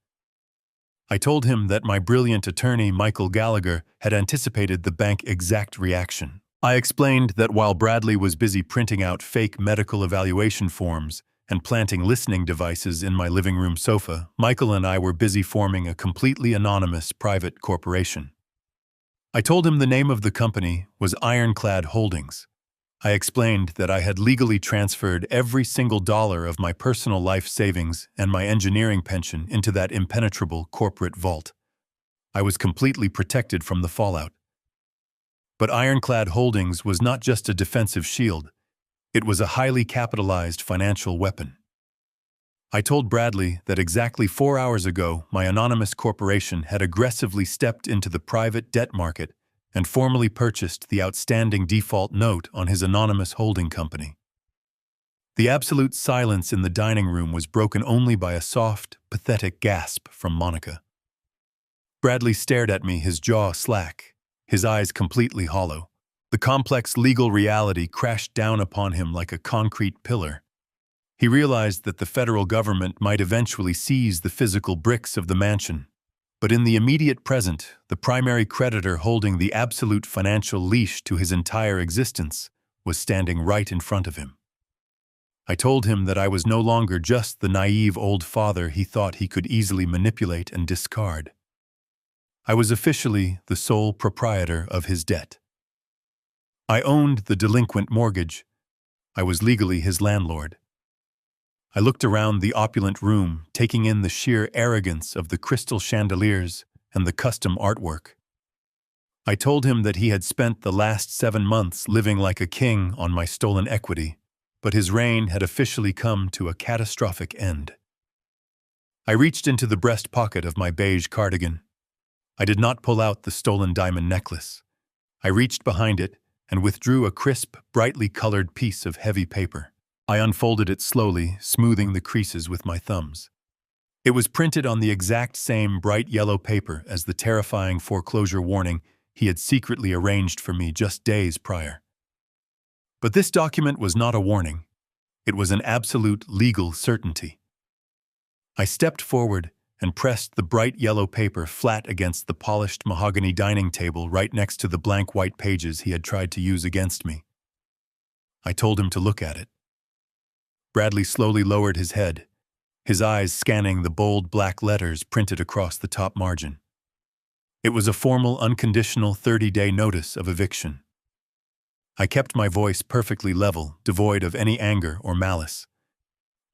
I told him that my brilliant attorney, Michael Gallagher, had anticipated the bank's exact reaction. I explained that while Bradley was busy printing out fake medical evaluation forms and planting listening devices in my living room sofa, Michael and I were busy forming a completely anonymous private corporation. I told him the name of the company was Ironclad Holdings. I explained that I had legally transferred every single dollar of my personal life savings and my engineering pension into that impenetrable corporate vault. I was completely protected from the fallout. But Ironclad Holdings was not just a defensive shield. It was a highly capitalized financial weapon. I told Bradley that exactly 4 hours ago, my anonymous corporation had aggressively stepped into the private debt market and formally purchased the outstanding default note on his anonymous holding company. The absolute silence in the dining room was broken only by a soft, pathetic gasp from Monica. Bradley stared at me, his jaw slack, his eyes completely hollow. The complex legal reality crashed down upon him like a concrete pillar. He realized that the federal government might eventually seize the physical bricks of the mansion. But in the immediate present, the primary creditor holding the absolute financial leash to his entire existence was standing right in front of him. I told him that I was no longer just the naive old father he thought he could easily manipulate and discard. I was officially the sole proprietor of his debt. I owned the delinquent mortgage. I was legally his landlord. I looked around the opulent room, taking in the sheer arrogance of the crystal chandeliers and the custom artwork. I told him that he had spent the last 7 months living like a king on my stolen equity, but his reign had officially come to a catastrophic end. I reached into the breast pocket of my beige cardigan. I did not pull out the stolen diamond necklace. I reached behind it and withdrew a crisp, brightly colored piece of heavy paper. I unfolded it slowly, smoothing the creases with my thumbs. It was printed on the exact same bright yellow paper as the terrifying foreclosure warning he had secretly arranged for me just days prior. But this document was not a warning. It was an absolute legal certainty. I stepped forward and pressed the bright yellow paper flat against the polished mahogany dining table right next to the blank white pages he had tried to use against me. I told him to look at it. Bradley slowly lowered his head, his eyes scanning the bold black letters printed across the top margin. It was a formal, unconditional 30-day notice of eviction. I kept my voice perfectly level, devoid of any anger or malice.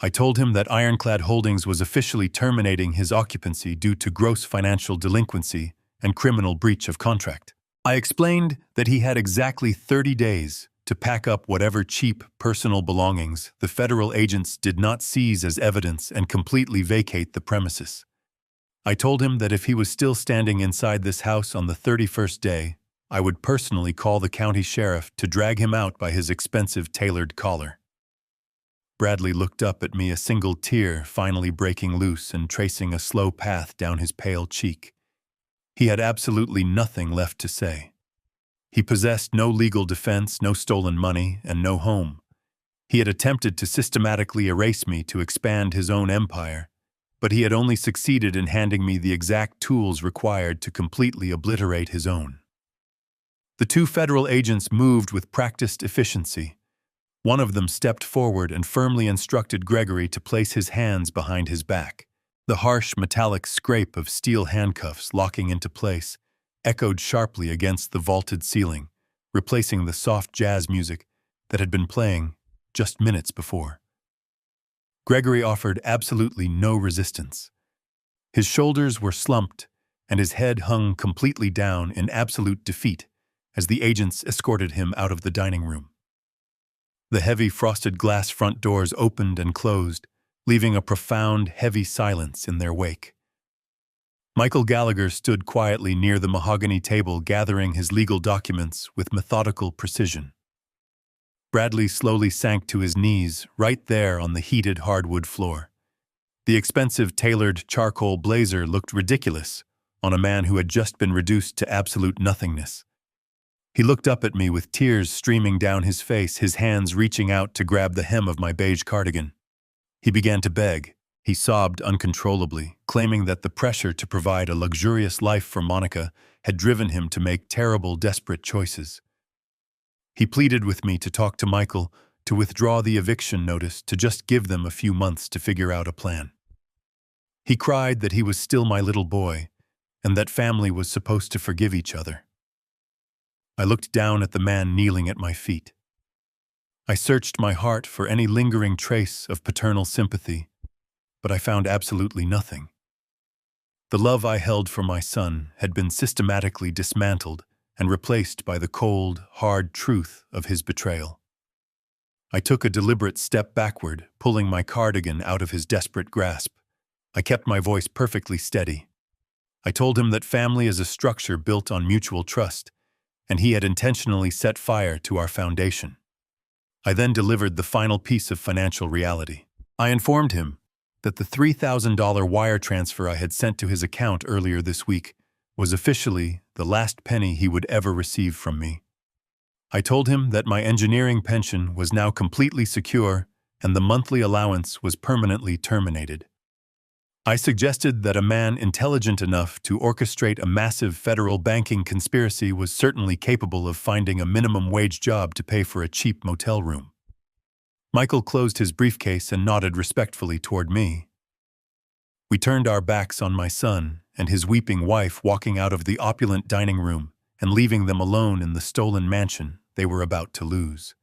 I told him that Ironclad Holdings was officially terminating his occupancy due to gross financial delinquency and criminal breach of contract. I explained that he had exactly 30 days to pack up whatever cheap personal belongings the federal agents did not seize as evidence and completely vacate the premises. I told him that if he was still standing inside this house on the 31st day, I would personally call the county sheriff to drag him out by his expensive tailored collar. Bradley looked up at me, a single tear finally breaking loose and tracing a slow path down his pale cheek. He had absolutely nothing left to say. He possessed no legal defense, no stolen money, and no home. He had attempted to systematically erase me to expand his own empire, but he had only succeeded in handing me the exact tools required to completely obliterate his own. The two federal agents moved with practiced efficiency. One of them stepped forward and firmly instructed Gregory to place his hands behind his back. The harsh metallic scrape of steel handcuffs locking into place echoed sharply against the vaulted ceiling, replacing the soft jazz music that had been playing just minutes before. Gregory offered absolutely no resistance. His shoulders were slumped and his head hung completely down in absolute defeat as the agents escorted him out of the dining room. The heavy frosted glass front doors opened and closed, leaving a profound, heavy silence in their wake. Michael Gallagher stood quietly near the mahogany table, gathering his legal documents with methodical precision. Bradley slowly sank to his knees, right there on the heated hardwood floor. The expensive tailored charcoal blazer looked ridiculous on a man who had just been reduced to absolute nothingness. He looked up at me with tears streaming down his face, his hands reaching out to grab the hem of my beige cardigan. He began to beg. He sobbed uncontrollably, claiming that the pressure to provide a luxurious life for Monica had driven him to make terrible, desperate choices. He pleaded with me to talk to Michael, to withdraw the eviction notice, to just give them a few months to figure out a plan. He cried that he was still my little boy, and that family was supposed to forgive each other. I looked down at the man kneeling at my feet. I searched my heart for any lingering trace of paternal sympathy, but I found absolutely nothing. The love I held for my son had been systematically dismantled and replaced by the cold, hard truth of his betrayal. I took a deliberate step backward, pulling my cardigan out of his desperate grasp. I kept my voice perfectly steady. I told him that family is a structure built on mutual trust, and he had intentionally set fire to our foundation. I then delivered the final piece of financial reality. I informed him that the $3,000 wire transfer I had sent to his account earlier this week was officially the last penny he would ever receive from me. I told him that my engineering pension was now completely secure and the monthly allowance was permanently terminated. I suggested that a man intelligent enough to orchestrate a massive federal banking conspiracy was certainly capable of finding a minimum wage job to pay for a cheap motel room. Michael closed his briefcase and nodded respectfully toward me. We turned our backs on my son and his weeping wife, walking out of the opulent dining room and leaving them alone in the stolen mansion they were about to lose.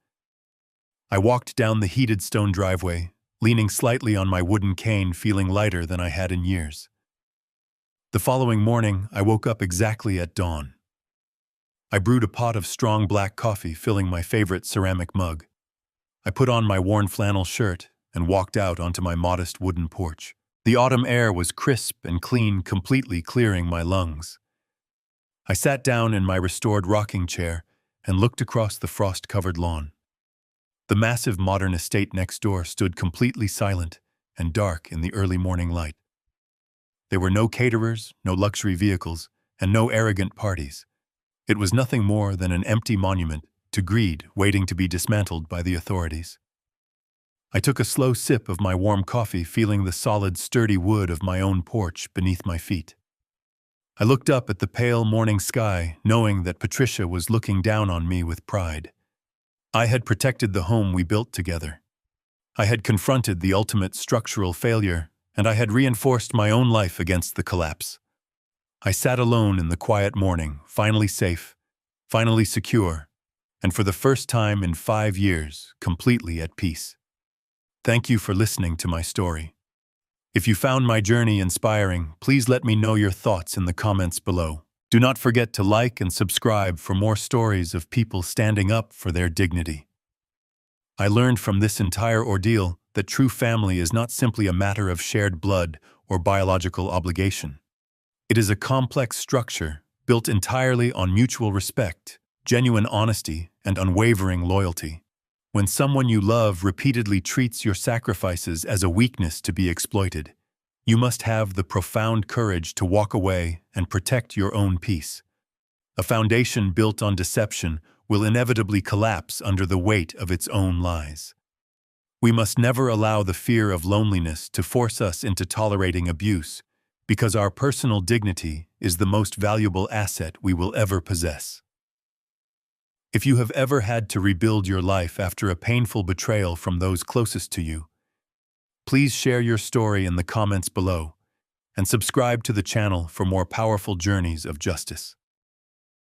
I walked down the heated stone driveway, leaning slightly on my wooden cane, feeling lighter than I had in years. The following morning, I woke up exactly at dawn. I brewed a pot of strong black coffee, filling my favorite ceramic mug. I put on my worn flannel shirt and walked out onto my modest wooden porch. The autumn air was crisp and clean, completely clearing my lungs. I sat down in my restored rocking chair and looked across the frost-covered lawn. The massive modern estate next door stood completely silent and dark in the early morning light. There were no caterers, no luxury vehicles, and no arrogant parties. It was nothing more than an empty monument to greed waiting to be dismantled by the authorities. I took a slow sip of my warm coffee, feeling the solid, sturdy wood of my own porch beneath my feet. I looked up at the pale morning sky, knowing that Patricia was looking down on me with pride. I had protected the home we built together. I had confronted the ultimate structural failure, and I had reinforced my own life against the collapse. I sat alone in the quiet morning, finally safe, finally secure, and for the first time in 5 years, completely at peace. Thank you for listening to my story. If you found my journey inspiring, please let me know your thoughts in the comments below. Do not forget to like and subscribe for more stories of people standing up for their dignity. I learned from this entire ordeal that true family is not simply a matter of shared blood or biological obligation. It is a complex structure built entirely on mutual respect, genuine honesty, and unwavering loyalty. When someone you love repeatedly treats your sacrifices as a weakness to be exploited, you must have the profound courage to walk away and protect your own peace. A foundation built on deception will inevitably collapse under the weight of its own lies. We must never allow the fear of loneliness to force us into tolerating abuse, because our personal dignity is the most valuable asset we will ever possess. If you have ever had to rebuild your life after a painful betrayal from those closest to you, please share your story in the comments below and subscribe to the channel for more powerful journeys of justice.